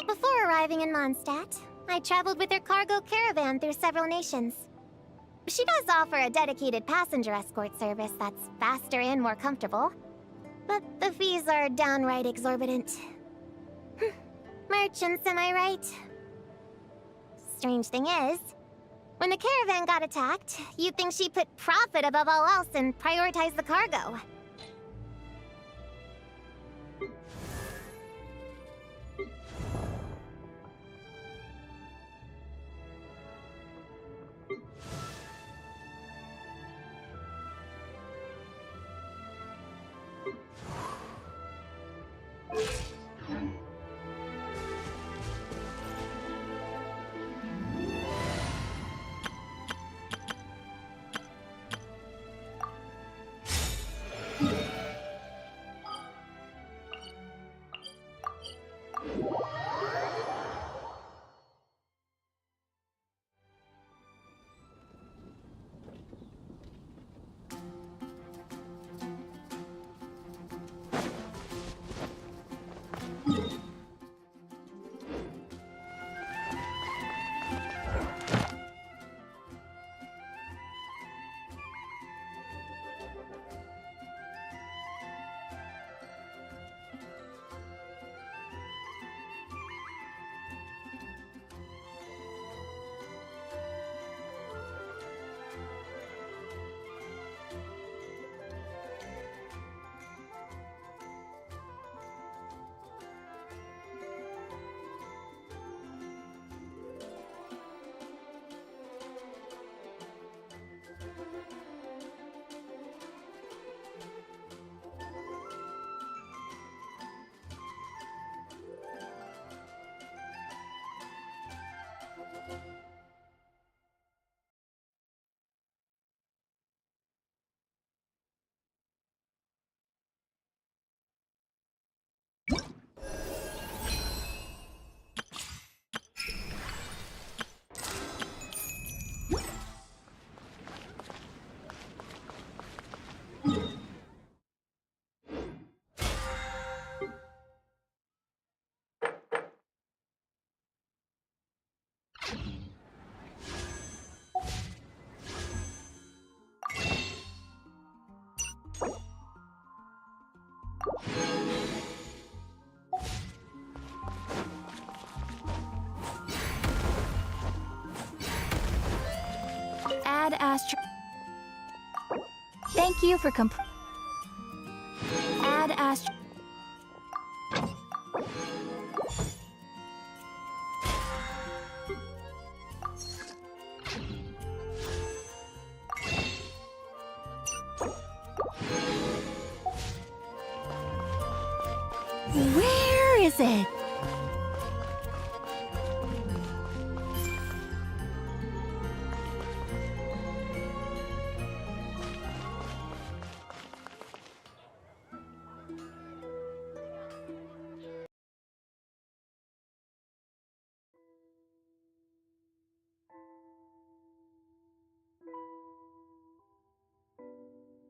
Before arriving in Mondstadt, I traveled with her cargo caravan through several nations. She does offer a dedicated passenger escort service that's faster and more comfortable, but the fees are downright exorbitant. Merchants, am I right? Strange thing is, when the caravan got attacked, you'd think she put profit above all else and prioritized the cargo. Add astro. Thank you for Add astro. Where is it?